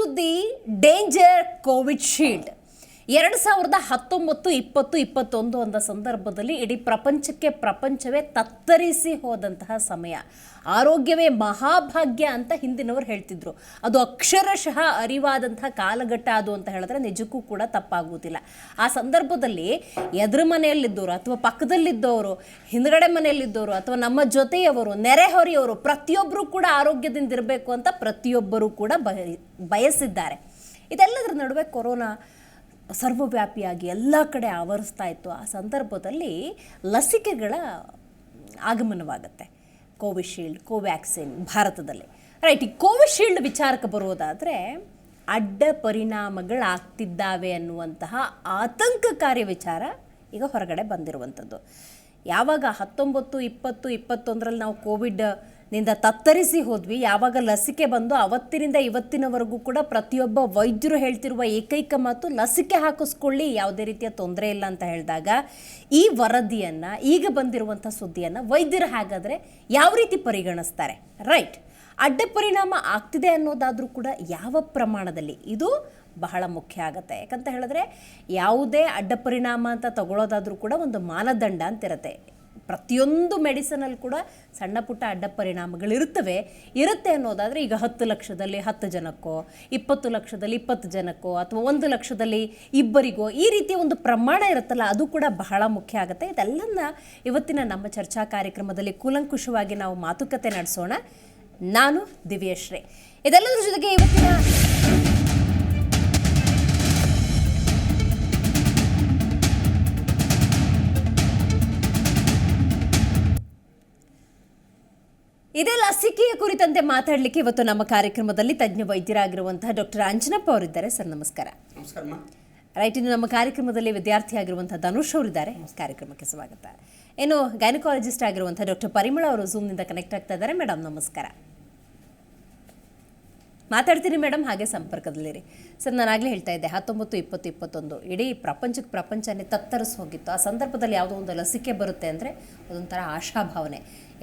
ಸುದ್ದಿ danger Covid shield 2019, 20, 21 ಅಂದ ಸಂದರ್ಭದಲ್ಲಿ ಇಡೀ ಪ್ರಪಂಚವೇ ತತ್ತರಿಸಿ ಹೋದಂತಹ ಸಮಯ. ಆರೋಗ್ಯವೇ ಮಹಾಭಾಗ್ಯ ಅಂತ ಹಿಂದಿನವರು ಹೇಳ್ತಿದ್ರು. ಅದು ಅಕ್ಷರಶಃ ಅರಿವಾದಂತಹ ಕಾಲಘಟ್ಟ ಅದು ಅಂತ ಹೇಳಿದ್ರೆ ನಿಜಕ್ಕೂ ಕೂಡ ತಪ್ಪಾಗುವುದಿಲ್ಲ. ಆ ಸಂದರ್ಭದಲ್ಲಿ ಎದುರು ಮನೆಯಲ್ಲಿದ್ದವರು ಅಥವಾ ಪಕ್ಕದಲ್ಲಿದ್ದವರು, ಹಿಂದ್ಗಡೆ ಮನೆಯಲ್ಲಿದ್ದವರು ಅಥವಾ ನಮ್ಮ ಜೊತೆಯವರು, ನೆರೆಹೊರೆಯವರು ಪ್ರತಿಯೊಬ್ಬರು ಕೂಡ ಆರೋಗ್ಯದಿಂದ ಇರಬೇಕು ಅಂತ ಪ್ರತಿಯೊಬ್ಬರು ಕೂಡ ಬಯಸಿದ್ದಾರೆ. ಇದೆಲ್ಲದರ ನಡುವೆ ಕೊರೋನಾ ಸರ್ವವ್ಯಾಪಿಯಾಗಿ ಎಲ್ಲ ಕಡೆ ಆವರಿಸ್ತಾ ಇತ್ತು. ಆ ಸಂದರ್ಭದಲ್ಲಿ ಲಸಿಕೆಗಳ ಆಗಮನವಾಗುತ್ತೆ. ಕೋವಿಶೀಲ್ಡ್, ಕೋವ್ಯಾಕ್ಸಿನ್ ಭಾರತದಲ್ಲಿ. ರೈಟ್, ಈ ಕೋವಿಶೀಲ್ಡ್ ವಿಚಾರಕ್ಕೆ ಬರೋದಾದರೆ ಅಡ್ಡ ಪರಿಣಾಮಗಳಾಗ್ತಿದ್ದಾವೆ ಅನ್ನುವಂತಹ ಆತಂಕಕಾರಿ ವಿಚಾರ ಈಗ ಹೊರಗಡೆ ಬಂದಿರುವಂಥದ್ದು. ಯಾವಾಗ 19, 20, 21ರಲ್ಲಿ ನಾವು ಕೋವಿಡ್ನಿಂದ ತತ್ತರಿಸಿ ಹೋದ್ವಿ, ಯಾವಾಗ ಲಸಿಕೆ ಬಂದು ಅವತ್ತಿನಿಂದ ಇವತ್ತಿನವರೆಗೂ ಕೂಡ ಪ್ರತಿಯೊಬ್ಬ ವೈದ್ಯರು ಹೇಳ್ತಿರುವ ಏಕೈಕ ಮಾತು ಲಸಿಕೆ ಹಾಕಿಸ್ಕೊಳ್ಳಿ, ಯಾವುದೇ ರೀತಿಯ ತೊಂದರೆ ಇಲ್ಲ ಅಂತ ಹೇಳಿದಾಗ ಈ ವರದಿಯನ್ನು, ಈಗ ಬಂದಿರುವಂಥ ಸುದ್ದಿಯನ್ನು ವೈದ್ಯರು ಹಾಗಾದರೆ ಯಾವ ರೀತಿ ಪರಿಗಣಿಸ್ತಾರೆ? ರೈಟ್, ಅಡ್ಡ ಪರಿಣಾಮ ಆಗ್ತಿದೆ ಅನ್ನೋದಾದರೂ ಕೂಡ ಯಾವ ಪ್ರಮಾಣದಲ್ಲಿ, ಇದು ಬಹಳ ಮುಖ್ಯ ಆಗುತ್ತೆ. ಯಾಕಂತ ಹೇಳಿದ್ರೆ ಯಾವುದೇ ಅಡ್ಡ ಪರಿಣಾಮ ಅಂತ ತಗೊಳ್ಳೋದಾದರೂ ಕೂಡ ಒಂದು ಮಾನದಂಡ ಅಂತಿರುತ್ತೆ. ಪ್ರತಿಯೊಂದು ಮೆಡಿಸನಲ್ಲಿ ಕೂಡ ಸಣ್ಣ ಪುಟ್ಟ ಅಡ್ಡ ಇರುತ್ತೆ ಅನ್ನೋದಾದರೆ ಈಗ 10 ಲಕ್ಷದಲ್ಲಿ 10 ಜನಕ್ಕೋ, 20 ಲಕ್ಷದಲ್ಲಿ 20 ಜನಕ್ಕೋ, ಅಥವಾ 1 ಲಕ್ಷದಲ್ಲಿ ಇಬ್ಬರಿಗೋ, ಈ ರೀತಿಯ ಒಂದು ಪ್ರಮಾಣ ಇರುತ್ತಲ್ಲ, ಅದು ಕೂಡ ಬಹಳ ಮುಖ್ಯ ಆಗುತ್ತೆ. ಇದೆಲ್ಲನ್ನ ಇವತ್ತಿನ ನಮ್ಮ ಚರ್ಚಾ ಕಾರ್ಯಕ್ರಮದಲ್ಲಿ ಕೂಲಂಕುಷವಾಗಿ ನಾವು ಮಾತುಕತೆ ನಡೆಸೋಣ. ನಾನು ದಿವ್ಯಶ್ರೀ. ಇದೆಲ್ಲದರ ಜೊತೆಗೆ ಇವತ್ತಿನ ಇದೇ ಲಸಿಕೆಯ ಕುರಿತಂತೆ ಮಾತಾಡಲಿಕ್ಕೆ ಇವತ್ತು ನಮ್ಮ ಕಾರ್ಯಕ್ರಮದಲ್ಲಿ ತಜ್ಞ ವೈದ್ಯರಾಗಿರುವಂತಹ ಡಾಕ್ಟರ್ ಅಂಜನಪ್ಪ ಅವರಿದ್ದಾರೆ. ಸರ್ ನಮಸ್ಕಾರ. ನಮಸ್ಕಾರ. ರೈಟ್, ಇನ್ನು ನಮ್ಮ ಕಾರ್ಯಕ್ರಮದಲ್ಲಿ ವಿದ್ಯಾರ್ಥಿಯಾಗಿರುವಂತಹ ಧನುಷ್ ಅವರಿದ್ದಾರೆ. ಕಾರ್ಯಕ್ರಮಕ್ಕೆ ಸ್ವಾಗತ. ಏನು ಗೈನಕಾಲಜಿಸ್ಟ್ ಆಗಿರುವಂತಹ ಡಾಕ್ಟರ್ ಪರಿಮಳ ಅವರು ಝೂಮ್ನಿಂದ ಕನೆಕ್ಟ್ ಆಗ್ತಾ ಇದ್ದಾರೆ. ಮೇಡಮ್ ನಮಸ್ಕಾರ. ಮಾತಾಡ್ತೀನಿ ಮೇಡಮ್, ಹಾಗೆ ಸಂಪರ್ಕದಲ್ಲಿರಿ. ಸರ್, ನಾನಾಗಲೇ ಹೇಳ್ತಾ ಇದ್ದೆ 19, 20, 21 ಇಡೀ ಪ್ರಪಂಚನೇ ತತ್ತರಿಸಿ ಹೋಗಿತ್ತು. ಆ ಸಂದರ್ಭದಲ್ಲಿ ಯಾವುದೋ ಒಂದು ಲಸಿಕೆ ಬರುತ್ತೆ ಅಂದರೆ ಅದೊಂಥರ ಆಶಾಭಾವನೆ.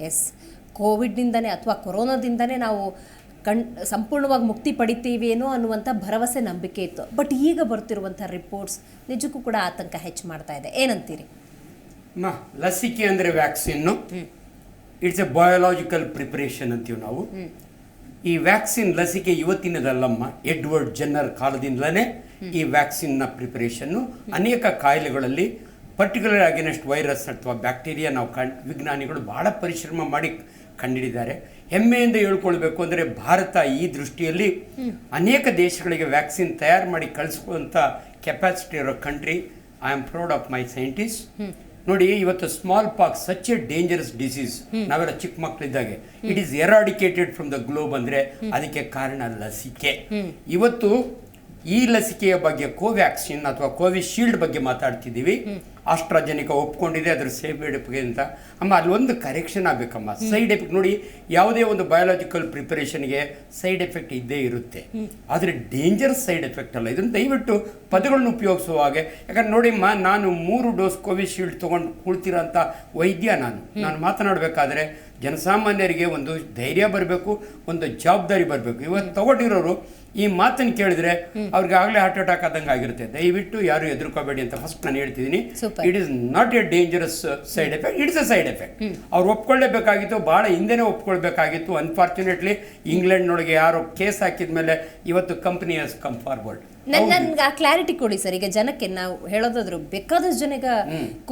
ಎಸ್, ಕೋವಿಡ್ನಿಂದನೇ ಅಥವಾ ಕೊರೋನಾದಿಂದನೇ ನಾವು ಸಂಪೂರ್ಣವಾಗಿ ಮುಕ್ತಿ ಪಡಿತೀವೇನೋ ಅನ್ನುವಂಥ ಭರವಸೆ, ನಂಬಿಕೆ ಇತ್ತು. ಬಟ್ ಈಗ ಬರ್ತಿರುವಂಥ ರಿಪೋರ್ಟ್ಸ್ ನಿಜಕ್ಕೂ ಕೂಡ ಆತಂಕ ಹೆಚ್ಚು ಮಾಡ್ತಾ ಇದೆ. ಏನಂತೀರಿ? ಲಸಿಕೆ ಅಂದರೆ vaccine, it's A biological preparation ಅಂತೀವಿ ನಾವು. ಈ ವ್ಯಾಕ್ಸಿನ್ ಲಸಿಕೆ ಇವತ್ತಿನದಲ್ಲಮ್ಮ, ಎಡ್ವರ್ಡ್ ಜೆನ್ನರ್ ಕಾಲದಿಂದಲೇ ಈ ವ್ಯಾಕ್ಸಿನ್ನ ಪ್ರಿಪರೇಷನ್ನು ಅನೇಕ ಕಾಯಿಲೆಗಳಲ್ಲಿ, ಪರ್ಟಿಕ್ಯುಲರ್ ಅಗೇನೆಸ್ಟ್ ವೈರಸ್ ಅಥವಾ ಬ್ಯಾಕ್ಟೀರಿಯಾ, ನಾವು ವಿಜ್ಞಾನಿಗಳು ಬಹಳ ಪರಿಶ್ರಮ ಮಾಡಿ ಕಂಡುಹಿಡಿದ್ದಾರೆ. ಹೆಮ್ಮೆಯಿಂದ ಹೇಳ್ಕೊಳ್ಬೇಕು ಅಂದರೆ ಭಾರತ ಈ ದೃಷ್ಟಿಯಲ್ಲಿ ಅನೇಕ ದೇಶಗಳಿಗೆ ವ್ಯಾಕ್ಸಿನ್ ತಯಾರು ಮಾಡಿ ಕಳಿಸುವಂಥ ಕೆಪಾಸಿಟಿ ಇರೋ country. I am proud of my scientist. ನೋಡಿ, ಇವತ್ತು smallpox such a dangerous disease. ನಾವೆಲ್ಲ ಚಿಕ್ಕ ಮಕ್ಕಳಿದ್ದಾಗೆ it is eradicated from the globe ಅಂದರೆ ಅದಕ್ಕೆ ಕಾರಣ ಲಸಿಕೆ. ಇವತ್ತು ಈ ಲಸಿಕೆಯ ಬಗ್ಗೆ, ಕೋವ್ಯಾಕ್ಸಿನ್ ಅಥವಾ ಕೋವಿಶೀಲ್ಡ್ ಬಗ್ಗೆ ಮಾತಾಡ್ತಿದ್ದೀವಿ. ಆಸ್ಟ್ರಾಜೆನಿಕಾ ಒಪ್ಕೊಂಡಿದೆ ಅದ್ರ ಸೈಡ್ ಎಫೆಕ್ಟ್ ಅಂತ. ಅಮ್ಮ, ಅಲ್ಲಿ ಒಂದು ಕರೆಕ್ಷನ್ ಆಗಬೇಕಮ್ಮ. ಸೈಡ್ ಎಫೆಕ್ಟ್ ನೋಡಿ, ಯಾವುದೇ ಒಂದು ಬಯೋಲಾಜಿಕಲ್ ಪ್ರಿಪರೇಷನ್ಗೆ ಸೈಡ್ ಎಫೆಕ್ಟ್ ಇದ್ದೇ ಇರುತ್ತೆ, ಆದರೆ ಡೇಂಜರಸ್ ಸೈಡ್ ಎಫೆಕ್ಟ್ ಅಲ್ಲ. ಇದನ್ನು ದಯವಿಟ್ಟು ಪದಗಳನ್ನು ಉಪಯೋಗಿಸುವಾಗ, ಯಾಕಂದ್ರೆ ನೋಡಿಮ್ಮ, ನಾನು 3 ಡೋಸ್ ಕೋವಿಶೀಲ್ಡ್ ತೊಗೊಂಡು ಕುಳ್ತಿರೋ ಅಂಥ ವೈದ್ಯ ನಾನು ಮಾತನಾಡಬೇಕಾದ್ರೆ ಜನಸಾಮಾನ್ಯರಿಗೆ ಒಂದು ಧೈರ್ಯ ಬರಬೇಕು, ಒಂದು ಜವಾಬ್ದಾರಿ ಬರಬೇಕು. ಇವತ್ತು ತಗೊಂಡಿರೋರು ಈ ಮಾತನ್ನು ಕೇಳಿದ್ರೆ ಅವ್ರಿಗೆ ಆಗಲೇ ಹಾರ್ಟ್ ಅಟ್ಯಾಕ್ ಆದಂಗೆ ಆಗಿರುತ್ತೆ. ದಯವಿಟ್ಟು ಯಾರು ಹೆದರ್ಕೋಬೇಡಿ ಅಂತ ಫಸ್ಟ್ ನಾನು ಹೇಳ್ತಿದ್ದೀನಿ. It is not A dangerous side effect, it's A side effect. ಅವ್ರು ಒಪ್ಕೊಳ್ಳೇಬೇಕಾಗಿತ್ತು, ಭಾಳ ಹಿಂದೆನೇ ಒಪ್ಕೊಳ್ಬೇಕಾಗಿತ್ತು. ಅನ್ಫಾರ್ಚುನೇಟ್ಲಿ ಇಂಗ್ಲೆಂಡ್ನೊಳಗೆ ಯಾರೋ ಕೇಸ್ ಹಾಕಿದ ಮೇಲೆ ಇವತ್ತು ಕಂಪನಿ ಹ್ಯಾಸ್ ಕಮ್ ಫಾರ್ವರ್ಡ್. ನನ್ಗೆ ಆ ಕ್ಲಾರಿಟಿ ಕೊಡಿ ಸರ್. ಈಗ ಜನಕ್ಕೆ ನಾವು ಹೇಳೋದಾದ್ರು ಬೇಕಾದಷ್ಟು ಜನಗ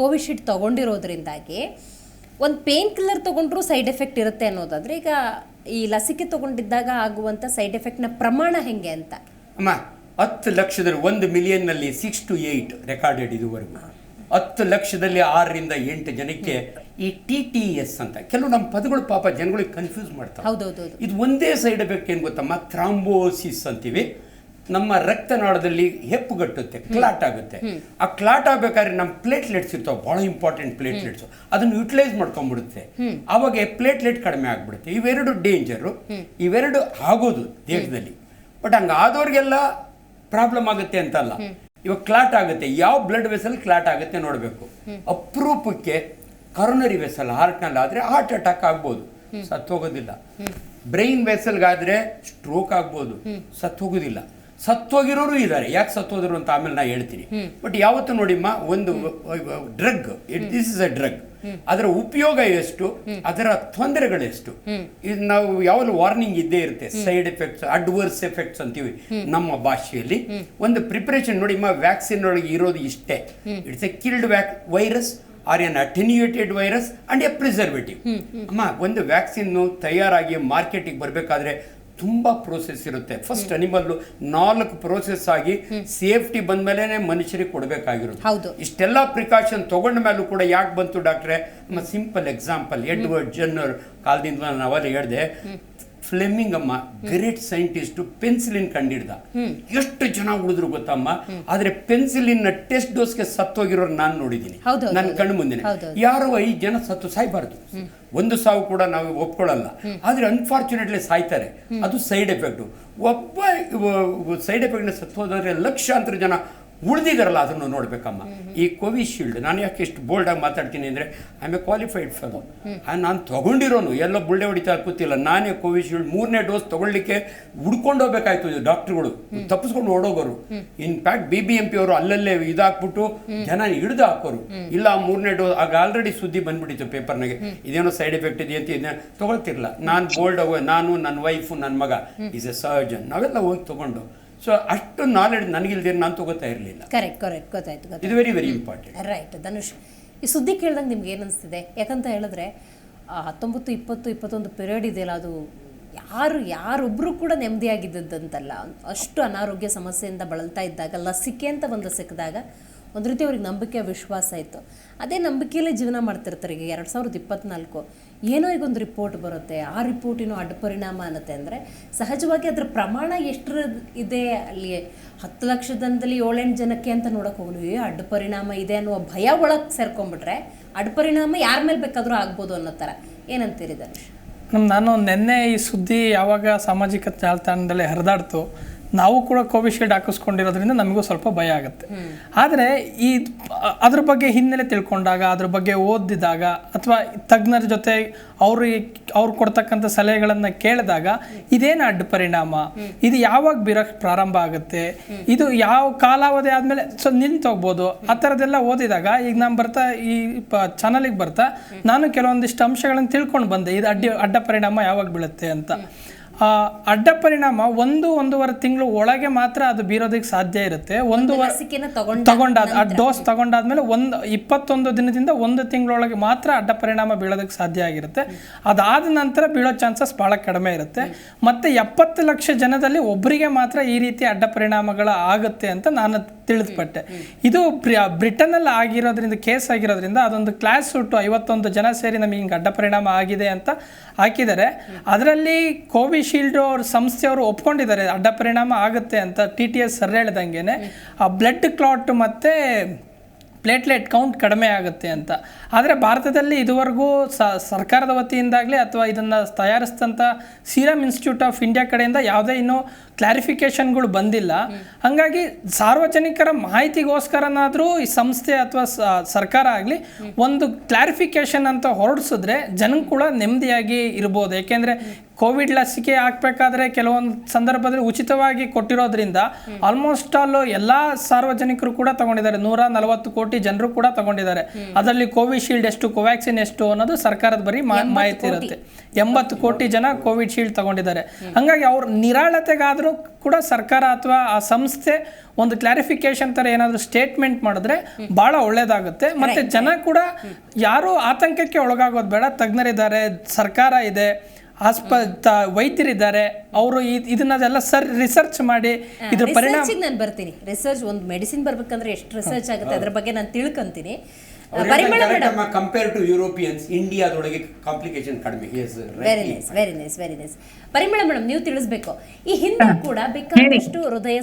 ಕೋವಿಶೀಲ್ಡ್ ತಗೊಂಡಿರೋದ್ರಿಂದಾಗಿ ಒಂದು ಪೇನ್ ಕಿಲ್ಲರ್ ತಗೊಂಡ್ರು ಸೈಡ್ ಎಫೆಕ್ಟ್ ಇರುತ್ತೆ ಅನ್ನೋದಾದ್ರೆ, ಈಗ ಈ ಲಸಿಕೆ ತಗೊಂಡಿದ್ದಾಗ ಆಗುವಂಥ ಸೈಡ್ ಎಫೆಕ್ಟ್ನ ಪ್ರಮಾಣ ಹೆಂಗೆ ಅಂತ? ಅಮ್ಮ, 10 ಲಕ್ಷದಲ್ಲಿ 1 ಮಿಲಿಯನ್ನಲ್ಲಿ 6 to 8 ರೆಕಾರ್ಡೆಡ್ ಇದುವರೆಗೂ. 10 ಲಕ್ಷದಲ್ಲಿ 6 ರಿಂದ 8 ಜನಕ್ಕೆ ಈ TTS ಅಂತ ಕೆಲವು ನಮ್ಮ ಪದಗಳು ಪಾಪ ಜನಗಳಿಗೆ ಕನ್ಫ್ಯೂಸ್ ಮಾಡ್ತಾರೆ. ಹೌದೌದು. ಇದು ಒಂದೇ ಸೈಡ್ ಎಫೆಕ್ಟ್ ಏನು ಗೊತ್ತಮ್ಮ? ಥ್ರಾಂಬೋಸಿಸ್ ಅಂತೀವಿ. ನಮ್ಮ ರಕ್ತನಾಳದಲ್ಲಿ ಹೆಪ್ಪುಗಟ್ಟುತ್ತೆ, ಕ್ಲಾಟ್ ಆಗುತ್ತೆ. ಆ ಕ್ಲಾಟ್ ಆಗಬೇಕಾದ್ರೆ ನಮ್ಮ ಪ್ಲೇಟ್ಲೆಟ್ಸ್ ಇರ್ತಾವೆ, ಭಾಳ ಇಂಪಾರ್ಟೆಂಟ್ ಪ್ಲೇಟ್ಲೆಟ್ಸ್, ಅದನ್ನು ಯುಟಿಲೈಸ್ ಮಾಡ್ಕೊಂಡ್ಬಿಡುತ್ತೆ. ಆವಾಗ ಪ್ಲೇಟ್ಲೆಟ್ ಕಡಿಮೆ ಆಗ್ಬಿಡುತ್ತೆ. ಇವೆರಡು ಡೇಂಜರು, ಇವೆರಡು ಆಗೋದು ದೇಹದಲ್ಲಿ. ಬಟ್ ಹಂಗಾದವ್ರಿಗೆಲ್ಲ ಪ್ರಾಬ್ಲಮ್ ಆಗುತ್ತೆ ಅಂತಲ್ಲ. ಇವಾಗ ಕ್ಲಾಟ್ ಆಗುತ್ತೆ, ಯಾವ ಬ್ಲಡ್ ವೆಸಲ್ ಕ್ಲಾಟ್ ಆಗುತ್ತೆ ನೋಡಬೇಕು. ಅಪರೂಪಕ್ಕೆ ಕರೋನರಿ ವೆಸಲ್ ಹಾರ್ಟ್ನಲ್ಲಿ ಆದರೆ ಹಾರ್ಟ್ ಅಟ್ಯಾಕ್ ಆಗ್ಬೋದು, ಸತ್ತೋಗೋದಿಲ್ಲ. ಬ್ರೈನ್ ವೆಸಲ್ಗಾದರೆ ಸ್ಟ್ರೋಕ್ ಆಗ್ಬೋದು, ಸತ್ತೋಗೋದಿಲ್ಲ. ಸತ್ತೋಗಿರೋರು ಇದ್ದಾರೆ. ಯಾಕೆ ಸತ್ತೋದ್ರು ಅಂತ ಆಮೇಲೆ ನಾ ಹೇಳ್ತೀನಿ. ಬಟ್ ಯಾವತ್ತು ನೋಡಿಮ್ಮ, ಒಂದು drug, this is a drug, ಅದರ ಉಪಯೋಗ ಎಷ್ಟು, ಅದರ ತೊಂದರೆಗಳೆಷ್ಟು, ಇದು ನಾವು ಯಾವಾಗಲೂ ವಾರ್ನಿಂಗ್ ಇದ್ದೇ ಇರುತ್ತೆ. ಸೈಡ್ ಎಫೆಕ್ಟ್ಸ್, ಅಡ್ವರ್ಸ್ ಎಫೆಕ್ಟ್ಸ್ ಅಂತೀವಿ ನಮ್ಮ ಭಾಷೆಯಲ್ಲಿ. ಒಂದು ಪ್ರಿಪರೇಷನ್ ನೋಡಿಮ್ಮ, ವ್ಯಾಕ್ಸಿನ್ ಒಳಗೆ ಇರೋದು ಇಷ್ಟೇ. It's a killed virus or an attenuated virus and a preservative. ಅಮ್ಮ, ಒಂದು ವ್ಯಾಕ್ಸಿನ್ ತಯಾರಾಗಿ ಮಾರ್ಕೆಟಿಗೆ ಬರಬೇಕಾದ್ರೆ ತುಂಬ ಪ್ರೋಸೆಸ್ ಇರುತ್ತೆ. ಫಸ್ಟ್ ಅನಿಮಲ್ 4 ಪ್ರೋಸೆಸ್ ಆಗಿ ಸೇಫ್ಟಿ ಬಂದ ಮೇಲೆ ಮನುಷ್ಯರಿಗೆ ಕೊಡಬೇಕಾಗಿರೋದು. ಇಷ್ಟೆಲ್ಲ ಪ್ರಿಕಾಷನ್ ತಗೊಂಡ ಮೇಲೂ ಕೂಡ ಯಾಕೆ ಬಂತು ಡಾಕ್ಟ್ರೆ? ಸಿಂಪಲ್ ಎಕ್ಸಾಂಪಲ್, ಎಡ್ವರ್ಡ್ ಜನ್ನರ್ ಕಾಲದಿಂದ ನಾವೆಲ್ಲ ಹೇಳಿದೆ. ಫ್ಲೆಮಿಂಗ್ ಅಮ್ಮ, ಗ್ರೇಟ್ ಸೈಂಟಿಸ್ಟ್, ಪೆನ್ಸಿಲಿನ್ ಕಂಡಿಡ್ದ. ಎಷ್ಟು ಜನ ಉಳಿದ್ರು ಗೊತ್ತಮ್ಮ. ಆದ್ರೆ ಪೆನ್ಸಿಲಿನ್ ಟೆಸ್ಟ್ ಡೋಸ್ಗೆ ಸತ್ತೋಗಿರೋರು ನಾನು ನೋಡಿದ್ದೀನಿ ನನ್ನ ಕಣ್ಣು ಮುಂದೆ. ಯಾರೋ 5 ಜನ ಸತ್ತು ಸಾಯ್ಬಾರ್ದು, ಒಂದು ಸಾವು ಕೂಡ ನಾವು ಒಪ್ಕೊಳ್ಳಲ್ಲ. ಆದ್ರೆ ಅನ್ಫಾರ್ಚುನೇಟ್ಲಿ ಸಾಯ್ತಾರೆ. ಅದು ಸೈಡ್ ಎಫೆಕ್ಟ್. ಒಬ್ಬ ಸೈಡ್ ಎಫೆಕ್ಟ್ ಸತ್ತು ಹೋದ್ರೆ ಲಕ್ಷಾಂತರ ಜನ ಉಳಿದಿದ್ದಾರಲ್ಲ, ಅದನ್ನು ನೋಡ್ಬೇಕಮ್ಮ. ಈ ಕೋವಿಶೀಲ್ಡ್, ನಾನು ಯಾಕೆ ಎಷ್ಟು ಬೋಲ್ಡ್ ಆಗಿ ಮಾತಾಡ್ತೀನಿ ಅಂದ್ರೆ, I M A qualified fellow. ನಾನು ತಗೊಂಡಿರೋನು, ಎಲ್ಲ ಬುಳ್ಳೆ ಹೊಡಿತಾ ಕೂತಿಲ್ಲ. ನಾನೇ ಕೋವಿಶೀಲ್ಡ್ 3ನೇ ಡೋಸ್ ತಗೊಳ್ಳಿಕ್ಕೆ ಹುಡ್ಕೊಂಡು ಹೋಗ್ಬೇಕಾಯ್ತು ಡಾಕ್ಟ್ರುಗಳು, ತಪ್ಪಿಸ್ಕೊಂಡು ಓಡೋಗೋರು. ಇನ್ಫ್ಯಾಕ್ಟ್ BBMP ಅವರು ಅಲ್ಲಲ್ಲೇ ಇದಾಕ್ಬಿಟ್ಟು ಜನ ಹಿಡಿದು ಹಾಕೋರು. ಇಲ್ಲ 3ನೇ ಡೋಸ್ ಆಗ ಆಲ್ರೆಡಿ ಸುದ್ದಿ ಬಂದ್ಬಿಟ್ಟಿತ್ತು ಪೇಪರ್ನಾಗೆ, ಇದೇನೋ ಸೈಡ್ ಎಫೆಕ್ಟ್ ಇದೆ ಅಂತ. ಇದನ್ನ ತಗೊಳ್ತಿರ್ಲಿಲ್ಲ. ನಾನು ಬೋಲ್ಡ್ ನಾನು, ನನ್ನ ವೈಫು, ನನ್ನ ಮಗ ಈಸ್ ಎ ಸರ್ಜನ್, ನಾವೆಲ್ಲ ಹೋಗಿ ತಗೊಂಡು. ಸೊ ಅಷ್ಟು ನಾಲೆಡ್ಜ್ ನನಗಿಲ್ದಿರ ನಾನು ತಗೋತಾ ಇರಲಿಲ್ಲ. ಕರೆಕ್ಟ್ ಗೊತ್ತಾಯ್ತು. ಇದು very very important. Right Dhanush, ಈ ಸುದ್ದಿ ಕೇಳಿದಾಗ ನಿಮ್ಗೆ ಏನು ಅನಿಸ್ತಿದೆ? ಯಾಕಂತ ಹೇಳಿದ್ರೆ 19, 20, 21 ಪೀರಿಯಡ್ ಇದೆಯಲ್ಲ, ಅದು ಯಾರೊಬ್ಬರು ಕೂಡ ನೆಮ್ಮದಿಯಾಗಿದ್ದಂತಲ್ಲ. ಅಷ್ಟು ಅನಾರೋಗ್ಯ ಸಮಸ್ಯೆಯಿಂದ ಬಳಲ್ತಾ ಇದ್ದಾಗ ಲಸಿಕೆ ಅಂತ ಒಂದು ಸಿಕ್ಕಿದಾಗ ಒಂದು ರೀತಿ ಅವ್ರಿಗೆ ನಂಬಿಕೆ, ವಿಶ್ವಾಸ ಇತ್ತು. ಅದೇ ನಂಬಿಕೆಯಲ್ಲೇ ಜೀವನ ಮಾಡ್ತಿರ್ತಾರೆ. ಈಗ 2024 ಏನೋ ಈಗೊಂದು ರಿಪೋರ್ಟ್ ಬರುತ್ತೆ, ಆ ರಿಪೋರ್ಟ್ ಏನೋ ಅಡ್ಡ ಪರಿಣಾಮ ಅನ್ನತ್ತೆ. ಅಂದರೆ ಸಹಜವಾಗಿ ಅದರ ಪ್ರಮಾಣ ಎಷ್ಟು ಇದೆ ಅಲ್ಲಿ, 10 ಲಕ್ಷದಲ್ಲಿ 7-8 ಜನಕ್ಕೆ ಅಂತ ನೋಡೋಕೆ ಹೋಗಿ ಅಡ್ಡ ಪರಿಣಾಮ ಇದೆ ಅನ್ನುವ ಭಯ ಒಳಗೆ ಸೇರ್ಕೊಂಡ್ಬಿಟ್ರೆ ಅಡ್ಡ ಪರಿಣಾಮ ಯಾರ ಮೇಲೆ ಬೇಕಾದರೂ ಆಗ್ಬೋದು ಅನ್ನೋ ಥರ. ಏನಂತೀರಿ ಧನುಷ್? ನಾನು ನಿನ್ನೆ ಈ ಸುದ್ದಿ ಯಾವಾಗ ಸಾಮಾಜಿಕ ಜಾಲತಾಣದಲ್ಲಿ ಹರಿದಾಡ್ತು, ನಾವು ಕೂಡ ಕೋವಿಶೀಲ್ಡ್ ಹಾಕಿಸ್ಕೊಂಡಿರೋದ್ರಿಂದ ನಮಗೂ ಸ್ವಲ್ಪ ಭಯ ಆಗುತ್ತೆ. ಆದರೆ ಅದ್ರ ಬಗ್ಗೆ ಹಿನ್ನೆಲೆ ತಿಳ್ಕೊಂಡಾಗ, ಅದ್ರ ಬಗ್ಗೆ ಓದಿದಾಗ, ಅಥವಾ ತಜ್ಞರ ಜೊತೆ ಅವ್ರು ಕೊಡ್ತಕ್ಕಂಥ ಸಲಹೆಗಳನ್ನು ಕೇಳಿದಾಗ, ಇದೇನು ಅಡ್ಡ ಪರಿಣಾಮ, ಇದು ಯಾವಾಗ ಬೀರಕ್ಕೆ ಪ್ರಾರಂಭ ಆಗುತ್ತೆ, ಇದು ಯಾವ ಕಾಲಾವಧಿ ಆದಮೇಲೆ ನಿಂತೋಗ್ಬೋದು, ಆ ಥರದ್ದೆಲ್ಲ ಓದಿದಾಗ ಈಗ ನಾನು ಈ ಚಾನಲಿಗೆ ಬರ್ತಾ ನಾನು ಕೆಲವೊಂದಿಷ್ಟು ಅಂಶಗಳನ್ನು ತಿಳ್ಕೊಂಡು ಬಂದೆ. ಇದು ಅಡ್ಡ ಪರಿಣಾಮ ಯಾವಾಗ ಬೀಳುತ್ತೆ ಅಂತ. ಅಡ್ಡ ಪರಿಣಾಮ 1-1.5 ತಿಂಗಳು ಒಳಗೆ ಮಾತ್ರ ಅದು ಬೀರೋದಕ್ಕೆ ಸಾಧ್ಯ ಇರುತ್ತೆ. ಡೋಸ್ ತಗೊಂಡಾದ್ಮೇಲೆ 21 ದಿನದಿಂದ 1 ತಿಂಗಳೊಳಗೆ ಮಾತ್ರ ಅಡ್ಡ ಪರಿಣಾಮ ಬೀಳೋದಕ್ಕೆ ಸಾಧ್ಯ ಆಗಿರುತ್ತೆ. ಅದಾದ ನಂತರ ಬೀಳೋ ಚಾನ್ಸಸ್ ಬಹಳ ಕಡಿಮೆ ಇರುತ್ತೆ. ಮತ್ತೆ 70 ಲಕ್ಷ ಜನದಲ್ಲಿ ಒಬ್ಬರಿಗೆ ಮಾತ್ರ ಈ ರೀತಿ ಅಡ್ಡ ಪರಿಣಾಮಗಳ ಆಗುತ್ತೆ ಅಂತ ನಾನು ತಿಳಿದುಪಟ್ಟೆ. ಇದು ಬ್ರಿಟನ್ನಲ್ಲಿ ಆಗಿರೋದ್ರಿಂದ, ಕೇಸ್ ಆಗಿರೋದ್ರಿಂದ ಅದೊಂದು ಕ್ಲಾಸ್ ಸುಟ್ಟು 51 ಜನ ಸೇರಿ ನಮಗೆ ಹಿಂಗೆ ಅಡ್ಡ ಪರಿಣಾಮ ಆಗಿದೆ ಅಂತ ಹಾಕಿದ್ದಾರೆ. ಅದರಲ್ಲಿ ಕೋವಿಶೀಲ್ಡ್ ಅವ್ರ ಸಂಸ್ಥೆಯವರು ಒಪ್ಕೊಂಡಿದ್ದಾರೆ ಅಡ್ಡ ಪರಿಣಾಮ ಆಗುತ್ತೆ ಅಂತ. TTS ಸರ್ ಹೇಳ್ದಂಗೆನೆ ಆ ಬ್ಲಡ್ ಕ್ಲಾಟ್ ಮತ್ತು ಪ್ಲೇಟ್ಲೆಟ್ ಕೌಂಟ್ ಕಡಿಮೆ ಆಗುತ್ತೆ ಅಂತ. ಆದರೆ ಭಾರತದಲ್ಲಿ ಇದುವರೆಗೂ ಸರ್ಕಾರದ ವತಿಯಿಂದಾಗಲಿ ಅಥವಾ ಇದನ್ನು ತಯಾರಿಸಿದಂಥ ಸೀರಮ್ ಇನ್ಸ್ಟಿಟ್ಯೂಟ್ ಆಫ್ ಇಂಡಿಯಾ ಕಡೆಯಿಂದ ಯಾವುದೇ ಇನ್ನೂ ಕ್ಲಾರಿಫಿಕೇಷನ್ಗಳು ಬಂದಿಲ್ಲ. ಹಾಗಾಗಿ ಸಾರ್ವಜನಿಕರ ಮಾಹಿತಿಗೋಸ್ಕರನಾದರೂ ಈ ಸಂಸ್ಥೆ ಅಥವಾ ಸರ್ಕಾರ ಆಗಲಿ ಒಂದು ಕ್ಲಾರಿಫಿಕೇಷನ್ ಅಂತ ಹೊರಡಿಸಿದ್ರೆ ಜನಕ್ಕೆ ಕೂಡ ನೆಮ್ಮದಿಯಾಗಿ ಇರ್ಬೋದು. ಏಕೆಂದರೆ ಕೋವಿಡ್ ಲಸಿಕೆ ಹಾಕಬೇಕಾದ್ರೆ ಕೆಲವೊಂದು ಸಂದರ್ಭದಲ್ಲಿ ಉಚಿತವಾಗಿ ಕೊಟ್ಟಿರೋದ್ರಿಂದ ಆಲ್ಮೋಸ್ಟ್ ಆಲ್ ಎಲ್ಲ ಸಾರ್ವಜನಿಕರು ಕೂಡ ತಗೊಂಡಿದ್ದಾರೆ. 140 ಕೋಟಿ ಜನರು ಕೂಡ ತಗೊಂಡಿದ್ದಾರೆ. ಅದರಲ್ಲಿ ಕೋವಿಶೀಲ್ಡ್ ಎಷ್ಟು, ಕೋವ್ಯಾಕ್ಸಿನ್ ಎಷ್ಟು ಅನ್ನೋದು ಸರ್ಕಾರದ ಬರೀ ಮಾಹಿತಿ ಇರುತ್ತೆ. 80 ಕೋಟಿ ಜನ ಕೋವಿಶೀಲ್ಡ್ ತಗೊಂಡಿದ್ದಾರೆ. ಹಾಗಾಗಿ ಅವ್ರ ನಿರಾಳತೆಗಾದರೂ ಕೂಡ ಸರ್ಕಾರ ಅಥವಾ ಆ ಸಂಸ್ಥೆ ಒಂದು ಕ್ಲಾರಿಫಿಕೇಶನ್ ಥರ ಏನಾದರೂ ಸ್ಟೇಟ್ಮೆಂಟ್ ಮಾಡಿದ್ರೆ ಭಾಳ ಒಳ್ಳೇದಾಗುತ್ತೆ. ಮತ್ತು ಜನ ಕೂಡ ಯಾರೂ ಆತಂಕಕ್ಕೆ ಒಳಗಾಗೋದು ಬೇಡ. ತಜ್ಞರಿದ್ದಾರೆ, ಸರ್ಕಾರ ಇದೆ, ವೈದ್ಯರಿದ್ದಾರೆ, ಅವರು ಇದನ್ನೆಲ್ಲ ರಿಸರ್ಚ್ ಮಾಡಿ ಇದ್ರ ಪರಿಣಾಮ. ನಾನು ಬರ್ತೀನಿ. ರಿಸರ್ಚ್ ಒಂದು ಮೆಡಿಸಿನ್ ಬರ್ಬೇಕಂದ್ರೆ ಎಷ್ಟು ರಿಸರ್ಚ್ ಆಗುತ್ತೆ ಅದ್ರ ಬಗ್ಗೆ ನಾನು ತಿಳ್ಕೊಂತೀನಿ. ಕಂಪೇರ್ ಟು ಯುರೋಪಿಯನ್ಸ್, ಇಂಡಿಯಾದೊಳಗೆ ಕಾಂಪ್ಲಿಕೇಶನ್ ಕಡಿಮೆ. Very nice. ಪರಿಮಳ ಮೇಡಮ್, ನೀವು ತಿಳಿಸ್ಬೇಕು. ಈ ಹಿಂದೆ ಕೂಡ ಬೇಕಾದಷ್ಟು ಹೃದಯ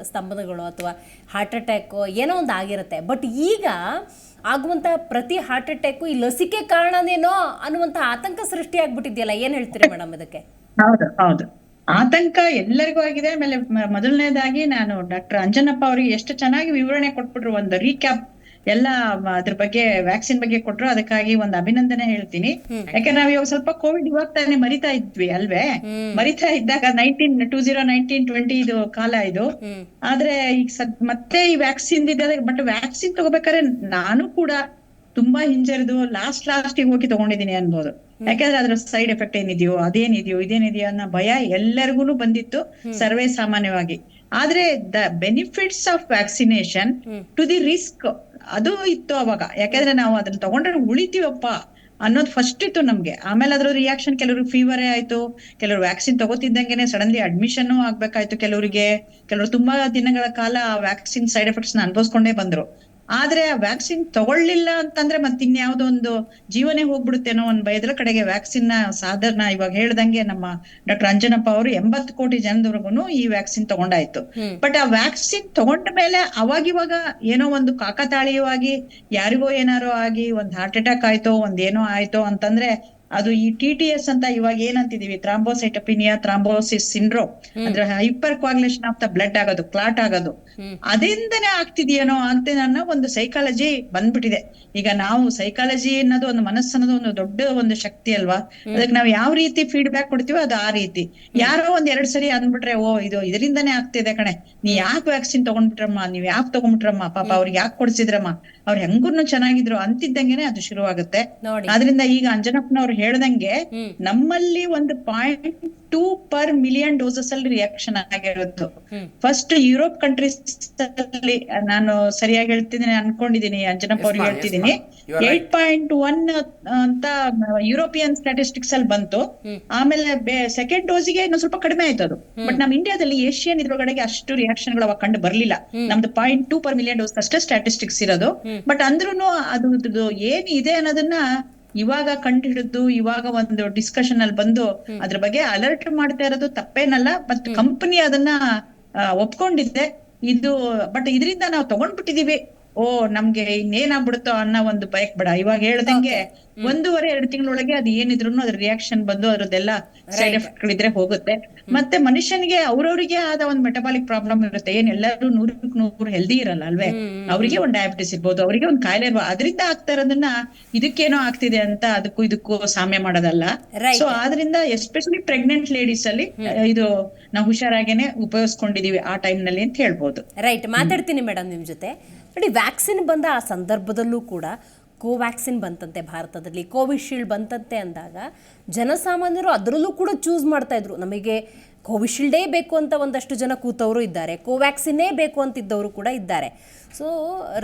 ಸ್ತಂಭನಗಳು ಅಥವಾ ಹಾರ್ಟ್ ಅಟ್ಯಾಕ್ ಏನೋ ಒಂದು ಆಗಿರುತ್ತೆ. ಬಟ್ ಈಗ ಆಗುವಂತಹ ಪ್ರತಿ ಹಾರ್ಟ್ ಅಟ್ಯಾಕು ಈ ಲಸಿಕೆ ಕಾರಣನೇನೋ ಅನ್ನುವಂತಹ ಆತಂಕ ಸೃಷ್ಟಿ ಆಗ್ಬಿಟ್ಟಿದೆಯಲ್ಲ, ಏನ್ ಹೇಳ್ತೀರಿ ಮೇಡಮ್ ಇದಕ್ಕೆ? ಹೌದು, ಆತಂಕ ಎಲ್ಲರಿಗೂ ಆಗಿದೆ. ಆಮೇಲೆ ಮೊದಲನೇದಾಗಿ ನಾನು ಡಾಕ್ಟರ್ ಅಂಜನಪ್ಪ ಅವರಿಗೆ ಎಷ್ಟು ಚೆನ್ನಾಗಿ ವಿವರಣೆ ಕೊಟ್ಬಿಟ್ರು, ಒಂದು ರೀಕ್ಯಾಪ್ ಎಲ್ಲ ಅದ್ರ ಬಗ್ಗೆ ವ್ಯಾಕ್ಸಿನ್ ಬಗ್ಗೆ ಕೊಟ್ರು, ಅದಕ್ಕಾಗಿ ಒಂದು ಅಭಿನಂದನೆ ಹೇಳ್ತೀನಿ. ಯಾಕಂದ್ರೆ ನಾವ್ ಇವಾಗ ಸ್ವಲ್ಪ ಕೋವಿಡ್ ಇವಾಗ ತಾನೇ ಮರಿತಾ ಇದ್ವಿ ಅಲ್ವೇ, ಮರಿತಾ ಇದ್ದಾಗ 2019 ಇದು ಕಾಲ ಇದು. ಆದ್ರೆ ಈಗ ಮತ್ತೆ ಈ ವ್ಯಾಕ್ಸಿನ್ ಇದೆ, ಬಟ್ ವ್ಯಾಕ್ಸಿನ್ ತಗೋಬೇಕಾದ್ರೆ ನಾನು ಕೂಡ ತುಂಬಾ ಹಿಂಜರಿದು ಲಾಸ್ಟ್ ಹೋಗಿ ತಗೊಂಡಿದ್ದೀನಿ ಅನ್ಬೋದು. ಯಾಕಂದ್ರೆ ಅದ್ರ ಸೈಡ್ ಎಫೆಕ್ಟ್ ಏನಿದೆಯೋ ಇದೇನಿದೆಯೋ ಅನ್ನೋ ಭಯ ಎಲ್ಲರಿಗೂ ಬಂದಿತ್ತು ಸರ್ವೇ ಸಾಮಾನ್ಯವಾಗಿ. ಆದ್ರೆ the benefits of vaccination to the risk ಅದು ಇತ್ತು ಅವಾಗ. ಯಾಕಂದ್ರೆ ನಾವು ಅದನ್ನ ತಗೊಂಡ್ರೆ ಉಳಿತೀವಪ್ಪ ಅನ್ನೋದು ಫಸ್ಟ್ ಇತ್ತು ನಮ್ಗೆ. ಆಮೇಲೆ ಅದ್ರ ರಿಯಾಕ್ಷನ್, ಕೆಲವ್ರಿಗೆ ಫೀವರೇ ಆಯ್ತು, ಕೆಲವರು ವ್ಯಾಕ್ಸಿನ್ ತಗೋತಿದ್ದಂಗೆನೆ ಸಡನ್ಲಿ ಅಡ್ಮಿಷನ್ ಆಗ್ಬೇಕಾಯ್ತು, ಕೆಲವರು ತುಂಬಾ ದಿನಗಳ ಕಾಲ ವ್ಯಾಕ್ಸಿನ್ ಸೈಡ್ ಎಫೆಕ್ಟ್ಸ್ ನ ಅನುಭವಿಸ್ಕೊಂಡೇ ಬಂದ್ರು. ಆದ್ರೆ ಆ ವ್ಯಾಕ್ಸಿನ್ ತಗೊಳ್ಳಿಲ್ಲ ಅಂತಂದ್ರೆ ಮತ್ತೆ ಇನ್ಯಾವುದೋ ಒಂದು ಜೀವನೇ ಹೋಗ್ಬಿಡುತ್ತೇನೋ ಒಂದ್ ಭಯದ್ರ ಕಡೆಗೆ ವ್ಯಾಕ್ಸಿನ್ ನ ಸಾಧಾರಣ ಇವಾಗ ಹೇಳ್ದಂಗೆ ನಮ್ಮ ಡಾಕ್ಟರ್ ಅಂಜನಪ್ಪ ಅವರು 80 ಕೋಟಿ ಜನದವರೆಗೂ ಈ ವ್ಯಾಕ್ಸಿನ್ ತಗೊಂಡಾಯ್ತು. ಬಟ್ ಆ ವ್ಯಾಕ್ಸಿನ್ ತಗೊಂಡ ಮೇಲೆ ಅವಾಗಿವಾಗ ಏನೋ ಒಂದು ಕಾಕತಾಳೀಯವಾಗಿ ಯಾರಿಗೋ ಏನಾರೋ ಆಗಿ ಒಂದ್ ಹಾರ್ಟ್ ಅಟ್ಯಾಕ್ ಆಯ್ತೋ ಒಂದೇನೋ ಆಯ್ತೋ ಅಂತಂದ್ರೆ ಅದು ಈ TTS ಅಂತ ಇವಾಗ ಏನಂತಿದೀವಿ, ಥ್ರಾಂಬೋಸೈಟೋಪಿನಿಯಾ ಥ್ರಾಂಬೋಸಿಸ್ ಸಿಂಡ್ರೋಮ್, ಅಂದ್ರೆ ಹೈಪರ್ ಕೋಆಗುಲೇಷನ್ ಆಫ್ ದ ಬ್ಲಡ್ ಆಗೋದು, ಕ್ಲಾಟ್ ಆಗೋದು, ಅದರಿಂದನೇ ಆಗ್ತಿದೆಯೇನೋ ಅಂತ ನನ್ನ ಒಂದು ಸೈಕಾಲಜಿ ಬಂದ್ಬಿಟ್ಟಿದೆ. ಈಗ ನಾವು ಸೈಕಾಲಜಿ ಅನ್ನೋದು ಒಂದು ಮನಸ್ಸು ಅನ್ನೋದು ಒಂದು ದೊಡ್ಡ ಒಂದು ಶಕ್ತಿ ಅಲ್ವಾ, ಅದಕ್ಕೆ ನಾವು ಯಾವ ರೀತಿ ಫೀಡ್ಬ್ಯಾಕ್ ಕೊಡ್ತೀವೋ ಅದು ಆ ರೀತಿ. ಯಾರೋ ಒಂದ್ 2 ಸರಿ ಅಂದ್ಬಿಟ್ರೆ ಇದು ಇದರಿಂದಾನೇ ಆಗ್ತಿದೆ ಕಣೆ, ನೀ ಯಾಕೆ ವ್ಯಾಕ್ಸಿನ್ ತಗೊಂಡ್ಬಿಟ್ರಮ್ಮ, ನೀವ್ ಯಾಕೆ ತಗೊಂಡ್ಬಿಟ್ರಮ್ಮ, ಪಾಪ ಅವ್ರಿಗೆ ಯಾಕೆ ಕೊಡ್ಸಿದ್ರಮ್ಮ, ಅವ್ರು ಹೆಂಗೂರ್ನು ಚೆನ್ನಾಗಿದ್ರು ಅಂತಿದ್ದಂಗೆನೆ ಅದು ಶುರುವಾಗುತ್ತೆ. ಆದ್ರಿಂದ ಈಗ ಅಂಜನಪ್ಪನವ್ರು ಹೇಳ್ದಂಗೆ ನಮ್ಮಲ್ಲಿ ಒಂದು 0.2 per million ಡೋಸಸ್ ಅಲ್ಲಿ ರಿಯಾಕ್ಷನ್ ಆಗಿರೋದು. ಫಸ್ಟ್ ಯುರೋಪ್ ಕಂಟ್ರೀಸ್ ಅಲ್ಲಿ, ನಾನು ಸರಿಯಾಗಿ ಹೇಳ್ತಿದ್ದೀನಿ ಅನ್ಕೊಂಡಿದೀನಿ, ಅಂಜನಪ್ಪ ಅವ್ರಿಗೆ ಹೇಳ್ತಿದ್ದೀನಿ, 8.1 ಅಂತ ಯುರೋಪಿಯನ್ ಸ್ಟಾಟಿಸ್ಟಿಕ್ಸ್ ಅಲ್ಲಿ ಬಂತು. ಆಮೇಲೆ ಸೆಕೆಂಡ್ ಡೋಸಿಗೆ ಇನ್ನೊಂದು ಸ್ವಲ್ಪ ಕಡಿಮೆ ಆಯ್ತು ಅದು. ಬಟ್ ನಮ್ ಇಂಡಿಯಾದಲ್ಲಿ ಏಷ್ಯನ್ ಇದ್ರೊಳಗಡೆ ಅಷ್ಟು ರಿಯಾಕ್ಷನ್ ಗಳು ಅವಾಗ ಕಂಡು ಬರ್ಲಿಲ್ಲ. ನಮ್ದು 0.2 per million ಡೋಸ್ ಅಷ್ಟೇ ಸ್ಟಾಟಿಸ್ಟಿಕ್ಸ್ ಇರೋದು. ಬಟ್ ಅಂದ್ರೂ ಅದು ಏನ್ ಇದೆ ಅನ್ನೋದನ್ನ ಇವಾಗ ಕಂಡು ಹಿಡಿದು ಇವಾಗ ಒಂದು ಡಿಸ್ಕಷನ್ ಅಲ್ಲಿ ಬಂದು ಅದ್ರ ಬಗ್ಗೆ ಅಲರ್ಟ್ ಮಾಡ್ತಾ ಇರೋದು ತಪ್ಪೇನಲ್ಲ. ಬಟ್ ಕಂಪನಿ ಅದನ್ನ ಒಪ್ಕೊಂಡಿದೆ ಇದು. ಬಟ್ ಇದರಿಂದ ನಾವು ತಗೊಂಡ್ಬಿಟ್ಟಿದೀವಿ, ನಮ್ಗೆ ಇನ್ನೇನಾಗ್ಬಿಡುತ್ತೋ ಅನ್ನೋ ಒಂದು ಬಯಕ್ ಬೇಡ. ಇವಾಗ ಹೇಳ್ದಂಗೆ 1.5-2 ತಿಂಗಳೊಳಗೆ ಅದು ಏನಿದ್ರು ಅದ್ರ ರಿಯಾಕ್ಷನ್ ಬಂದು ಅದ್ರದ್ದೆಲ್ಲ ಸೈಡ್ ಎಫೆಕ್ಟ್ ಗಳಿದ್ರೆ ಹೋಗುತ್ತೆ. ಮತ್ತೆ ಮನುಷ್ಯನಿಗೆ ಅವ್ರವ್ರಿಗೆ ಆದ ಒಂದು ಮೆಟಬಾಲಿಕ್ ಪ್ರಾಬ್ಲಮ್ ಇರುತ್ತೆ. ಏನ್ ಎಲ್ಲರೂ 100% ಹೆಲ್ದಿ ಇರಲ್ಲ ಅಲ್ವೇ, ಅವರಿಗೆ ಒಂದು ಡಯಾಬಿಟಿಸ್ ಇರ್ಬೋದು, ಅವರಿಗೆ ಒಂದು ಕಾಯಿಲೆ ಇರ್ಬೋದು. ಅದರಿಂದ ಆಗ್ತಾ ಇರೋದನ್ನ ಇದಕ್ಕೇನೋ ಆಗ್ತಿದೆ ಅಂತ ಇದಕ್ಕೂ ಸಾಮ್ಯ ಮಾಡೋದಲ್ಲ. ಸೊ ಆದ್ರಿಂದ ಎಸ್ಪೆಷಲಿ ಪ್ರೆಗ್ನೆಂಟ್ ಲೇಡೀಸ್ ಅಲ್ಲಿ ಇದು ನಾವು ಹುಷಾರಾಗೇನೆ ಉಪಯೋಗಿಸ್ಕೊಂಡಿದೀವಿ ಆ ಟೈಮ್ ನಲ್ಲಿ ಅಂತ ಹೇಳ್ಬೋದು. ರೈಟ್, ಮಾತಾಡ್ತೀನಿ ಮೇಡಮ್ ನಿಮ್ ಜೊತೆ. ನೋಡಿ, ವ್ಯಾಕ್ಸಿನ್ ಬಂದ ಆ ಸಂದರ್ಭದಲ್ಲೂ ಕೂಡ ಕೋವ್ಯಾಕ್ಸಿನ್ ಬಂತಂತೆ ಭಾರತದಲ್ಲಿ, ಕೋವಿಶೀಲ್ಡ್ ಬಂತಂತೆ ಅಂದಾಗ ಜನಸಾಮಾನ್ಯರು ಅದರಲ್ಲೂ ಕೂಡ ಚೂಸ್ ಮಾಡ್ತಾ ಇದ್ರು. ನಮಗೆ ಕೋವಿಶೀಲ್ಡೇ ಬೇಕು ಅಂತ ಒಂದಷ್ಟು ಜನ ಕೂತವರು ಇದ್ದಾರೆ, ಕೋವ್ಯಾಕ್ಸಿನ್ನೇ ಬೇಕು ಅಂತಿದ್ದವರು ಕೂಡ ಇದ್ದಾರೆ. ಸೊ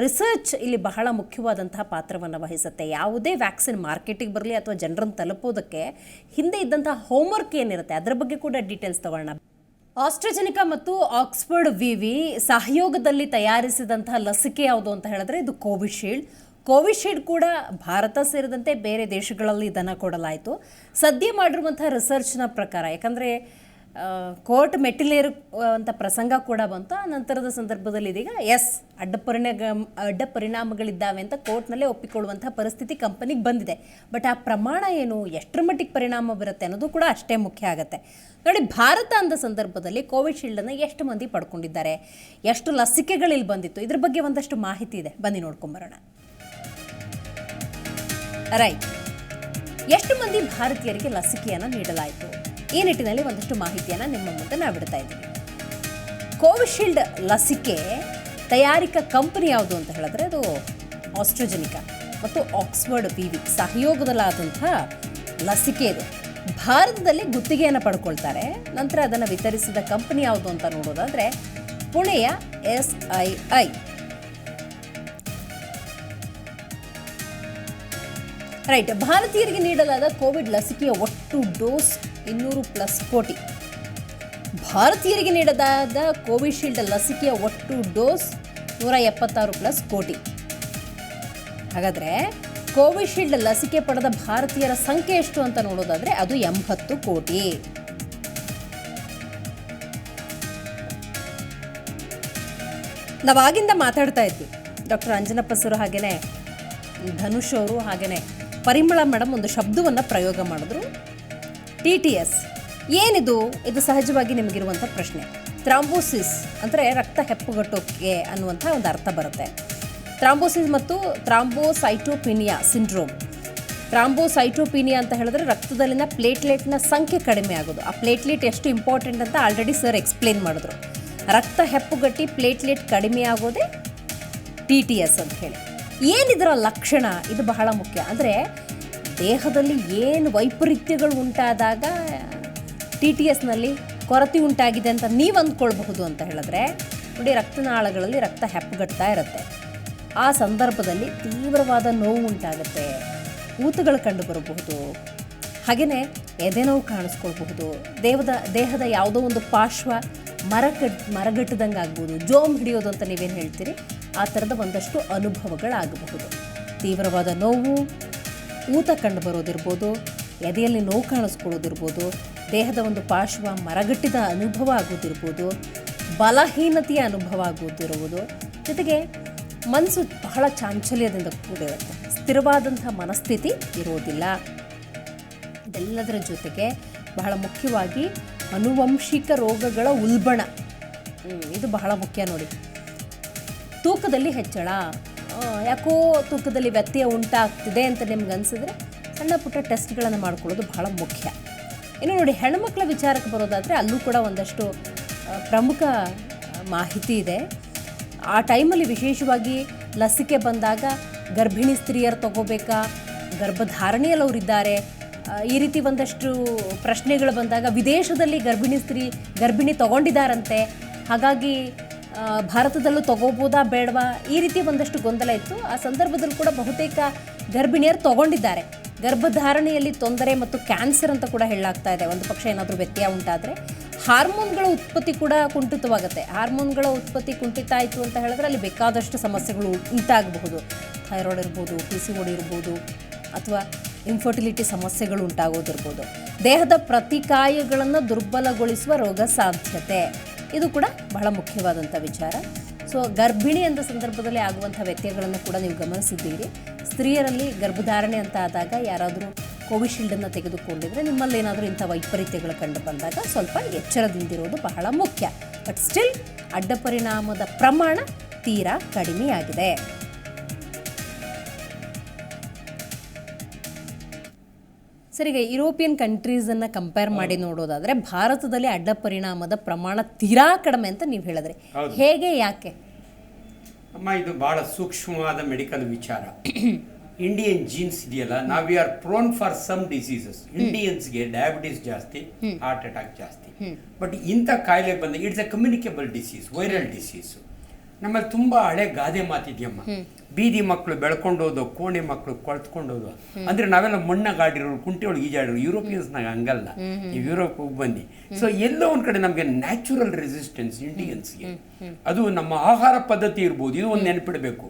ರಿಸರ್ಚ್ ಇಲ್ಲಿ ಬಹಳ ಮುಖ್ಯವಾದಂತಹ ಪಾತ್ರವನ್ನು ವಹಿಸುತ್ತೆ. ಯಾವುದೇ ವ್ಯಾಕ್ಸಿನ್ ಮಾರ್ಕೆಟಿಗೆ ಬರಲಿ ಅಥವಾ ಜನರನ್ನು ತಲುಪೋದಕ್ಕೆ ಹಿಂದೆ ಇದ್ದಂತಹ ಹೋಮ್ವರ್ಕ್ ಏನಿರುತ್ತೆ ಅದರ ಬಗ್ಗೆ ಕೂಡ ಡೀಟೇಲ್ಸ್ ತಗೊಳ್ಳೋಣ. ಆಸ್ಟ್ರಾಜೆನಿಕಾ ಮತ್ತು ಆಕ್ಸ್ಫರ್ಡ್ ವಿವಿ ಸಹಯೋಗದಲ್ಲಿ ತಯಾರಿಸಿದಂತಹ ಲಸಿಕೆ ಯಾವುದು ಅಂತ ಹೇಳಿದ್ರೆ ಇದು ಕೋವಿಶೀಲ್ಡ್. ಕೋವಿಶೀಲ್ಡ್ ಕೂಡ ಭಾರತ ಸೇರಿದಂತೆ ಬೇರೆ ದೇಶಗಳಲ್ಲಿ ಇದನ್ನು ಕೊಡಲಾಯಿತು. ಸದ್ಯ ಮಾಡಿರುವಂತಹ ರಿಸರ್ಚ್ನ ಪ್ರಕಾರ, ಯಾಕಂದರೆ ಕೋರ್ಟ್ ಮೆಟ್ಟಿಲೇರುವಂಥ ಪ್ರಸಂಗ ಕೂಡ ಬಂತು. ಆ ನಂತರದ ಸಂದರ್ಭದಲ್ಲಿ ಇದೀಗ ಅಡ್ಡ ಪರಿಣಾಮಗಳಿದ್ದಾವೆ ಅಂತ ಕೋರ್ಟ್ನಲ್ಲೇ ಒಪ್ಪಿಕೊಳ್ಳುವಂಥ ಪರಿಸ್ಥಿತಿ ಕಂಪನಿಗೆ ಬಂದಿದೆ. ಬಟ್ ಆ ಪ್ರಮಾಣ ಏನು, ಎಷ್ಟರ ಮಟ್ಟಿಗೆ ಪರಿಣಾಮ ಬರುತ್ತೆ ಅನ್ನೋದು ಕೂಡ ಅಷ್ಟೇ ಮುಖ್ಯ ಆಗುತ್ತೆ. ನೋಡಿ, ಭಾರತ ಅಂದ ಸಂದರ್ಭದಲ್ಲಿ ಕೋವಿಶೀಲ್ಡನ್ನು ಎಷ್ಟು ಮಂದಿ ಪಡ್ಕೊಂಡಿದ್ದಾರೆ, ಎಷ್ಟು ಲಸಿಕೆಗಳಿಲ್ಲಿ ಬಂದಿತ್ತು, ಇದ್ರ ಬಗ್ಗೆ ಒಂದಷ್ಟು ಮಾಹಿತಿ ಇದೆ, ಬನ್ನಿ ನೋಡ್ಕೊಂಬರೋಣ. ರೈಟ್, ಎಷ್ಟು ಮಂದಿ ಭಾರತೀಯರಿಗೆ ಲಸಿಕೆಯನ್ನು ನೀಡಲಾಯಿತು, ಈ ನಿಟ್ಟಿನಲ್ಲಿ ಒಂದಷ್ಟು ಮಾಹಿತಿಯನ್ನು ನಿಮ್ಮ ಮುಂದೆ ನಾವು ಬಿಡ್ತಾ ಇದ್ದೀವಿ. ಕೋವಿಶೀಲ್ಡ್ ಲಸಿಕೆ ತಯಾರಿಕಾ ಕಂಪನಿ ಯಾವುದು ಅಂತ ಹೇಳಿದ್ರೆ ಅದು ಆಸ್ಟ್ರಾಜೆನಿಕಾ ಮತ್ತು ಆಕ್ಸ್ಫರ್ಡ್ ವಿವಿ ಸಹಯೋಗದಲ್ಲಾದಂಥ ಲಸಿಕೆ ಇದು. ಭಾರತದಲ್ಲಿ ಗುತ್ತಿಗೆಯನ್ನು ಪಡ್ಕೊಳ್ತಾರೆ. ನಂತರ ಅದನ್ನು ವಿತರಿಸಿದ ಕಂಪನಿ ಯಾವುದು ಅಂತ ನೋಡೋದಾದರೆ ಪುಣೆಯ SII. ರೈಟ್, ಭಾರತೀಯರಿಗೆ ನೀಡಲಾದ ಕೋವಿಡ್ ಲಸಿಕೆಯ ಒಟ್ಟು ಡೋಸ್ 200+ ಕೋಟಿ. ಭಾರತೀಯರಿಗೆ ನೀಡಲಾದ ಕೋವಿಶೀಲ್ಡ್ ಲಸಿಕೆಯ ಒಟ್ಟು ಡೋಸ್ 176+ ಕೋಟಿ. ಹಾಗಾದರೆ ಕೋವಿಶೀಲ್ಡ್ ಲಸಿಕೆ ಪಡೆದ ಭಾರತೀಯರ ಸಂಖ್ಯೆ ಎಷ್ಟು ಅಂತ ನೋಡೋದಾದರೆ ಅದು 80 ಕೋಟಿ. ನಾವಾಗಿಂದ ಮಾತಾಡ್ತಾ ಇದ್ವಿ, ಡಾಕ್ಟರ್ ಅಂಜನಪ್ಪ ಸರ್ ಹಾಗೇನೆ ಧನುಷ್ ಅವರು ಹಾಗೇನೆ ಪರಿಮಳ ಮೇಡಮ್ ಒಂದು ಶಬ್ದವನ್ನು ಪ್ರಯೋಗ ಮಾಡಿದ್ರು, TTS. ಏನಿದು? ಇದು ಸಹಜವಾಗಿ ನಿಮಗಿರುವಂಥ ಪ್ರಶ್ನೆ. ಥ್ರಾಂಬೋಸಿಸ್ ಅಂದರೆ ರಕ್ತ ಹೆಪ್ಪುಗಟ್ಟೋಕೆ ಅನ್ನುವಂಥ ಒಂದು ಅರ್ಥ ಬರುತ್ತೆ. ಥ್ರಾಂಬೋಸಿಸ್ ಮತ್ತು ಥ್ರಾಂಬೋಸೈಟೋಪಿನಿಯಾ ಸಿಂಡ್ರೋಮ್. ಥ್ರಾಂಬೋಸೈಟೋಪಿನಿಯಾ ಅಂತ ಹೇಳಿದ್ರೆ ರಕ್ತದಲ್ಲಿನ ಪ್ಲೇಟ್ಲೆಟ್ನ ಸಂಖ್ಯೆ ಕಡಿಮೆ ಆಗೋದು. ಆ ಪ್ಲೇಟ್ಲೆಟ್ ಎಷ್ಟು ಇಂಪಾರ್ಟೆಂಟ್ ಅಂತ ಆಲ್ರೆಡಿ ಸರ್ ಎಕ್ಸ್ಪ್ಲೇನ್ ಮಾಡಿದ್ರು. ರಕ್ತ ಹೆಪ್ಪುಗಟ್ಟಿ ಪ್ಲೇಟ್ಲೆಟ್ ಕಡಿಮೆ ಆಗೋದೇ TTS ಅಂತ ಹೇಳಿ. ಏನಿದರ ಲಕ್ಷಣ, ಇದು ಬಹಳ ಮುಖ್ಯ. ಅಂದರೆ ದೇಹದಲ್ಲಿ ಏನು ವೈಪರೀತ್ಯಗಳು ಉಂಟಾದಾಗ TTSನಲ್ಲಿ ಕೊರತೆ ಉಂಟಾಗಿದೆ ಅಂತ ನೀವು ಅಂದ್ಕೊಳ್ಬಹುದು ಅಂತ ಹೇಳಿದ್ರೆ, ನೋಡಿ ರಕ್ತನಾಳಗಳಲ್ಲಿ ರಕ್ತ ಹೆಪ್ಪುಗಟ್ತಾ ಇರುತ್ತೆ. ಆ ಸಂದರ್ಭದಲ್ಲಿ ತೀವ್ರವಾದ ನೋವು ಉಂಟಾಗುತ್ತೆ, ಊತಗಳು ಕಂಡು ಬರಬಹುದು, ಹಾಗೆಯೇ ಎದೆನೋವು ಕಾಣಿಸ್ಕೊಳ್ಬಹುದು, ದೇಹದ ಯಾವುದೋ ಒಂದು ಪಾರ್ಶ್ವ ಮರಗಟ್ಟದಂಗೆ ಆಗ್ಬೋದು, ಜೋಮ್ ಹಿಡಿಯೋದು ಅಂತ ನೀವೇನು ಹೇಳ್ತೀರಿ, ಆ ಥರದ ಒಂದಷ್ಟು ಅನುಭವಗಳಾಗಬಹುದು. ತೀವ್ರವಾದ ನೋವು, ಊತ ಕಂಡು ಬರೋದಿರ್ಬೋದು, ಎದೆಯಲ್ಲಿ ನೋವು ಕಾಣಿಸ್ಕೊಳ್ಳೋದಿರ್ಬೋದು, ದೇಹದ ಒಂದು ಪಾರ್ಶ್ವ ಮರಗಟ್ಟಿದ ಅನುಭವ ಆಗೋದಿರ್ಬೋದು, ಬಲಹೀನತೆಯ ಅನುಭವ ಆಗೋದಿರುವುದು, ಜೊತೆಗೆ ಮನಸ್ಸು ಬಹಳ ಚಾಂಚಲ್ಯದಿಂದ ಕೂಡಿರುತ್ತೆ, ಸ್ಥಿರವಾದಂಥ ಮನಸ್ಥಿತಿ ಇರೋದಿಲ್ಲ. ಇದೆಲ್ಲದರ ಜೊತೆಗೆ ಬಹಳ ಮುಖ್ಯವಾಗಿ ಆನುವಂಶಿಕ ರೋಗಗಳ ಉಲ್ಬಣ, ಇದು ಬಹಳ ಮುಖ್ಯ ನೋಡಿ. ತೂಕದಲ್ಲಿ ಹೆಚ್ಚಳ, ಯಾಕೋ ತೂಕದಲ್ಲಿ ವ್ಯತ್ಯಯ ಉಂಟಾಗ್ತಿದೆ ಅಂತ ನಿಮ್ಗೆ ಅನಿಸಿದ್ರೆ ಸಣ್ಣ ಪುಟ್ಟ ಟೆಸ್ಟ್ಗಳನ್ನು ಮಾಡ್ಕೊಳ್ಳೋದು ಬಹಳ ಮುಖ್ಯ. ಇನ್ನು ನೋಡಿ, ಹೆಣ್ಮಕ್ಳ ವಿಚಾರಕ್ಕೆ ಬರೋದಾದರೆ ಅಲ್ಲೂ ಕೂಡ ಒಂದಷ್ಟು ಪ್ರಮುಖ ಮಾಹಿತಿ ಇದೆ. ಆ ಟೈಮಲ್ಲಿ ವಿಶೇಷವಾಗಿ ಲಸಿಕೆ ಬಂದಾಗ ಗರ್ಭಿಣಿ ಸ್ತ್ರೀಯರು ತಗೋಬೇಕಾ, ಗರ್ಭಧಾರಣೆಯಲ್ಲಿ ಅವರಿದ್ದಾರೆ, ಈ ರೀತಿ ಒಂದಷ್ಟು ಪ್ರಶ್ನೆಗಳು ಬಂದಾಗ ವಿದೇಶದಲ್ಲಿ ಗರ್ಭಿಣಿ ತಗೊಂಡಿದ್ದಾರಂತೆ, ಹಾಗಾಗಿ ಭಾರತದಲ್ಲೂ ತಗೋಬೋದಾ ಬೇಡವಾ, ಈ ರೀತಿ ಒಂದಷ್ಟು ಗೊಂದಲ ಇತ್ತು. ಆ ಸಂದರ್ಭದಲ್ಲೂ ಕೂಡ ಬಹುತೇಕ ಗರ್ಭಿಣಿಯರು ತಗೊಂಡಿದ್ದಾರೆ. ಗರ್ಭಧಾರಣೆಯಲ್ಲಿ ತೊಂದರೆ ಮತ್ತು ಕ್ಯಾನ್ಸರ್ ಅಂತ ಕೂಡ ಹೇಳಲಾಗ್ತಾ ಇದೆ. ಒಂದು ಪಕ್ಷ ಏನಾದರೂ ವ್ಯತ್ಯಯ ಉಂಟಾದರೆ ಹಾರ್ಮೋನ್ಗಳ ಉತ್ಪತ್ತಿ ಕೂಡ ಕುಂಠಿತವಾಗುತ್ತೆ. ಹಾರ್ಮೋನ್ಗಳ ಉತ್ಪತ್ತಿ ಕುಂಠಿತ ಆಯಿತು ಅಂತ ಹೇಳಿದ್ರೆ ಅಲ್ಲಿ ಬೇಕಾದಷ್ಟು ಸಮಸ್ಯೆಗಳು ಉಂಟಾಗಬಹುದು. ಥೈರಾಯ್ಡ್ ಇರ್ಬೋದು, PCOD ಇರ್ಬೋದು, ಅಥವಾ ಇನ್ಫರ್ಟಿಲಿಟಿ ಸಮಸ್ಯೆಗಳು ಉಂಟಾಗೋದಿರ್ಬೋದು. ದೇಹದ ಪ್ರತಿಕಾಯಗಳನ್ನು ದುರ್ಬಲಗೊಳಿಸುವ ರೋಗ ಸಾಧ್ಯತೆ, ಇದು ಕೂಡ ಬಹಳ ಮುಖ್ಯವಾದಂಥ ವಿಚಾರ. ಸೊ ಗರ್ಭಿಣಿ ಅಂತ ಸಂದರ್ಭದಲ್ಲಿ ಆಗುವಂಥ ವ್ಯತ್ಯಯಗಳನ್ನು ಕೂಡ ನೀವು ಗಮನಿಸಿದ್ದೀರಿ. ಸ್ತ್ರೀಯರಲ್ಲಿ ಗರ್ಭಧಾರಣೆ ಅಂತ ಆದಾಗ ಯಾರಾದರೂ ಕೋವಿಶೀಲ್ಡನ್ನು ತೆಗೆದುಕೊಂಡಿದ್ರೆ ನಿಮ್ಮಲ್ಲಿ ಏನಾದರೂ ಇಂಥ ವೈಪರೀತ್ಯಗಳು ಕಂಡು ಬಂದಾಗ ಸ್ವಲ್ಪ ಎಚ್ಚರದಿಂದಿರೋದು ಬಹಳ ಮುಖ್ಯ. ಬಟ್ ಸ್ಟಿಲ್ ಅಡ್ಡ ಪರಿಣಾಮದ ಪ್ರಮಾಣ ತೀರಾ ಕಡಿಮೆಯಾಗಿದೆ. ಸರ್, ಈಗ ಯುರೋಪಿಯನ್ ಕಂಟ್ರೀಸನ್ನು ಕಂಪೇರ್ ಮಾಡಿ ನೋಡೋದಾದರೆ ಭಾರತದಲ್ಲಿ ಅಡ್ಡ ಪರಿಣಾಮದ ಪ್ರಮಾಣ ತೀರಾ ಕಡಿಮೆ ಅಂತ ನೀವು ಹೇಳಿದ್ರಿ. ಹೇಗೆ, ಯಾಕೆ? ಅಮ್ಮ, ಇದು ಬಹಳ ಸೂಕ್ಷ್ಮವಾದ ಮೆಡಿಕಲ್ ವಿಚಾರ. ಇಂಡಿಯನ್ ಜೀನ್ಸ್ ಇದೆಯಲ್ಲ, ನಾವು we are prone for some diseases. ಇಂಡಿಯನ್ಸ್ಗೆ ಡಯಾಬಿಟಿಸ್ ಜಾಸ್ತಿ, ಹಾರ್ಟ್ ಅಟ್ಯಾಕ್ ಜಾಸ್ತಿ. ಬಟ್ ಇಂಥ ಕಾಯಿಲೆ ಬಂದ it's a communicable disease, viral disease. ನಮ್ಮಲ್ಲಿ ತುಂಬ ಹಳೆ ಗಾದೆ ಮಾತಿದೆಯಮ್ಮ, ಬೀದಿ ಮಕ್ಕಳು ಬೆಳ್ಕೊಂಡೋದು, ಕೋಣೆ ಮಕ್ಕಳು ಕೊಳ್ತ್ಕೊಂಡೋದು. ಅಂದರೆ ನಾವೆಲ್ಲ ಮಣ್ಣಾಗಾಡಿರೋರು, ಕುಂಟೆ ಒಳಗೆ ಈಜಾಡಿರೋರು. ಯುರೋಪಿಯನ್ಸ್ನಾಗ ಹಂಗಲ್ಲ. ನೀವು ಯುರೋಪ್ ಹೋಗಿ ಬನ್ನಿ. ಸೊ ಎಲ್ಲೋ ಒಂದು ಕಡೆ ನಮಗೆ ನ್ಯಾಚುರಲ್ ರೆಸಿಸ್ಟೆನ್ಸ್ ಇಂಡಿಯನ್ಸ್ಗೆ. ಅದು ನಮ್ಮ ಆಹಾರ ಪದ್ಧತಿ ಇರ್ಬೋದು, ಇದು ಒಂದು ನೆನಪಿಡಬೇಕು.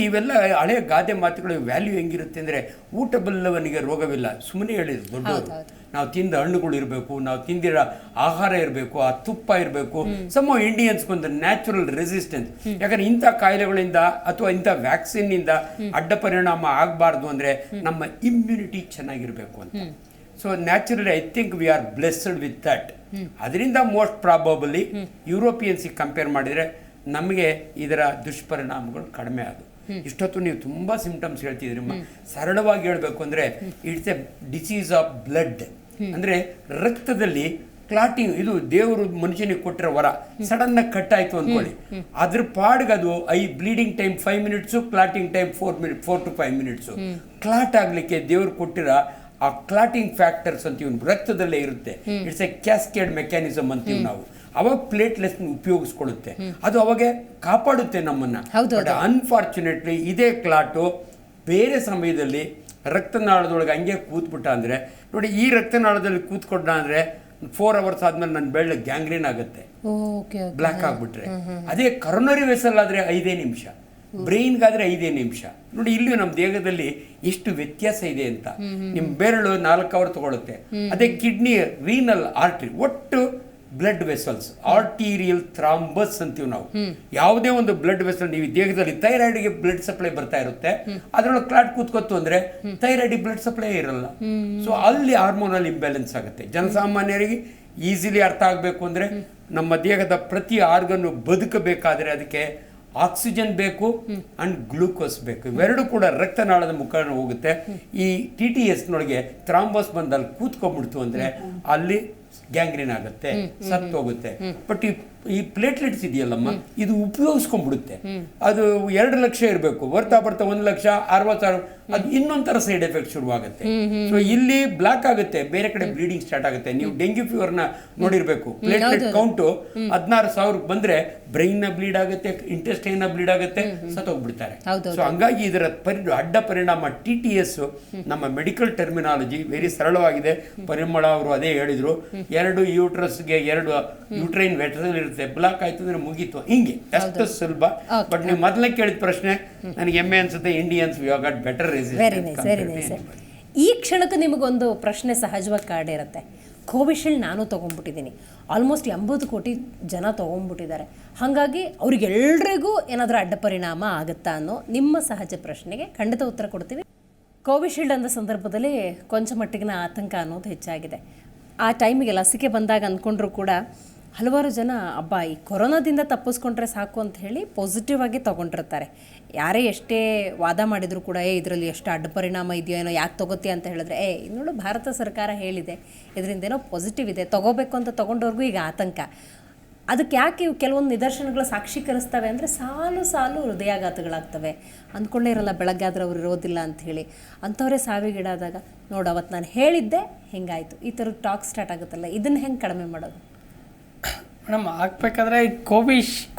ಇವೆಲ್ಲ ಹಳೆ ಗಾದೆ ಮಾತುಗಳು ವ್ಯಾಲ್ಯೂ ಹೆಂಗಿರುತ್ತೆ ಅಂದರೆ, ಊಟ ಬಲ್ಲವನಿಗೆ ರೋಗವಿಲ್ಲ, ಸುಮ್ಮನೆ ಹೇಳಿದ್ರು ದೊಡ್ಡವರು. ನಾವು ತಿಂದ ಹಣ್ಣುಗಳು ಇರಬೇಕು, ನಾವು ತಿಂದಿರೋ ಆಹಾರ ಇರಬೇಕು, ಆ ತುಪ್ಪ ಇರಬೇಕು. ಸಮ ಇಂಡಿಯನ್ಸ್ಗೊಂದು ನ್ಯಾಚುರಲ್ ರೆಸಿಸ್ಟೆನ್ಸ್. ಯಾಕಂದ್ರೆ ಇಂಥ ಕಾಯಿಲೆಗಳಿಂದ ಅಥವಾ ಇಂಥ ವ್ಯಾಕ್ಸಿನ್ನಿಂದ ಅಡ್ಡ ಪರಿಣಾಮ ಆಗಬಾರ್ದು ಅಂದರೆ ನಮ್ಮ ಇಮ್ಯುನಿಟಿ ಚೆನ್ನಾಗಿರಬೇಕು ಅಂತ. So naturally I think we are blessed with that. ಅದರಿಂದ ಮೋಸ್ಟ್ ಪ್ರಾಬಬಲಿ ಯುರೋಪಿಯನ್ಸಿಗೆ ಕಂಪೇರ್ ಮಾಡಿದರೆ ನಮಗೆ ಇದರ ದುಷ್ಪರಿಣಾಮಗಳು ಕಡಿಮೆ ಆದವು. ಇಷ್ಟೊತ್ತು ನೀವು ತುಂಬ ಸಿಂಪ್ಟಮ್ಸ್ ಹೇಳ್ತಿದ್ರಮ್ಮ. ಸರಳವಾಗಿ ಹೇಳಬೇಕು ಅಂದರೆ it's A disease of blood. ಅಂದರೆ ರಕ್ತದಲ್ಲಿ ಕ್ಲಾಟಿಂಗ್, ಇದು ದೇವರು ಮನುಷ್ಯನಿಗೆ ಕೊಟ್ಟಿರೋ ವರ. ಸಡನ್ ಆಗಿ ಕಟ್ ಆಯ್ತು ಅಂದ್ಕೊಳ್ಳಿ, ಅದ್ರ ಪಾಡ್ಗೆ ಅದು bleeding time 5 minutes, clotting time 4 to 5 minutes. Clot ಆಗಲಿಕ್ಕೆ ದೇವರು ಕೊಟ್ಟಿರೋ ಆ ಕ್ಲಾಟಿಂಗ್ ಫ್ಯಾಕ್ಟರ್ಸ್ ಅಂತೀವಿ ರಕ್ತದಲ್ಲೇ ಇರುತ್ತೆ. ಇಟ್ಸ್ ಎ ಕ್ಯಾಸ್ಕೇಡ್ ಮೆಕ್ಯಾನಿಸಮ್ ಅಂತೀವಿ ನಾವು. ಅವಾಗ ಪ್ಲೇಟ್ಲೆಸ್ ಉಪಯೋಗಿಸ್ಕೊಳ್ಳುತ್ತೆ, ಅದು ಅವಾಗ ಕಾಪಾಡುತ್ತೆ ನಮ್ಮನ್ನ. ಬಟ್ ಅನ್ಫಾರ್ಚುನೇಟ್ಲಿ ಇದೇ ಕ್ಲಾಟು ಬೇರೆ ಸಮಯದಲ್ಲಿ ರಕ್ತನಾಳದೊಳಗೆ ಹಂಗೆ ಕೂತ್ಬಿಟ್ಟ ಅಂದರೆ, ನೋಡಿ ಈ ರಕ್ತನಾಳದಲ್ಲಿ ಕೂತ್ಕೊಂಡ ಅಂದರೆ 4 hours ಆದ್ಮೇಲೆ ನನ್ನ ಬೆಳ್ಳ ಗ್ಯಾಂಗ್ರೀನ್ ಆಗುತ್ತೆ, ಬ್ಲ್ಯಾಕ್ ಆಗ್ಬಿಟ್ರೆ. ಅದೇ ಕರೋನರಿ ವೆಸಲ್ ಆದರೆ 5 ನಿಮಿಷ, ಬ್ರೈನ್ಗಾದ್ರೆ 5 ನಿಮಿಷ. ನೋಡಿ ಇಲ್ಲಿ ನಮ್ಮ ದೇಹದಲ್ಲಿ ಎಷ್ಟು ವ್ಯತ್ಯಾಸ ಇದೆ ಅಂತ. ನಿಮ್ಮ ಬೆರಳು 4 hours ತಗೊಳುತ್ತೆ. ಅದೇ ಕಿಡ್ನಿ, ರೀನಲ್ ಆರ್ಟ್ರಿ, ಒಟ್ಟು ಬ್ಲಡ್ ವೆಸಲ್ಸ್, ಆರ್ಟೀರಿಯಲ್ ಥ್ರಾಂಬಸ್ ಅಂತೀವಿ ನಾವು. ಯಾವುದೇ ಒಂದು ಬ್ಲಡ್ ವೆಸಲ್, ನೀವು ದೇಹದಲ್ಲಿ ಥೈರಾಯ್ಡ್ಗೆ ಬ್ಲಡ್ ಸಪ್ಲೈ ಬರ್ತಾ ಇರುತ್ತೆ, ಅದರೊಳಗೆ ಕ್ಲಾಟ್ ಕೂತ್ಕೊತ್ತು ಅಂದ್ರೆ ಥೈರಾಯ್ಡಿಗೆ ಬ್ಲಡ್ ಸಪ್ಲೈ ಇರಲ್ಲ. ಸೊ ಅಲ್ಲಿ ಹಾರ್ಮೋನಲ್ ಇಂಬ್ಯಾಲೆನ್ಸ್ ಆಗುತ್ತೆ. ಜನಸಾಮಾನ್ಯರಿಗೆ ಈಸಿಲಿ ಅರ್ಥ ಆಗಬೇಕು ಅಂದರೆ, ನಮ್ಮ ದೇಹದ ಪ್ರತಿ ಆರ್ಗನ್ನು ಬದುಕಬೇಕಾದ್ರೆ ಅದಕ್ಕೆ ಆಕ್ಸಿಜನ್ ಬೇಕು ಅಂಡ್ ಗ್ಲೂಕೋಸ್ ಬೇಕು. ಇವೆರಡು ಕೂಡ ರಕ್ತನಾಳದ ಮುಖಾಂತರ ಹೋಗುತ್ತೆ. ಈ TTS ನೊಳಗೆ ಥ್ರಾಂಬೋಸ್ ಬಂದಲ್ಲಿ ಕೂತ್ಕೊಂಡ್ಬಿಡ್ತು ಅಂದ್ರೆ ಅಲ್ಲಿ ಗ್ಯಾಂಗ್ರೀನ್ ಆಗುತ್ತೆ, ಸತ್ತೋಗುತ್ತೆ. ಬಟ್ ಈ ಪ್ಲೇಟ್ಲೆಟ್ಸ್ ಇದೆಯಲ್ಲಮ್ಮ, ಇದು ಉಪಯೋಗಿಸ್ಕೊಂಡ್ಬಿಡುತ್ತೆ. ಅದು 2 ಲಕ್ಷ ಇರಬೇಕು, ಬರ್ತಾ 1 ಲಕ್ಷ 60,000, ಅದು ಇನ್ನೊಂಥರ ಸೈಡ್ ಎಫೆಕ್ಟ್ ಶುರುವಾಗುತ್ತೆ. ಸೊ ಇಲ್ಲಿ ಬ್ಲಾಕ್ ಆಗುತ್ತೆ, ಬೇರೆ ಕಡೆ ಬ್ಲೀಡಿಂಗ್ ಸ್ಟಾರ್ಟ್ ಆಗುತ್ತೆ. ನೀವು ಡೆಂಗ್ಯೂ ಫೀವರ್ನ ನೋಡಿರ್ಬೇಕು, ಪ್ಲೇಟ್ಲೆಟ್ ಕೌಂಟು 16,000 ಬಂದ್ರೆ ಬ್ರೈನ್ ನ ಬ್ಲೀಡ್ ಆಗುತ್ತೆ, ಇಂಟೆಸ್ಟೈನ್ ನ ಬ್ಲೀಡ್ ಆಗುತ್ತೆ, ಸತ್ತೋಗ್ಬಿಡ್ತಾರೆ. ಸೊ ಹಂಗಾಗಿ ಇದರ ಅಡ್ಡ ಪರಿಣಾಮ TTS ನಮ್ಮ ಮೆಡಿಕಲ್ ಟರ್ಮಿನಾಲಜಿ ವೆರಿ ಸರಳವಾಗಿದೆ. ಪರಿಮಳ ಅವರು ಅದೇ ಹೇಳಿದ್ರು, 2 ಯೂಟ್ರಸ್ಗೆ 2 ಯೂಟ್ರೈನ್ ವೆಟಲ್ ಇರುತ್ತೆ, ಬ್ಲಾಕ್ ಆಯ್ತು ಅಂದ್ರೆ ಮುಗೀತು, ಹಿಂಗೆ ಅಷ್ಟು ಸುಲಭ. ಬಟ್ ನೀವು ಮೊದಲೇ ಕೇಳಿದ ಪ್ರಶ್ನೆ ನನಗೆ ಹೆಮ್ಮೆ ಅನ್ಸುತ್ತೆ, Indians we have got better resistance. ಈ ಕ್ಷಣಕ್ಕೆ ನಿಮಗೊಂದು ಪ್ರಶ್ನೆ ಸಹಜವಾಗಿ ಕಾಡಿರುತ್ತೆ. ಕೋವಿಶೀಲ್ಡ್ ನಾನು ತೊಗೊಂಡ್ಬಿಟ್ಟಿದ್ದೀನಿ, ಆಲ್ಮೋಸ್ಟ್ 80 ಕೋಟಿ ಜನ ತೊಗೊಂಡ್ಬಿಟ್ಟಿದ್ದಾರೆ, ಹಾಗಾಗಿ ಅವ್ರಿಗೆಲ್ರಿಗೂ ಏನಾದರೂ ಅಡ್ಡ ಪರಿಣಾಮ ಆಗುತ್ತಾ ಅನ್ನೋ ನಿಮ್ಮ ಸಹಜ ಪ್ರಶ್ನೆಗೆ ಖಂಡಿತ ಉತ್ತರ ಕೊಡ್ತೀವಿ. ಕೋವಿಶೀಲ್ಡ್ ಅಂದ ಸಂದರ್ಭದಲ್ಲಿ ಕೊಂಚ ಮಟ್ಟಿಗಿನ ಆತಂಕ ಅನ್ನೋದು ಹೆಚ್ಚಾಗಿದೆ. ಆ ಟೈಮಿಗೆ ಲಸಿಕೆ ಬಂದಾಗ ಅಂದ್ಕೊಂಡ್ರು ಕೂಡ ಹಲವಾರು ಜನ ಈ ಕೊರೋನಾದಿಂದ ತಪ್ಪಿಸ್ಕೊಂಡ್ರೆ ಸಾಕು ಅಂತ ಹೇಳಿ ಪಾಸಿಟಿವ್ ಆಗಿ ತೊಗೊಂಡಿರ್ತಾರೆ. ಯಾರೇ ಎಷ್ಟೇ ವಾದ ಮಾಡಿದರೂ ಕೂಡ ಇದರಲ್ಲಿ ಎಷ್ಟು ಅಡ್ಡ ಪರಿಣಾಮ ಇದೆಯೋ ಏನೋ, ಯಾಕೆ ತೊಗೋತೀಯ ಅಂತ ಹೇಳಿದ್ರೆ ನೋಡು ಭಾರತ ಸರ್ಕಾರ ಹೇಳಿದೆ ಇದರಿಂದ ಏನೋ ಪಾಸಿಟಿವ್ ಇದೆ, ತೊಗೋಬೇಕು ಅಂತ ತೊಗೊಂಡವ್ರಿಗೂ ಈಗ ಆತಂಕ. ಅದಕ್ಕೆ ಯಾಕೆ ಇವು ಕೆಲವೊಂದು ನಿದರ್ಶನಗಳು ಸಾಕ್ಷೀಕರಿಸ್ತವೆ ಅಂದರೆ ಸಾಲು ಸಾಲು ಹೃದಯಾಘಾತಗಳಾಗ್ತವೆ. ಅಂದ್ಕೊಂಡೇ ಇರಲ್ಲ ಬೆಳಗ್ಗೆ ಆದರೆ ಅವ್ರು ಇರೋದಿಲ್ಲ ಅಂಥೇಳಿ, ಅಂಥವರೇ ಸಾವಿಗೀಡಾದಾಗ ನೋಡು ಅವತ್ತು ನಾನು ಹೇಳಿದ್ದೆ ಹಿಂಗಾಯಿತು, ಈ ಥರ ಟಾಕ್ ಸ್ಟಾರ್ಟ್ ಆಗುತ್ತಲ್ಲ, ಇದನ್ನು ಹೆಂಗೆ ಕಡಿಮೆ ಮಾಡೋದು? ಮೇಡಮ್, ಹಾಕ್ಬೇಕಾದ್ರೆ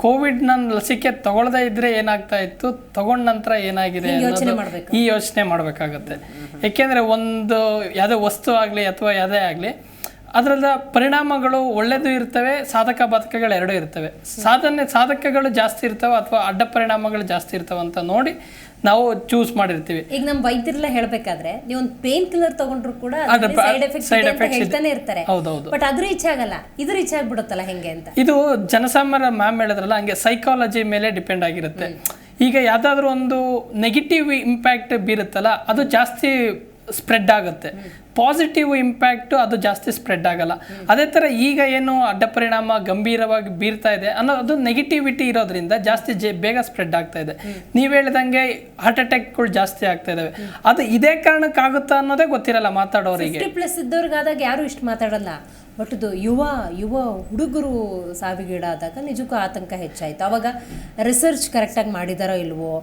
ಕೋವಿಡ್ ನಾನು ಲಸಿಕೆ ತಗೊಳ್ಳದೇ ಇದ್ರೆ ಏನಾಗ್ತಾ ಇತ್ತು, ತಗೊಂಡ ನಂತರ ಏನಾಗಿದೆ ಈ ಯೋಚನೆ ಮಾಡಬೇಕಾಗತ್ತೆ. ಏಕೆಂದರೆ ಒಂದು ಯಾವುದೇ ವಸ್ತು ಆಗಲಿ ಅಥವಾ ಯಾವುದೇ ಆಗಲಿ ಅದರದ ಪರಿಣಾಮಗಳು ಒಳ್ಳೆಯದು ಇರ್ತವೆ, ಸಾಧಕ ಬಾಧಕಗಳು ಎರಡೂ ಇರ್ತವೆ. ಸಾಧಕಗಳು ಜಾಸ್ತಿ ಇರ್ತವೆ ಅಥವಾ ಅಡ್ಡ ಪರಿಣಾಮಗಳು ಜಾಸ್ತಿ ಇರ್ತವೆ ಅಂತ ನೋಡಿ ನಾವು ಚೂಸ್ ಮಾಡಿರ್ತೀವಿ. ಈಗ ನಮ್ಮ ವೈದ್ಯರೆಲ್ಲ ಹೇಳ್ಬೇಕಾದ್ರೆ ನೀವು ಒಂದು ಪೇನ್ ಕಿಲ್ಲರ್ ತಗೊಂಡ್ರು ಕೂಡ ಸೈಡ್ ಎಫೆಕ್ಟ್ ಹೇಳ್ತಾನೆ ಇರ್ತಾರೆ. ಬಟ್ ಅದು ರೀಚ್ ಆಗಲ್ಲ, ಇದು ರೀಚ್ ಆಗ್ಬಿಡುತ್ತಲ್ಲ ಹೆಂಗೆ ಅಂತ. ಇದು ಜನಸಾಮಾನ್ಯ ಮ್ಯಾಮ್ ಹೇಳಿದ್ರಲ್ಲ ಹಂಗೆ ಸೈಕಾಲಜಿ ಮೇಲೆ ಡಿಪೆಂಡ್ ಆಗಿರುತ್ತೆ. ಈಗ ಯಾವ್ದಾದ್ರು ಒಂದು ನೆಗೆಟಿವ್ ಇಂಪ್ಯಾಕ್ಟ್ ಬೀರುತ್ತಲ್ಲ ಅದು ಜಾಸ್ತಿ ಸ್ಪ್ರೆಡ್ ಆಗುತ್ತೆ, ಪಾಸಿಟಿವ್ ಇಂಪ್ಯಾಕ್ಟು ಅದು ಜಾಸ್ತಿ ಸ್ಪ್ರೆಡ್ ಆಗಲ್ಲ. ಅದೇ ಥರ ಈಗ ಏನು ಅಡ್ಡ ಪರಿಣಾಮ ಗಂಭೀರವಾಗಿ ಬೀರ್ತಾ ಇದೆ ಅನ್ನೋದು ನೆಗೆಟಿವಿಟಿ ಇರೋದ್ರಿಂದ ಜಾಸ್ತಿ ಬೇಗ ಸ್ಪ್ರೆಡ್ ಆಗ್ತಾ ಇದೆ. ನೀವು ಹೇಳಿದಂಗೆ ಹಾರ್ಟ್ ಅಟ್ಯಾಕ್ಗಳು ಜಾಸ್ತಿ ಆಗ್ತಾ ಇದಾವೆ. ಅದು ಇದೇ ಕಾರಣಕ್ಕಾಗುತ್ತಾ ಅನ್ನೋದೇ ಗೊತ್ತಿರಲ್ಲ ಮಾತಾಡೋರಿಗೆ. 50+ ಇದ್ದವ್ರಿಗಾದಾಗ ಯಾರು ಇಷ್ಟು ಮಾತಾಡಲ್ಲ. ಬಟ್ ಇದು ಯುವ ಹುಡುಗರು ಸಾವಿಗೀಡಾದಾಗ ನಿಜಕ್ಕೂ ಆತಂಕ ಹೆಚ್ಚಾಯಿತು. ಅವಾಗ ರಿಸರ್ಚ್ ಕರೆಕ್ಟಾಗಿ ಮಾಡಿದಾರೋ ಇಲ್ವೋ,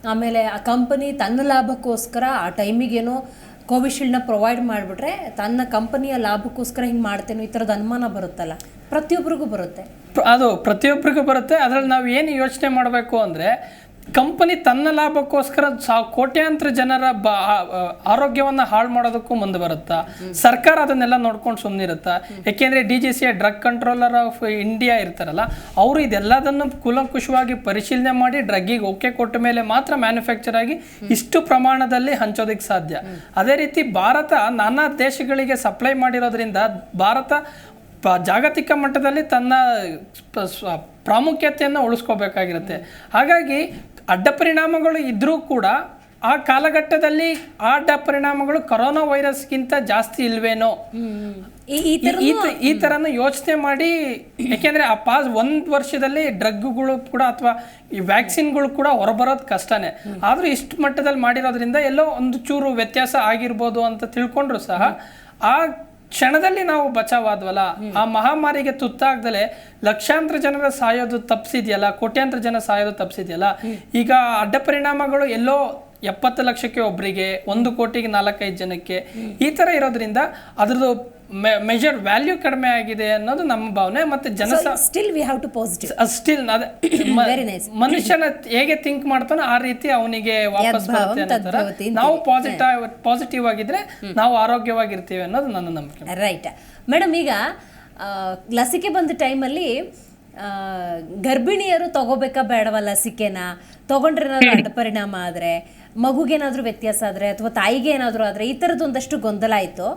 ಆಮೇಲೆ ಆ ಕಂಪನಿ ತನ್ನ ಲಾಭಕ್ಕೋಸ್ಕರ ಆ ಟೈಮಿಗೇನೋ ಕೋವಿಶೀಲ್ಡ್ನ ಪ್ರೊವೈಡ್ ಮಾಡಿಬಿಟ್ರೆ ತನ್ನ ಕಂಪನಿಯ ಲಾಭಕ್ಕೋಸ್ಕರ ಹಿಂಗೆ ಮಾಡ್ತೇನೋ ಈ ಥರದ ಅನುಮಾನ ಬರುತ್ತಲ್ಲ, ಪ್ರತಿಯೊಬ್ಬರಿಗೂ ಬರುತ್ತೆ. ಅದು ಪ್ರತಿಯೊಬ್ಬರಿಗೂ ಬರುತ್ತೆ. ಅದರಲ್ಲಿ ನಾವು ಏನು ಯೋಚನೆ ಮಾಡಬೇಕು ಅಂದರೆ, ಕಂಪನಿ ತನ್ನ ಲಾಭಕ್ಕೋಸ್ಕರ ಕೋಟ್ಯಾಂತರ ಜನರ ಆರೋಗ್ಯವನ್ನು ಹಾಳು ಮಾಡೋದಕ್ಕೂ ಮುಂದೆ ಬರುತ್ತಾ? ಸರ್ಕಾರ ಅದನ್ನೆಲ್ಲ ನೋಡ್ಕೊಂಡು ಸುಮ್ಮನಿರುತ್ತಾ? ಯಾಕೆಂದರೆ DGCA drug controller of India ಇರ್ತಾರಲ್ಲ, ಅವರು ಇದೆಲ್ಲದನ್ನು ಕೂಲಂಕುಷವಾಗಿ ಪರಿಶೀಲನೆ ಮಾಡಿ ಡ್ರಗ್ಗಿಗೆ ಓಕೆ ಕೊಟ್ಟ ಮೇಲೆ ಮಾತ್ರ ಮ್ಯಾನುಫ್ಯಾಕ್ಚರ್ ಆಗಿ ಇಷ್ಟು ಪ್ರಮಾಣದಲ್ಲಿ ಹಂಚೋದಕ್ಕೆ ಸಾಧ್ಯ. ಅದೇ ರೀತಿ ಭಾರತ ನಾನಾ ದೇಶಗಳಿಗೆ ಸಪ್ಲೈ ಮಾಡಿರೋದ್ರಿಂದ ಭಾರತ ಜಾಗತಿಕ ಮಟ್ಟದಲ್ಲಿ ತನ್ನ ಪ್ರಾಮುಖ್ಯತೆಯನ್ನು ಉಳಿಸ್ಕೋಬೇಕಾಗಿರುತ್ತೆ. ಹಾಗಾಗಿ ಅಡ್ಡ ಪರಿಣಾಮಗಳು ಇದ್ರೂ ಕೂಡ ಆ ಕಾಲಘಟ್ಟದಲ್ಲಿ ಆ ಅಡ್ಡ ಪರಿಣಾಮಗಳು ಕೊರೋನಾ ವೈರಸ್ಗಿಂತ ಜಾಸ್ತಿ ಇಲ್ವೇನೋ ಈ ಥರನೂ ಯೋಚನೆ ಮಾಡಿ. ಯಾಕೆಂದರೆ ಆ ಒಂದು ವರ್ಷದಲ್ಲಿ ಡ್ರಗ್ಗಳು ಕೂಡ ಅಥವಾ ಈ ವ್ಯಾಕ್ಸಿನ್ಗಳು ಕೂಡ ಹೊರಬರೋದು ಕಷ್ಟನೇ. ಆದರೂ ಇಷ್ಟು ಮಟ್ಟದಲ್ಲಿ ಮಾಡಿರೋದ್ರಿಂದ ಎಲ್ಲೋ ಒಂದು ಚೂರು ವ್ಯತ್ಯಾಸ ಆಗಿರ್ಬೋದು ಅಂತ ತಿಳ್ಕೊಂಡ್ರು ಸಹ ಆ ಕ್ಷಣದಲ್ಲಿ ನಾವು ಬಚಾವಾದ್ವಲ್ಲ. ಆ ಮಹಾಮಾರಿಗೆ ತುತ್ತಾಗ್ದಲೆ ಲಕ್ಷಾಂತರ ಜನರ ಸಾಯೋದು ತಪ್ಪಿಸಿದೆಯಲ್ಲ, ಕೋಟ್ಯಾಂತರ ಜನ ಸಾಯೋದು ತಪ್ಪಿಸಿದೆಯಲ್ಲ. ಈಗ ಅಡ್ಡ ಪರಿಣಾಮಗಳು ಎಲ್ಲೋ 70 ಲಕ್ಷಕ್ಕೆ ಒಬ್ಬರಿಗೆ, 1 ಕೋಟಿಗೆ 4-5 ಜನಕ್ಕೆ ಈ ಥರ ಇರೋದ್ರಿಂದ ಅದ್ರದ್ದು ಮೆಜರ್ ವ್ಯಾಲ್ಯೂ ಕಡಿಮೆ ಆಗಿದೆ ಅನ್ನೋದು ನಮ್ಮ ಭಾವನೆ. ಮತ್ತೆ ಸ್ಟಿಲ್ ಮನುಷ್ಯನ ಹೇಗೆ ಥಿಂಕ್ ಮಾಡ್ತಾನೋ ಆ ರೀತಿ ಅವನಿಗೆ ವಾಪಸ್ ಬರುತ್ತೆ ಅನ್ನೋ. ನಾವು ಪಾಸಿಟಿವ್ ಆಗಿದ್ರೆ ನಾವು ಆರೋಗ್ಯವಾಗಿರ್ತೀವಿ ಅನ್ನೋದು ನನ್ನ ನಂಬಿಕೆ. ರೈಟ್ ಮೇಡಮ್, ಈಗ ಲಸಿಕೆ ಬಂದ ಟೈಮಲ್ಲಿ ಗರ್ಭಿಣಿಯರು ತಗೋಬೇಕಾ ಬೇಡವಾ ಲಸಿಕೆನ? ತಗೊಂಡ್ರೆ ಏನಾದ್ರು ಅಡ್ಡ ಪರಿಣಾಮ ಆದರೆ, ಮಗುಗೇನಾದ್ರೂ ವ್ಯತ್ಯಾಸ ಆದರೆ ಅಥವಾ ತಾಯಿಗೆ ಏನಾದರೂ ಆದರೆ, ಈ ಥರದ್ದು ಒಂದಷ್ಟು ಗೊಂದಲ ಆಯಿತು.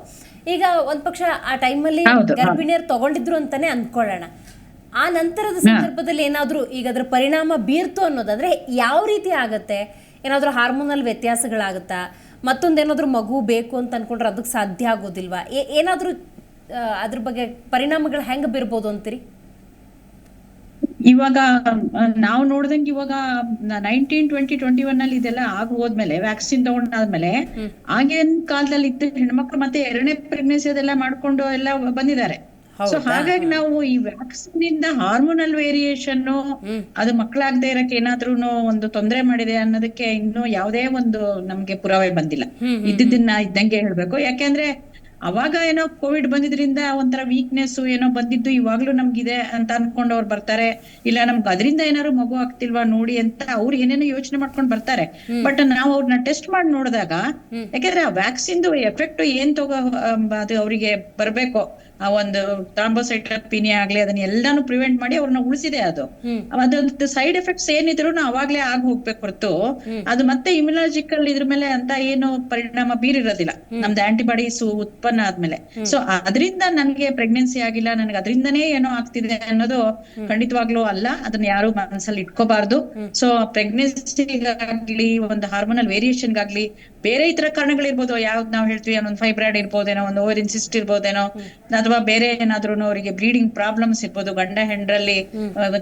ಈಗ ಒಂದ್ ಪಕ್ಷ ಆ ಟೈಮಲ್ಲಿ ಗರ್ಭಿಣಿಯರು ತಗೊಂಡಿದ್ರು ಅಂತಾನೆ ಅಂದ್ಕೊಳ್ಳೋಣ. ಆ ನಂತರದ ಸಂದರ್ಭದಲ್ಲಿ ಏನಾದರೂ ಈಗ ಅದ್ರ ಪರಿಣಾಮ ಬೀರ್ತು ಅನ್ನೋದಾದ್ರೆ ಯಾವ ರೀತಿ ಆಗತ್ತೆ? ಏನಾದರೂ ಹಾರ್ಮೋನಲ್ ವ್ಯತ್ಯಾಸಗಳಾಗುತ್ತಾ? ಮತ್ತೊಂದೇನಾದ್ರೂ ಮಗು ಬೇಕು ಅಂತ ಅನ್ಕೊಂಡ್ರೆ ಅದಕ್ಕೆ ಸಾಧ್ಯ ಆಗೋದಿಲ್ವಾ? ಏನಾದರೂ ಅದ್ರ ಬಗ್ಗೆ ಪರಿಣಾಮಗಳು ಹೆಂಗೆ ಬೀರ್ಬೋದು ಅಂತೀರಿ? ಇವಾಗ ನಾವು ನೋಡ್ದಂಗೆ ಇವಾಗ 1920-21 ಅಲ್ಲಿ ಇದೆಲ್ಲ ಆಗಿ ಹೋದ್ಮೇಲೆ ವ್ಯಾಕ್ಸಿನ್ ತಗೊಂಡಾದ್ಮೇಲೆ ಆಗಿನ ಕಾಲದಲ್ಲಿ ಇದ್ದ ಹೆಣ್ಮಕ್ಳು ಮತ್ತೆ 2ನೇ ಪ್ರೆಗ್ನೆನ್ಸಿ ಅದೆಲ್ಲ ಮಾಡ್ಕೊಂಡು ಎಲ್ಲ ಬಂದಿದ್ದಾರೆ. ಸೊ ಹಾಗಾಗಿ ನಾವು ಈ ವ್ಯಾಕ್ಸಿನ್ ಇಂದ ಹಾರ್ಮೋನಲ್ ವೇರಿಯೇಷನ್ ಅದು ಮಕ್ಕಳಾಗದೆ ಇರಕ್ಕೆ ಏನಾದ್ರೂ ಒಂದು ತೊಂದರೆ ಮಾಡಿದೆ ಅನ್ನೋದಕ್ಕೆ ಇನ್ನೂ ಯಾವುದೇ ಒಂದು ನಮ್ಗೆ ಪುರಾವೆ ಬಂದಿಲ್ಲ. ಇದ್ದಿದ್ದನ್ನ ಇದ್ದಂಗೆ ಹೇಳ್ಬೇಕು. ಯಾಕೆಂದ್ರೆ ಅವಾಗ ಏನೋ ಕೋವಿಡ್ ಬಂದಿದ್ರಿಂದ ಒಂಥರ ವೀಕ್ನೆಸ್ ಏನೋ ಬಂದಿದ್ದು ಇವಾಗ್ಲೂ ನಮ್ಗಿದೆ ಅಂತ ಅನ್ಕೊಂಡು ಅವ್ರು ಬರ್ತಾರೆ. ಇಲ್ಲ ನಮ್ಗೆ ಅದರಿಂದ ಏನಾದ್ರು ಮಗು ಆಗ್ತಿಲ್ವಾ ನೋಡಿ ಅಂತ ಅವ್ರು ಏನೇನೋ ಯೋಚನೆ ಮಾಡ್ಕೊಂಡ್ ಬರ್ತಾರೆ. ಬಟ್ ನಾವು ಅವ್ರನ್ನ ಟೆಸ್ಟ್ ಮಾಡಿ ನೋಡಿದಾಗ, ಯಾಕಂದ್ರೆ ಆ ವ್ಯಾಕ್ಸಿನ್ ಎಫೆಕ್ಟ್ ಏನ್ ಅದು ಅವರಿಗೆ ಬರ್ಬೇಕು, ಆ ಒಂದು ಥ್ರಾಂಬೋಸೈಟೋಪಿನಿಯಾ ಆಗ್ಲಿ ಅದನ್ನ ಎಲ್ಲಾನು ಪ್ರಿವೆಂಟ್ ಮಾಡಿ ಅವ್ರನ್ನ ಉಳಿಸಿದೆ. ಅದೊಂದು ಸೈಡ್ ಎಫೆಕ್ಟ್ಸ್ ಏನಿದ್ರು ಅವಾಗ್ಲೇ ಆಗ್ ಹೋಗ್ಬೇಕು ಹೊರತು ಅದು ಮತ್ತೆ ಇಮ್ಯುನಾಲಜಿಕಲ್ ಇದ್ರ ಮೇಲೆ ಅಂತ ಏನು ಪರಿಣಾಮ ಬೀರಿರೋದಿಲ್ಲ ನಮ್ದು ಆಂಟಿಬಾಡೀಸ್ ಉತ್ಪನ್ನ ಆದ್ಮೇಲೆ. ಸೊ ಅದರಿಂದ ನನ್ಗೆ ಪ್ರೆಗ್ನೆನ್ಸಿ ಆಗಿಲ್ಲ, ನನ್ಗೆ ಅದರಿಂದನೇ ಏನೋ ಆಗ್ತಿದೆ ಅನ್ನೋದು ಖಂಡಿತವಾಗ್ಲೂ ಅಲ್ಲ. ಅದನ್ನ ಯಾರು ಮನಸ್ಸಲ್ಲಿ ಇಟ್ಕೋಬಾರ್ದು. ಸೊ ಪ್ರೆಗ್ನೆನ್ಸಿಗಾಗ್ಲಿ ಒಂದು ಹಾರ್ಮೋನಲ್ ವೇರಿಯೇಷನ್ಗಾಗ್ಲಿ ಬೇರೆ ಇತರ ಕಾರಣಗಳಿರ್ಬೋದು. ಯಾವ್ದು ನಾವು ಹೇಳ್ತೀವಿ ಒಂದೊಂದು ಫೈಬ್ರಾಯ್ಡ್ ಇರ್ಬೋದೇನೋ, ಒಂದು ಓವರಿನ್ ಸಿಸ್ಟ್ ಇರ್ಬೋದೇನೋ, ಅಥವಾ ಬೇರೆ ಏನಾದ್ರೂ ಅವರಿಗೆ ಬ್ಲೀಡಿಂಗ್ ಪ್ರಾಬ್ಲಮ್ಸ್ ಇರ್ಬೋದು. ಗಂಡ ಹೆಂಡ್ರಲ್ಲಿ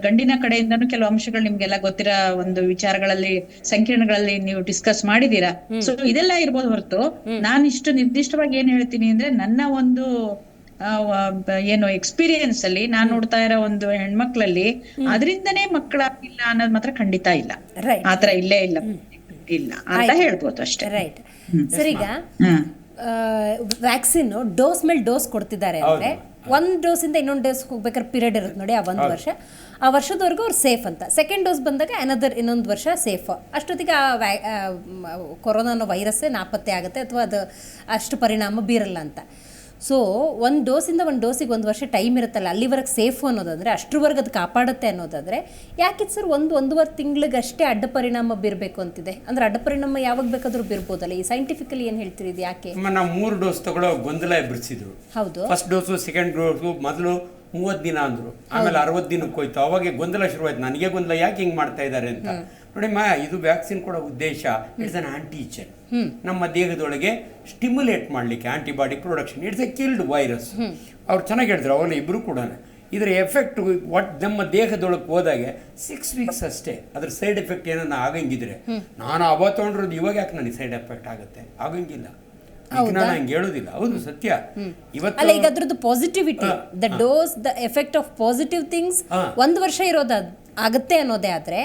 ಗಂಡಿನ ಕಡೆಯಿಂದನೂ ಕೆಲವು ಅಂಶಗಳು ನಿಮ್ಗೆಲ್ಲ ಗೊತ್ತಿರೋ ಒಂದು ವಿಚಾರಗಳಲ್ಲಿ ಸಂಕೀರ್ಣಗಳಲ್ಲಿ ನೀವು ಡಿಸ್ಕಸ್ ಮಾಡಿದೀರಾ. ಸೊ ಇದೆಲ್ಲ ಇರ್ಬೋದು ಹೊರತು ನಾನು ಇಷ್ಟು ನಿರ್ದಿಷ್ಟವಾಗಿ ಏನ್ ಹೇಳ್ತೀನಿ ಅಂದ್ರೆ ನನ್ನ ಒಂದು ಏನು ಎಕ್ಸ್ಪೀರಿಯನ್ಸ್ ಅಲ್ಲಿ ನಾನ್ ನೋಡ್ತಾ ಇರೋ ಒಂದು ಹೆಣ್ಮಕ್ಳಲ್ಲಿ ಅದರಿಂದನೇ ಮಕ್ಕಳಾಗಿಲ್ಲ ಅನ್ನೋದು ಮಾತ್ರ ಖಂಡಿತ ಇಲ್ಲ. ಆತರ ಇಲ್ಲೇ ಇಲ್ಲ ಅಂತ ಹೇಳ್ಬೋದು ಅಷ್ಟೇ. ರೈಟ್ ಸರ್, ಈಗ ವ್ಯಾಕ್ಸಿನ್ ಡೋಸ್ ಮೇಲೆ ಡೋಸ್ ಕೊಡ್ತಿದ್ದಾರೆ ಅಂದ್ರೆ ಒಂದ್ ಡೋಸ್ ಇಂದ ಇನ್ನೊಂದು ಡೋಸ್ ಹೋಗ್ಬೇಕಾದ್ರೆ ಪೀರಿಯಡ್ ಇರುತ್ತೆ ನೋಡಿ, ಆ 1 ವರ್ಷ, ಆ ವರ್ಷದವರೆಗೂ ಅವ್ರು ಸೇಫ್ ಅಂತ. ಸೆಕೆಂಡ್ ಡೋಸ್ ಬಂದಾಗ ಇನ್ನೊಂದು ವರ್ಷ ಸೇಫ್. ಅಷ್ಟೊತ್ತಿಗೆ ಕೊರೋನಾ ಅನ್ನೋ ವೈರಸ್ಸೇ ನಾಪತ್ತೆ ಆಗುತ್ತೆ ಅಥವಾ ಅದು ಅಷ್ಟು ಪರಿಣಾಮ ಬೀರಲ್ಲ ಅಂತ. ಸೊ ಒಂದು ಡೋಸಿಂದ ಒಂದು ಡೋಸಿಗೆ 1 ವರ್ಷ ಟೈಮ್ ಇರುತ್ತಲ್ಲ, ಅಲ್ಲಿವರೆಗೆ ಸೇಫು ಅನ್ನೋದಂದರೆ ಅಷ್ಟರವರೆಗೆ ಅದು ಕಾಪಾಡುತ್ತೆ ಅನ್ನೋದಾದರೆ ಯಾಕಿತ್ತು ಸರ್ 1-1.5 ತಿಂಗಳಿಗೆ ಅಷ್ಟೇ ಅಡ್ಡ ಪರಿಣಾಮ ಬೀರಬೇಕು ಅಂತಿದೆ? ಅಂದರೆ ಅಡ್ಡ ಪರಿಣಾಮ ಯಾವಾಗ ಬೇಕಾದರೂ ಬೀರ್ಬೋದಲ್ಲ? ಈ ಸೈಂಟಿಫಿಕಲಿ ಏನು ಹೇಳ್ತೀರಿ, ಇದು ಯಾಕೆ? ನಾವು 3 ಡೋಸ್ ತಗೊಳ್ಳೋ ಗೊಂದಲ ಎಬ್ಬಿಸಿದ್ರು. ಹೌದು, ಫಸ್ಟ್ ಡೋಸು ಸೆಕೆಂಡ್ ಡೋಸು ಮೊದಲು 30 ದಿನ ಅಂದರು, ಆಮೇಲೆ 60 ದಿನಕ್ಕೆ ಹೋಯ್ತು. ಅವಾಗೆ ಗೊಂದಲ ಶುರುವಾಯ್ತು. ನನಗೆ ಗೊಂದಲ, ಯಾಕೆ ಹಿಂಗೆ ಮಾಡ್ತಾ ಇದ್ದಾರೆ ಅಂತ. ನೋಡಿಮ್ಮ, ಇದು ವ್ಯಾಕ್ಸಿನ್ ಕೊಡೋ ಉದ್ದೇಶ ಇಟ್ಸ್ ಅನ್ ಆಂಟಿಜೆನ್, ನಮ್ಮ ದೇಹದೊಳಗೆ ಸ್ಟಿಮ್ಯುಲೇಟ್ ಮಾಡಲಿಕ್ಕೆ antibody production. It's a killed virus. ಅವ್ರು ಚೆನ್ನಾಗಿ ಹೇಳಿದ್ರು ಅವಲ್ಲ ಇಬ್ಬರು ಕೂಡ. ಇದರ ಎಫೆಕ್ಟ್ ನಮ್ಮ ದೇಹದೊಳಗೆ ಹೋದಾಗೆ 6 ವೀಕ್ಸ್ ಅಷ್ಟೇ. ಅದ್ರ ಸೈಡ್ ಎಫೆಕ್ಟ್ ಏನನ್ನ ಆಗಂಗಿದ್ರೆ, ನಾನು ಅವತ್ತು ತೊಗೊಂಡಿರೋದು ಇವಾಗ ಯಾಕೆ ನನಗೆ ಸೈಡ್ ಎಫೆಕ್ಟ್ ಆಗುತ್ತೆ? ಆಗಂಗಿಲ್ಲ. ನಾನು ಹಂಗೆ ಹೇಳೋದಿಲ್ಲ. ಹೌದು, ಸತ್ಯ. ಅಲ್ಲ, ಈಗ ಅದ್ರದ್ದು positivity, the dose, the effect of positive things 1 ವರ್ಷ ಇರೋದು ಆಗುತ್ತೆ ಅನ್ನೋದೇ ಆದ್ರೆ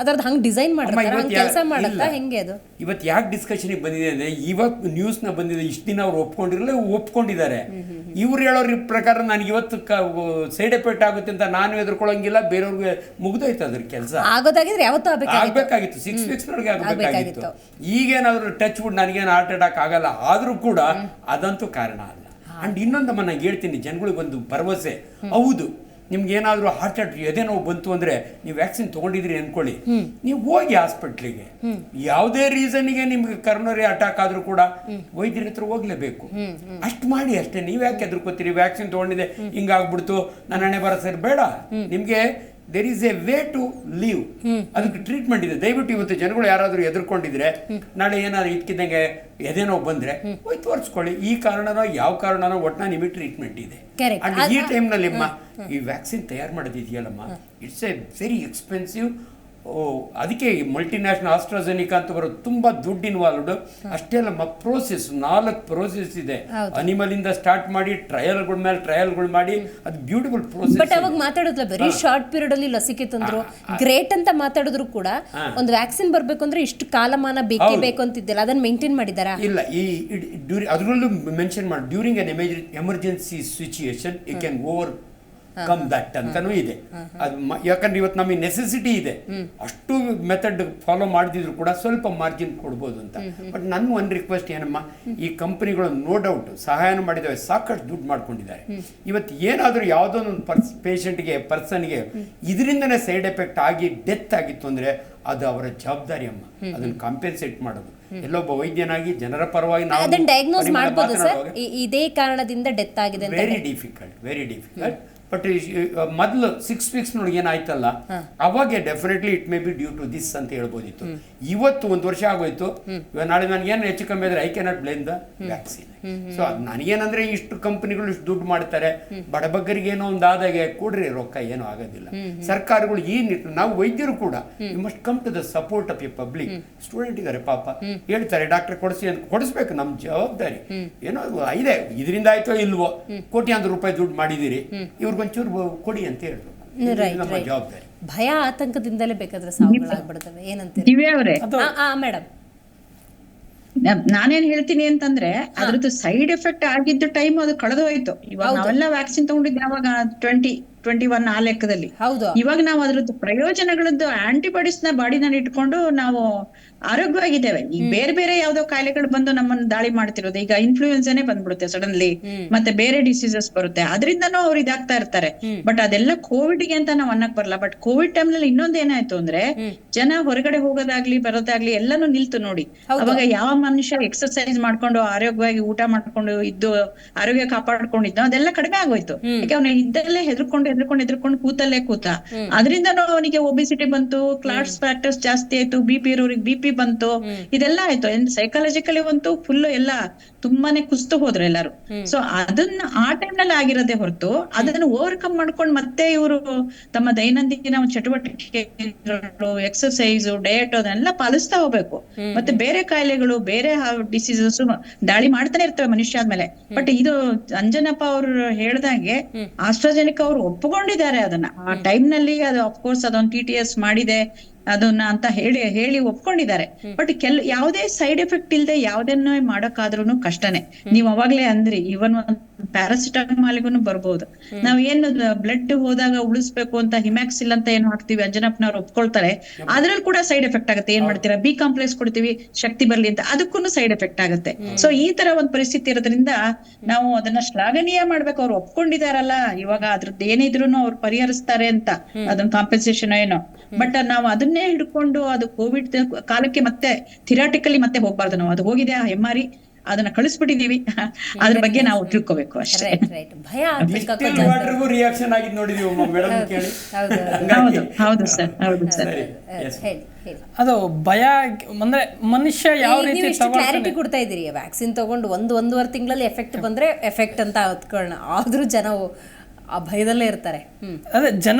ಅದ್ರದ್ದು ಹಂಗೆ ಡಿಸೈನ್ ಮಾಡಿರ್ತಾರೆ, ಹಂಗೆ ಕೆಲಸ ಮಾಡುತ್ತಾ ಹೆಂಗೆ ಅದು? ಇವತ್ತು ಯಾಕೆ ಡಿಸ್ಕಷನ್ಗೆ ಬಂದಿದೆ ಅಂದ್ರೆ, ಇವಾಗ ನ್ಯೂಸ್ನ ಬಂದಿದೆ. ಇಷ್ಟು ದಿನ ಅವ್ರು ಒಪ್ಕೊಂಡಿರಲ್ಲ, ಒಪ್ಕೊಂಡಿದ್ದಾರೆ. ಇವ್ರು ಹೇಳೋರ ಪ್ರಕಾರ ನನಗೆ ಇವತ್ತು ಸೈಡ್ ಎಫೆಕ್ಟ್ ಆಗುತ್ತೆ ಅಂತ ನಾನು ಎದುರ್ಕೊಳ್ಳಂಗಿಲ್ಲ. ಬೇರೆಯವ್ರಿಗೆ ಮುಗ್ದೋಯ್ತು ಅದ್ರ ಕೆಲಸ. ಆಗೋದಾಗಿದ್ರೆ ಯಾವತ್ತೂ ಆಗ್ಬೇಕಾಗಿತ್ತು, 6 ವೀಕ್ಸ್ನೊಳಗೆ ಆಗ್ಬೇಕಾಗಿತ್ತು. ಈಗೇನಾದ್ರು ಟಚ್ ವುಡ್ ನನಗೇನು ಹಾರ್ಟ್ ಅಟ್ಯಾಕ್ ಆಗಲ್ಲ, ಆದ್ರೂ ಕೂಡ ಅದಂತೂ ಕಾರಣ ಅಲ್ಲ. ಅಂಡ್ ಇನ್ನೊಂದಮ್ಮ ನಾನು ಹೇಳ್ತೀನಿ ಜನಗಳಿಗೊಂದು ಭರವಸೆ. ಹೌದು, ನಿಮ್ಗೆ ಏನಾದರೂ ಹಾರ್ಟ್ ಅಟ್ಯಾಕ್ ಎದೆ ನೋವು ಬಂತು ಅಂದರೆ ನೀವು ವ್ಯಾಕ್ಸಿನ್ ತೊಗೊಂಡಿದ್ರಿ ಅಂದ್ಕೊಳ್ಳಿ, ನೀವು ಹೋಗಿ ಹಾಸ್ಪಿಟ್ಲಿಗೆ. ಯಾವುದೇ ರೀಸನ್ಗೆ ನಿಮ್ಗೆ ಕರೋನರಿ ಅಟ್ಯಾಕ್ ಆದರೂ ಕೂಡ ವೈದ್ಯರ ಹತ್ರ ಹೋಗ್ಲೇಬೇಕು. ಅಷ್ಟು ಮಾಡಿ ಅಷ್ಟೇ. ನೀವು ಯಾಕೆ ಎದುರ್ಕೋತೀರಿ? ವ್ಯಾಕ್ಸಿನ್ ತೊಗೊಂಡಿದೆ ಹಿಂಗಾಗ್ಬಿಡ್ತು, ನನ್ನ ಹಣೆ ಬರ ಸರಿ, ಬೇಡ. ನಿಮಗೆ there is a way to leave. ಅದಕ್ಕೆ ಟ್ರೀಟ್ಮೆಂಟ್ ಇದೆ. ದಯವಿಟ್ಟು ಇವತ್ತು ಜನಗಳು ಯಾರಾದರೂ ಎದುರ್ಕೊಂಡಿದ್ರೆ, ನಾಳೆ ಏನಾದ್ರು ಇದ್ಕಿದ್ದಂಗೆ ಎದೇನೋ ಬಂದ್ರೆ ಹೋಗಿ ತೋರಿಸ್ಕೊಳ್ಳಿ. ಈ ಕಾರಣನೋ ಯಾವ ಕಾರಣನೋ ಒಟ್ಟು ನಿಮಗೆ ಟ್ರೀಟ್ಮೆಂಟ್ ಇದೆ. ಅಂಡ್ ಈ ಟೈಮ್ನಲ್ಲಿ ಈ ವ್ಯಾಕ್ಸಿನ್ ತಯಾರು ಮಾಡೋದಿದೆಯಲ್ಲಮ್ಮ, ಇಟ್ಸ್ ಎ ವೆರಿ ಎಕ್ಸ್ಪೆನ್ಸಿವ್. ಅದಕ್ಕೆ ಮಲ್ಟಿನ್ಯಾಷನಲ್ ಆಸ್ಟ್ರಾಜೆನಿಕಾ ಅಂತ ಬರೋದು ತುಂಬ ದುಡ್ಡು ಇನ್ವಾಲ್ವ್ಡ್. ಅಷ್ಟೇ ಅಲ್ಲ, ಪ್ರೋಸೆಸ್ 4 ಪ್ರೋಸೆಸ್ ಇದೆ. ಅನಿಮಲ್ ಇಂದ ಸ್ಟಾರ್ಟ್ ಮಾಡಿ ಟ್ರಯಲ್ಗಳ ಮೇಲೆ ಟ್ರಯಲ್ಗಳು ಮಾಡಿ, ಅದು ಬ್ಯೂಟಿಫುಲ್ ಪ್ರೋಸೆಸ್. ಬಟ್ ಅವಾಗ ಮಾತಾಡೋದ್ಲ ವೆರಿ ಶಾರ್ಟ್ ಪೀರಿಯಡ್ ಅಲ್ಲಿ ಲಸಿಕೆ ತಂದ್ರು, ಗ್ರೇಟ್ ಅಂತ ಮಾತಾಡಿದ್ರು ಕೂಡ ಒಂದು ವ್ಯಾಕ್ಸಿನ್ ಬರ್ಬೇಕು ಅಂದ್ರೆ ಇಷ್ಟು ಕಾಲಮಾನ ಬೇಕೇ ಬೇಕು ಅಂತಿದ್ದಿಲ್ಲ. ಅದನ್ನ ಮೇಂಟೈನ್ ಮಾಡಿದಾರಾ? ಇಲ್ಲ, ಈ ಅದ್ರಲ್ಲೂ ಮೆನ್ಷನ್ ಮಾಡಿ during an emergency situation you can overcome that ಅಂತಾನೂ ಇದೆ. ಅದು ಯಾಕಂದ್ರೆ ಇವತ್ತು ನಮಗೆ ನೆಸೆಸಿಟಿ ಇದೆ. ಅಷ್ಟು ಮೆಥಡ್ ಫಾಲೋ ಮಾಡಿದ್ರು ಕೂಡ ಸ್ವಲ್ಪ ಮಾರ್ಜಿನ್ ಕೊಡ್ಬೋದು ಅಂತ. ಬಟ್ ನನ್ನ ಒಂದು ರಿಕ್ವೆಸ್ಟ್ ಏನಮ್ಮ, ಈ ಕಂಪನಿಗಳು ನೋ ಡೌಟ್ ಸಹಾಯನ ಮಾಡಿದಾವೆ, ಸಾಕಷ್ಟು ದುಡ್ಡು ಮಾಡ್ಕೊಂಡಿದ್ದಾರೆ. ಇವತ್ತು ಏನಾದರೂ ಯಾವುದೋ ಒಂದು ಪೇಷಂಟ್ಗೆ ಪರ್ಸನ್ಗೆ ಇದರಿಂದನೇ ಸೈಡ್ ಎಫೆಕ್ಟ್ ಆಗಿ ಡೆತ್ ಆಗಿತ್ತು ಅಂದ್ರೆ ಅದು ಅವರ ಜವಾಬ್ದಾರಿ ಅಮ್ಮ. ಅದನ್ನು ಕಾಂಪೆನ್ಸೇಟ್ ಮಾಡೋದು. ಎಲ್ಲೊಬ್ಬ ವೈದ್ಯನಾಗಿ ಜನರ ಪರವಾಗಿ ನಾವು ಅದನ್ನ ಡಯಾಗ್ನೋಸ್ ಮಾಡಬಹುದು ಸರ್, ಇದೇ ಕಾರಣದಿಂದ ಡೆತ್ ಆಗಿದೆ ಅಂತ. Very difficult. ಬಟ್ ಮೊದಲು 6 ವೀಕ್ಸ್ನೊಳಗೆ ಏನಾಯ್ತಲ್ಲ, ಅವಾಗೆ definitely it may be due to this ಅಂತ ಹೇಳ್ಬೋದಿತ್ತು. ಇವತ್ತು 1 ವರ್ಷ ಆಗೋಯ್ತು. ನಾಳೆ ನನಗೇನು ಹೆಚ್ಚು ಕಮ್ಮಿ ಆದರೆ I cannot blame the vaccine. So ಅದು ನನಗೇನಂದ್ರೆ ಇಷ್ಟು ಕಂಪನಿಗಳು ಇಷ್ಟು ದುಡ್ಡು ಮಾಡ್ತಾರೆ, ಬಡಬಗ್ಗರಿಗೆ ಏನೋ ಒಂದು ಆದಾಗೆ ಕೊಡ್ರಿ, ರೊಕ್ಕ ಏನೂ ಆಗೋದಿಲ್ಲ. ಸರ್ಕಾರಗಳು ಈ ನಿಟ್ಟಿನಲ್ಲಿ ನಾವು ವೈದ್ಯರು ಕೂಡ you must come to the support of a public. Student ಇದ್ದಾರೆ ಪಾಪ, ಹೇಳ್ತಾರೆ ಡಾಕ್ಟರ್ ಕೊಡಿಸಿ ಅಂತ, ಕೊಡಿಸ್ಬೇಕು, ನಮ್ಮ ಜವಾಬ್ದಾರಿ. ಏನೋ ಇದೆ, ಇದರಿಂದ ಆಯ್ತೋ ಇಲ್ವೋ, ಕೋಟ್ಯಾಂತರ ರೂಪಾಯಿ ದುಡ್ಡು ಮಾಡಿದಿರಿ, ಇವ್ರಿಗೊಂಚೂರು ಕೊಡಿ ಅಂತ ಹೇಳ್ಬೇಕು, ನಮ್ಮ ಜವಾಬ್ದಾರಿ. ಭಯ ಆತಂಕದಿಂದಲೇ ಬೇಕಾದ್ರೆ ಸಾವುಗಳಾಗ್ಬಿಡ್ತವೆ, ಏನಂತೀರಿ ದಿವ್ಯಾ ಅವರೇ, ಮೇಡಮ್? ನಾನೇನ್ ಹೇಳ್ತೀನಿ ಅಂತಂದ್ರೆ ಅದ್ರದ್ದು ಸೈಡ್ ಎಫೆಕ್ಟ್ ಆಗಿದ್ದ ಟೈಮ್ ಅದು ಕಳೆದು ಹೋಯ್ತು. ಇವಾಗ ನಾವೆಲ್ಲ ವ್ಯಾಕ್ಸಿನ್ ತಗೊಂಡಿದ್ದೆ ಯಾವಾಗ 2021 ಆ ಲೆಕ್ಕದಲ್ಲಿ. ಹೌದು. ಇವಾಗ ನಾವು ಅದ್ರದ್ದು ಪ್ರಯೋಜನಗಳದ್ದು ಆಂಟಿಬಾಡೀಸ್ ನ ಬಾಡಿನಲ್ಲಿ ಇಟ್ಕೊಂಡು ನಾವು ಆರೋಗ್ಯವಾಗಿದ್ದೇವೆ. ಈ ಬೇರೆ ಬೇರೆ ಯಾವ್ದೋ ಕಾಯಿಲೆಗಳು ಬಂದು ನಮ್ಮನ್ನು ದಾಳಿ ಮಾಡ್ತಿರೋದು, ಈಗ ಇನ್ಫ್ಲೂಯೆನ್ಸಾನೇ ಬಂದ್ಬಿಡುತ್ತೆ ಸಡನ್ಲಿ, ಮತ್ತೆ ಬೇರೆ ಡಿಸೀಸಸ್ ಬರುತ್ತೆ, ಅದರಿಂದನೂ ಅವ್ರು ಇದಾಗ್ತಾ ಇರ್ತಾರೆ. ಬಟ್ ಅದೆಲ್ಲ ಕೋವಿಡ್ ಗೆ ಅಂತ ನಾವ್ ಅನ್ನಕ್ ಬರಲ್ಲ. ಬಟ್ ಕೋವಿಡ್ ಟೈಮ್ ನಲ್ಲಿ ಇನ್ನೊಂದ್ ಏನಾಯ್ತು ಅಂದ್ರೆ, ಜನ ಹೊರಗಡೆ ಹೋಗೋದಾಗ್ಲಿ ಬರೋದಾಗ್ಲಿ ಎಲ್ಲಾನು ನಿಲ್ತು ನೋಡಿ. ಅವಾಗ ಯಾವ ಮನುಷ್ಯ ಎಕ್ಸರ್ಸೈಸ್ ಮಾಡ್ಕೊಂಡು ಆರೋಗ್ಯವಾಗಿ ಊಟ ಮಾಡ್ಕೊಂಡು ಇದ್ದು ಆರೋಗ್ಯ ಕಾಪಾಡ್ಕೊಂಡಿದ್ನೋ ಅದೆಲ್ಲ ಕಡಿಮೆ ಆಗೋಯ್ತು. ಯಾಕೆ ಅವ್ನ ಇದ್ದಲ್ಲೇ ಹೆದರ್ಕೊಂಡು ಕೂತಲ್ಲೇ ಕೂತ. ಅದರಿಂದನೂ ಅವನಿಗೆ ಒಬಿಸಿಟಿ ಬಂತು, ಕ್ಲಾಟ್ಸ್ ಫ್ಯಾಕ್ಟರ್ಸ್ ಜಾಸ್ತಿ ಆಯ್ತು, ಬಿಪಿ ಇರೋರಿಗೆ ಬಿಪಿ ಬಂತು, ಇದೆಲ್ಲ ಆಯ್ತು. ಸೈಕಾಲಜಿಕಲಿ ಅಂತೂ ಫುಲ್ ಎಲ್ಲ ತುಂಬಾನೇ ಕುಸ್ತು ಹೋದ್ರು ಎಲ್ಲಾರು. ಸೊ ಅದನ್ನ ಆ ಟೈಮ್ ನಲ್ಲಿ ಆಗಿರೋದೇ ಹೊರತು ಅದನ್ನ ಓವರ್ಕಮ್ ಮಾಡ್ಕೊಂಡು ಮತ್ತೆ ಇವರು ತಮ್ಮ ದೈನಂದಿನ ಚಟುವಟಿಕೆಗಳು, ಎಕ್ಸರ್ಸೈಸ್, ಡಯಟ್ ಅದನ್ನೆಲ್ಲ ಪಾಲಿಸ್ತಾ ಹೋಗ್ಬೇಕು. ಮತ್ತೆ ಬೇರೆ ಕಾಯಿಲೆಗಳು, ಬೇರೆ ಡಿಸೀಸಸ್ ದಾಳಿ ಮಾಡ್ತಾನೆ ಇರ್ತವೆ ಮನುಷ್ಯ ಆದ್ಮೇಲೆ. ಬಟ್ ಇದು ಅಂಜನಪ್ಪ ಅವರು ಹೇಳ್ದಂಗೆ ಆಸ್ಟ್ರಾಜೆನಿಕಾ ಅವರು ಒಪ್ಪಿಕೊಂಡಿದ್ದಾರೆ ಅದನ್ನ. ಆ ಟೈಮ್ ನಲ್ಲಿ ಅದು ಅಫ್ಕೋರ್ಸ್ ಅದೊಂದು TTS ಮಾಡಿದೆ ಅದನ್ನ ಅಂತ ಹೇಳಿ ಒಪ್ಕೊಂಡಿದ್ದಾರೆ. ಬಟ್ ಯಾವುದೇ ಸೈಡ್ ಎಫೆಕ್ಟ್ ಇಲ್ಲದೆ ಯಾವ್ದನ್ನ ಮಾಡಕ್ಕಾದ್ರೂ ಕಷ್ಟನೇ. ನೀವ್ ಅವಾಗ್ಲೇ ಅಂದ್ರಿ, ಇವನ್ ಒಂದ್ ಪ್ಯಾರಾಸಿಟಮಾಲ್ಗೂ ಬರ್ಬೋದು. ನಾವ್ ಏನು ಬ್ಲಡ್ ಹೋದಾಗ ಉಳಿಸ್ಬೇಕು ಅಂತ ಹಿಮ್ಯಾಕ್ಸಿಲ್ ಅಂತ ಏನ್ ಹಾಕ್ತಿವಿ, ಅಂಜನಪ್ಪನವ್ರು ಒಪ್ಕೊಳ್ತಾರೆ, ಅದ್ರಲ್ಲಿ ಕೂಡ ಸೈಡ್ ಎಫೆಕ್ಟ್ ಆಗುತ್ತೆ. ಏನ್ ಮಾಡ್ತೀರಾ, ಬಿ ಕಾಂಪ್ಲೆಕ್ಸ್ ಕೊಡ್ತೀವಿ ಶಕ್ತಿ ಬರ್ಲಿ ಅಂತ, ಅದಕ್ಕೂ ಸೈಡ್ ಎಫೆಕ್ಟ್ ಆಗುತ್ತೆ. ಸೊ ಈ ತರ ಒಂದ್ ಪರಿಸ್ಥಿತಿ ಇರೋದ್ರಿಂದ ನಾವು ಅದನ್ನ ಶ್ಲಾಘನೀಯ ಮಾಡ್ಬೇಕು. ಅವ್ರು ಒಪ್ಕೊಂಡಿದಾರಲ್ಲ, ಇವಾಗ ಅದ್ರದ್ದು ಏನಿದ್ರು ಅವ್ರು ಪರಿಹರಿಸ್ತಾರೆ ಅಂತ, ಅದನ್ನ ಕಾಂಪೆನ್ಸೇಷನ್ ಏನೋ. ಬಟ್ ನಾವು ಅದನ್ನೇ ಹಿಡ್ಕೊಂಡು ಅದು ಕೋವಿಡ್ ಕಾಲಕ್ಕೆ ಮತ್ತೆ ಥಿರಾಟಿಕಲಿ ಮತ್ತೆ ಹೋಗ್ಬಾರ್ದು. ನಾವು ಅದು ಹೋಗಿದೆ, ಆ MRI ಅದನ್ನ ಕಳಿಸ್ಬಿಟ್ಟಿದೀವಿ, ಅದ್ರ ಬಗ್ಗೆ ನಾವು ತಿಳ್ಕೋಬೇಕು ಅಷ್ಟೇ. ಭಯ ವಾಟರ್ಗೂ ರಿಯಾಕ್ಷನ್ ಆಗಿದ್ ನೋಡಿದೀವಿ ಮೇಡಮ್, ಕೇಳಿ. ಹೌದು ಸರ್, ಹೌದು ಸರ್. ಅದು ಭಯ ಅಂದ್ರೆ ಮನುಷ್ಯ ಯಾವ ರೀತಿ ಕ್ಲಾರಿಟಿ ಕೊಡ್ತಾ ಇದ್ದೀರಿ, ವ್ಯಾಕ್ಸಿನ್ ತಗೊಂಡು ಒಂದೂವರೆ ತಿಂಗಳಲ್ಲಿ ಎಫೆಕ್ಟ್ ಬಂದ್ರೆ ಎಫೆಕ್ಟ್ ಅಂತ ಹೊತ್ಕೊಳ್ಳೋಣ, ಆದ್ರೂ ಜನ ಆ ಭಯದಲ್ಲೇ ಇರ್ತಾರೆ. ಅದೇ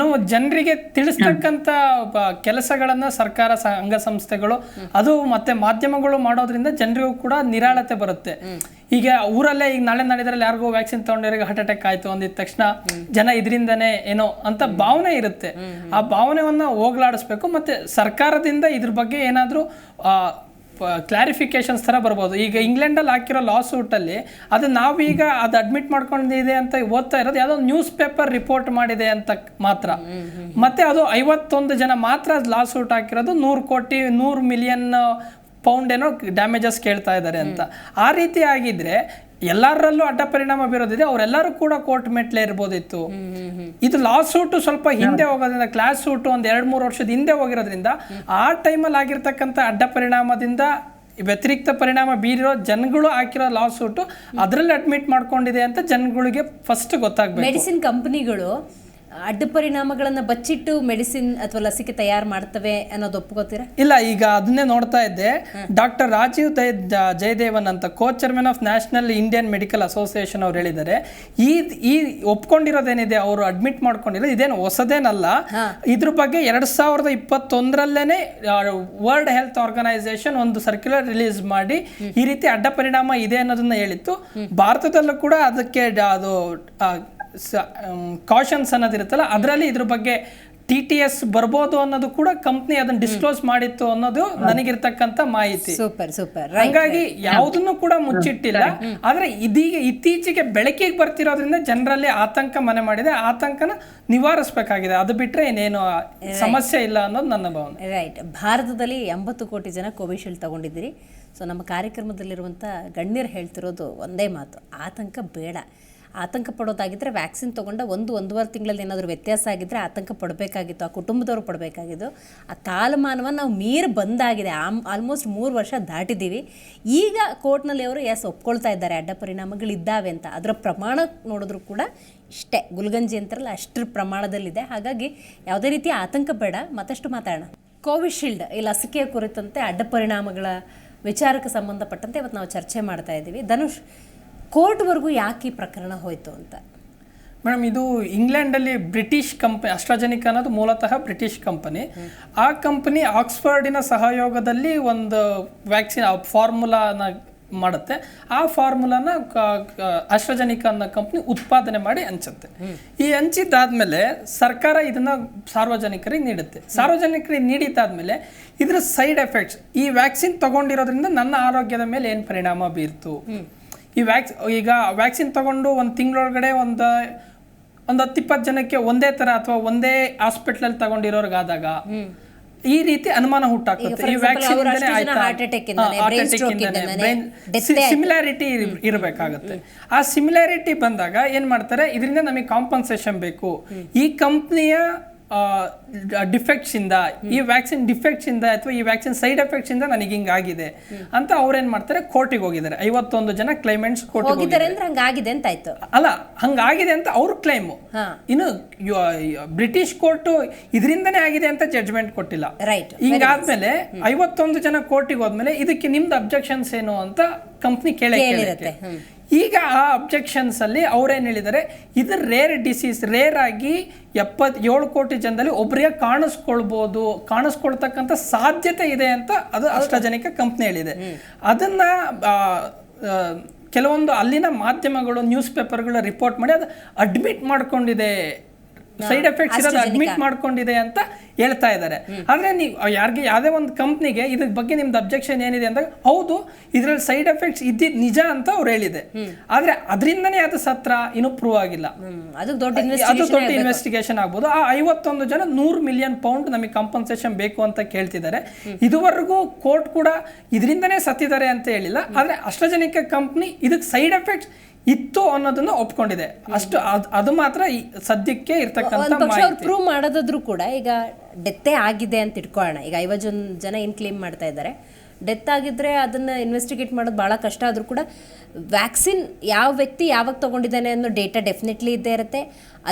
ಜನರಿಗೆ ತಿಳಿಸ್ತಕ್ಕಂಥ ಕೆಲಸಗಳನ್ನ ಸರ್ಕಾರ, ಅಂಗಸಂಸ್ಥೆಗಳು, ಅದು ಮತ್ತೆ ಮಾಧ್ಯಮಗಳು ಮಾಡೋದ್ರಿಂದ ಜನರಿಗೂ ಕೂಡ ನಿರಾಳತೆ ಬರುತ್ತೆ. ಈಗ ಊರಲ್ಲೇ ಈಗ ನಾಳೆ ನಾಡಿದ್ರಲ್ಲಿ ಯಾರಿಗೂ ವ್ಯಾಕ್ಸಿನ್ ತಗೊಂಡಿರೋರಿಗೆ ಹಾರ್ಟ್ ಅಟ್ಯಾಕ್ ಆಯ್ತು ಅಂದಿದ ತಕ್ಷಣ ಜನ ಇದರಿಂದನೇ ಏನೋ ಅಂತ ಭಾವನೆ ಇರುತ್ತೆ. ಆ ಭಾವನೆಯನ್ನ ಹೋಗ್ಲಾಡಿಸ್ಬೇಕು. ಮತ್ತೆ ಸರ್ಕಾರದಿಂದ ಇದ್ರ ಬಗ್ಗೆ ಏನಾದ್ರೂ ಕ್ಲಾರಿಫಿಕೇಶನ್ಸ್ ಥರ ಬರ್ಬೋದು. ಈಗ ಇಂಗ್ಲೆಂಡಲ್ಲಿ ಹಾಕಿರೋ ಲಾ ಸೂಟಲ್ಲಿ ಅದು ನಾವೀಗ ಅದು ಅಡ್ಮಿಟ್ ಮಾಡ್ಕೊಂಡಿದೆ ಅಂತ ಓದ್ತಾ ಇರೋದು ಯಾವುದೋ ನ್ಯೂಸ್ ಪೇಪರ್ ರಿಪೋರ್ಟ್ ಮಾಡಿದೆ ಅಂತ ಮಾತ್ರ. ಮತ್ತೆ ಅದು 51 ಜನ ಮಾತ್ರ ಲಾ ಸೂಟ್ ಹಾಕಿರೋದು 100 ಮಿಲಿಯನ್ ಪೌಂಡ್ ಏನೋ ಡ್ಯಾಮೇಜಸ್ ಕೇಳ್ತಾ ಇದ್ದಾರೆ ಅಂತ. ಆ ರೀತಿ ಆಗಿದ್ರೆ ಎಲ್ಲರಲ್ಲೂ ಅಡ್ಡ ಪರಿಣಾಮ ಬೀರೋದಿದೆ, ಅವರೆಲ್ಲರೂ ಕೂಡ ಕೋರ್ಟ್ ಮೆಟ್ಲೆ ಇರ್ಬೋದಿತ್ತು. ಇದು ಲಾ ಸೂಟು ಸ್ವಲ್ಪ ಹಿಂದೆ ಹೋಗೋದ್ರಿಂದ, ಕ್ಲಾಸ್ ಸೂಟು ಒಂದು 2-3 ವರ್ಷದ ಹಿಂದೆ ಹೋಗಿರೋದ್ರಿಂದ ಆ ಟೈಮಲ್ಲಿ ಆಗಿರ್ತಕ್ಕಂಥ ಅಡ್ಡ ಪರಿಣಾಮದಿಂದ ವ್ಯತಿರಿಕ್ತ ಪರಿಣಾಮ ಬೀರಿರೋ ಜನಗಳು ಹಾಕಿರೋ ಲಾ ಸೂಟು ಅದರಲ್ಲಿ ಅಡ್ಮಿಟ್ ಮಾಡ್ಕೊಂಡಿದೆ ಅಂತ ಜನಗಳಿಗೆ ಫಸ್ಟ್ ಗೊತ್ತಾಗಬೇಕು. ಮೆಡಿಸಿನ್ ಕಂಪನಿಗಳು ಅಡ್ಡ ಪರಿಣಾಮಗಳನ್ನ ಬಚ್ಚಿಟ್ಟು ಮೆಡಿಸಿನ್ ಅಥವಾ ಲಸಿಕೆ ತಯಾರು ಮಾಡ್ತವೆ ಅನ್ನೋದು ಒಪ್ಕೋತೀರಾ? ಇಲ್ಲ, ಈಗ ಅದನ್ನೇ ನೋಡ್ತಾ ಇದ್ದೆ. ಡಾಕ್ಟರ್ ರಾಜೀವ್ ಜಯದೇವನ್ ಅಂತ Co-Chairman of national Indian medical association ಅವ್ರು ಹೇಳಿದ್ದಾರೆ, ಈ ಒಪ್ಕೊಂಡಿರೋದೇನಿದೆ, ಅವರು ಅಡ್ಮಿಟ್ ಮಾಡ್ಕೊಂಡಿರೋದು ಇದೇನು ಹೊಸದೇನಲ್ಲ. ಇದ್ರ ಬಗ್ಗೆ 2021ರಲ್ಲೇನೆ ವರ್ಲ್ಡ್ ಹೆಲ್ತ್ ಆರ್ಗನೈಸೇಷನ್ ಒಂದು ಸರ್ಕ್ಯುಲರ್ ರಿಲೀಸ್ ಮಾಡಿ ಈ ರೀತಿ ಅಡ್ಡ ಪರಿಣಾಮ ಇದೆ ಅನ್ನೋದನ್ನ ಹೇಳಿತ್ತು. ಭಾರತದಲ್ಲೂ ಕೂಡ ಅದಕ್ಕೆ ಅದು ಕಾಷನ್ಸ್ ಅನ್ನೋದಿರುತ್ತಲ್ಲ, ಅದರಲ್ಲಿ ಇದ್ರ ಬಗ್ಗೆ TTS ಬರ್ಬೋದು ಅನ್ನೋದು ಕೂಡ ಕಂಪ್ನಿ ಅದನ್ನ ಡಿಸ್ಕ್ಲೋಸ್ ಮಾಡಿತ್ತು ಅನ್ನೋದು ನನಗಿರ್ತಕ್ಕಂಥ ಮಾಹಿತಿ. ಸೂಪರ್. ಹಾಗಾಗಿ ಯಾವುದನ್ನು ಕೂಡ ಮುಚ್ಚಿಟ್ಟಿಲ್ಲ. ಆದ್ರೆ ಇದೀಗ ಇತ್ತೀಚೆಗೆ ಬೆಳಕಿಗೆ ಬರ್ತಿರೋದ್ರಿಂದ ಜನರಲ್ಲಿ ಆತಂಕ ಮನೆ ಮಾಡಿದೆ. ಆತಂಕನ ನಿವಾರಿಸಬೇಕಾಗಿದೆ, ಅದು ಬಿಟ್ರೆ ಇನ್ನೇನು ಸಮಸ್ಯೆ ಇಲ್ಲ ಅನ್ನೋದು ನನ್ನ ಭಾವನೆ. ರೈಟ್. ಭಾರತದಲ್ಲಿ 80 ಕೋಟಿ ಜನ ಕೋವಿಶೀಲ್ಡ್ ತಗೊಂಡಿದ್ದೀರಿ. ಸೊ ನಮ್ಮ ಕಾರ್ಯಕ್ರಮದಲ್ಲಿರುವಂಥ ಗಣ್ಯರು ಹೇಳ್ತಿರೋದು ಒಂದೇ ಮಾತು, ಆತಂಕ ಬೇಡ. ಆತಂಕ ಪಡೋದಾಗಿದ್ದರೆ ವ್ಯಾಕ್ಸಿನ್ ತೊಗೊಂಡ 1-1.5 ತಿಂಗಳಲ್ಲಿ ಏನಾದರೂ ವ್ಯತ್ಯಾಸ ಆಗಿದ್ದರೆ ಆತಂಕ ಪಡಬೇಕಾಗಿತ್ತು, ಆ ಕುಟುಂಬದವರು ಪಡಬೇಕಾಗಿದ್ದು. ಆ ಕಾಲಮಾನವನ್ನು ನಾವು ಮೀರಿ ಬಂದಾಗಿದೆ. ಆಲ್ಮೋಸ್ಟ್ 3 ವರ್ಷ ದಾಟಿದ್ದೀವಿ. ಈಗ ಕೋರ್ಟ್ನಲ್ಲಿ ಅವರು ಒಪ್ಕೊಳ್ತಾ ಇದ್ದಾರೆ ಅಡ್ಡ ಪರಿಣಾಮಗಳಿದ್ದಾವೆ ಅಂತ. ಅದರ ಪ್ರಮಾಣ ನೋಡಿದ್ರು ಕೂಡ ಇಷ್ಟೇ, ಗುಲ್ಗಂಜಿ ಅಂತಾರಲ್ಲ ಅಷ್ಟರ ಪ್ರಮಾಣದಲ್ಲಿದೆ. ಹಾಗಾಗಿ ಯಾವುದೇ ರೀತಿಯ ಆತಂಕ ಬೇಡ. ಮತ್ತಷ್ಟು ಮಾತಾಡೋಣ. ಕೋವಿಶೀಲ್ಡ್ ಈ ಲಸಿಕೆಯ ಕುರಿತಂತೆ ಅಡ್ಡ ಪರಿಣಾಮಗಳ ವಿಚಾರಕ್ಕೆ ಸಂಬಂಧಪಟ್ಟಂತೆ ಇವತ್ತು ನಾವು ಚರ್ಚೆ ಮಾಡ್ತಾ ಇದ್ದೀವಿ. ಧನುಷ್, ಕೋರ್ಟ್ವರೆಗೂ ಯಾಕೆ ಈ ಪ್ರಕರಣ ಹೋಯ್ತು ಅಂತ? ಮೇಡಮ್, ಇದು ಇಂಗ್ಲೆಂಡಲ್ಲಿ ಬ್ರಿಟಿಷ್ ಕಂಪನಿ ಅಸ್ಟ್ರಾಜೆನಿಕಾ ಅನ್ನೋದು ಮೂಲತಃ ಬ್ರಿಟಿಷ್ ಕಂಪನಿ. ಆ ಕಂಪನಿ ಆಕ್ಸ್ಫರ್ಡಿನ ಸಹಯೋಗದಲ್ಲಿ ಒಂದು ವ್ಯಾಕ್ಸಿನ್ ಫಾರ್ಮುಲಾನ ಮಾಡುತ್ತೆ. ಆ ಫಾರ್ಮುಲಾನ ಅಸ್ಟ್ರಾಜೆನಿಕಾ ಅನ್ನೋ ಕಂಪ್ನಿ ಉತ್ಪಾದನೆ ಮಾಡಿ ಹಂಚುತ್ತೆ. ಈ ಹಂಚಿದ್ದಾದ್ಮೇಲೆ ಸರ್ಕಾರ ಇದನ್ನ ಸಾರ್ವಜನಿಕರಿಗೆ ನೀಡುತ್ತೆ. ಸಾರ್ವಜನಿಕರಿಗೆ ನೀಡಿದ್ದಾದ್ಮೇಲೆ ಇದರ ಸೈಡ್ ಎಫೆಕ್ಟ್ಸ್, ಈ ವ್ಯಾಕ್ಸಿನ್ ತಗೊಂಡಿರೋದ್ರಿಂದ ನನ್ನ ಆರೋಗ್ಯದ ಮೇಲೆ ಏನು ಪರಿಣಾಮ ಬೀರ್ತು, ಈ ಈಗ ವ್ಯಾಕ್ಸಿನ್ ತಗೊಂಡು ಒಂದು ತಿಂಗಳೊಳಗಡೆ ಒಂದು 10-20 ಜನಕ್ಕೆ ಒಂದೇ ಥರ ಅಥವಾ ಒಂದೇ ಹಾಸ್ಪಿಟ್ಲಲ್ಲಿ ತಗೊಂಡಿರೋರ್ಗಾದಾಗ ಈ ರೀತಿ ಅನುಮಾನ ಹುಟ್ಟಾಗ್ತದೆ. ಈ ವ್ಯಾಕ್ಸಿನ್ ಸಿಮಿಲಾರಿಟಿ ಇರಬೇಕಾಗುತ್ತೆ. ಆ ಸಿಮಿಲಾರಿಟಿ ಬಂದಾಗ ಏನ್ ಮಾಡ್ತಾರೆ, ಇದರಿಂದ ನಮಗೆ ಕಾಂಪನ್ಸೇಷನ್ ಬೇಕು, ಈ ಕಂಪ್ನಿಯ ಡಿಫೆಕ್ಟ್ಸ್ ಇಂದ, ಈ ವ್ಯಾಕ್ಸಿನ್ ಡಿಫೆಕ್ಟ್ಸ್ ಇಂದ ಅಥವಾ ಈ ವ್ಯಾಕ್ಸಿನ್ ಸೈಡ್ ಎಫೆಕ್ಟ್ಸ್ ಇಂದ ನನಗೆ ಹಿಂಗಾಗಿದೆ ಅಂತ ಅವ್ರೇನ್ ಮಾಡ್ತಾರೆ, ಕೋರ್ಟಿಗೆ ಹೋಗಿದ್ದಾರೆ. 51 ಜನ ಕ್ಲೈಮೆಂಟ್ಸ್ ಕೋರ್ಟಿಗೆ ಹೋಗಿದ್ದಾರೆ. ಹಂಗಾಗಿದೆ ಅಂತ ಆಯ್ತು ಅಲ್ಲ, ಹಂಗಾಗಿದೆ ಅಂತ ಅವ್ರ ಕ್ಲೈಮು. ಇನ್ನು ಬ್ರಿಟಿಷ್ ಕೋರ್ಟ್ ಇದರಿಂದನೇ ಆಗಿದೆ ಅಂತ ಜಡ್ಜ್ಮೆಂಟ್ ಕೊಟ್ಟಿಲ್ಲ. ಹಿಂಗಾದ್ಮೇಲೆ 51 ಜನ ಕೋರ್ಟಿಗೆ ಹೋದ್ಮೇಲೆ ಇದಕ್ಕೆ ನಿಮ್ದು ಅಬ್ಜೆಕ್ಷನ್ಸ್ ಏನು ಅಂತ ಕಂಪ್ನಿ ಕೇಳಿರುತ್ತೆ. ಈಗ ಆ ಅಬ್ಜೆಕ್ಷನ್ಸ್ ಅಲ್ಲಿ ಅವ್ರೇನ್ ಹೇಳಿದ್ದಾರೆ, ಇದು ರೇರ್ ಡಿಸೀಸ್, ರೇರ್ ಆಗಿ 77 ಕೋಟಿ ಜನದಲ್ಲಿ ಒಬ್ಬರಿಗೆ ಕಾಣಿಸ್ಕೊಳ್ತಕ್ಕಂಥ ಸಾಧ್ಯತೆ ಇದೆ ಅಂತ ಅದು ಅಸ್ಟ್ರಾಜೆನಿಕಾ ಕಂಪ್ನಿ ಹೇಳಿದೆ. ಅದನ್ನ ಕೆಲವೊಂದು ಅಲ್ಲಿನ ಮಾಧ್ಯಮಗಳು, ನ್ಯೂಸ್ ಪೇಪರ್ಗಳು ರಿಪೋರ್ಟ್ ಮಾಡಿ ಅದು ಅಡ್ಮಿಟ್ ಮಾಡ್ಕೊಂಡಿದೆ, ಸೈಡ್ ಎಫೆಕ್ಟ್ಸ್ ಇರೋದು ಅಡ್ಮಿಟ್ ಮಾಡ್ಕೊಂಡಿದೆ ಅಂತ ಹೇಳ್ತಾ ಇದ್ದಾರೆ. ಆದ್ರೆ ನೀವು ಯಾರಿಗೆ ಯಾವುದೇ ಒಂದು ಕಂಪ್ನಿಗೆ ಇದ್ರ ಬಗ್ಗೆ ನಿಮ್ದು ಅಬ್ಜೆಕ್ಷನ್ ಏನಿದೆ ಅಂತ, ಹೌದು ಇದರಲ್ಲಿ ಸೈಡ್ ಎಫೆಕ್ಟ್ಸ್ ಇದ್ದಿದ್ ನಿಜ ಅಂತ ಅವ್ರು ಹೇಳಿದೆ. ಆದ್ರೆ ಅದರಿಂದನೇ ಅದು ಸತ್ರ ಇನ್ನೂ ಪ್ರೂವ್ ಆಗಿಲ್ಲ. ಅದು ದೊಡ್ಡ ಇನ್ವೆಸ್ಟಿಗೇಷನ್ ಆಗ್ಬೋದು. ಆ 51 ಜನ 100 ಮಿಲಿಯನ್ ಪೌಂಡ್ ನಮಗೆ ಕಾಂಪನ್ಸೇಷನ್ ಬೇಕು ಅಂತ ಕೇಳ್ತಿದ್ದಾರೆ. ಇದುವರೆಗೂ ಕೋರ್ಟ್ ಕೂಡ ಇದರಿಂದನೇ ಸತ್ತಿದ್ದಾರೆ ಅಂತ ಹೇಳಿಲ್ಲ. ಆದ್ರೆ ಅಸ್ಟ್ರಾಜೆನಿಕಾ ಕಂಪ್ನಿ ಇದಕ್ಕೆ ಸೈಡ್ ಎಫೆಕ್ಟ್ಸ್ ಇತ್ತು ಅನ್ನೋದನ್ನ ಒಪ್ಕೊಂಡಿದೆ. ಅಷ್ಟು ಅದು ಮಾತ್ರ ಸದ್ಯಕ್ಕೆ ಇರ್ತಕ್ಕಂಥ ಪ್ರೂವ್ ಮಾಡೋದಾದ್ರೂ ಕೂಡ ಈಗ ಡೆತ್ತೇ ಆಗಿದೆ ಅಂತ ಇಟ್ಕೊಳ್ಳೋಣ. ಈಗ 50 ಜನ ಏನು ಕ್ಲೇಮ್ ಮಾಡ್ತಾ ಇದ್ದಾರೆ, ಡೆತ್ ಆಗಿದ್ರೆ ಅದನ್ನ ಇನ್ವೆಸ್ಟಿಗೇಟ್ ಮಾಡೋದು ಭಾಳ ಕಷ್ಟ. ಆದರೂ ಕೂಡ ವ್ಯಾಕ್ಸಿನ್ ಯಾವ ವ್ಯಕ್ತಿ ಯಾವಾಗ ತಗೊಂಡಿದ್ದಾನೆ ಅನ್ನೋ ಡೇಟಾ ಡೆಫಿನೆಟ್ಲಿ ಇದ್ದೇ ಇರುತ್ತೆ.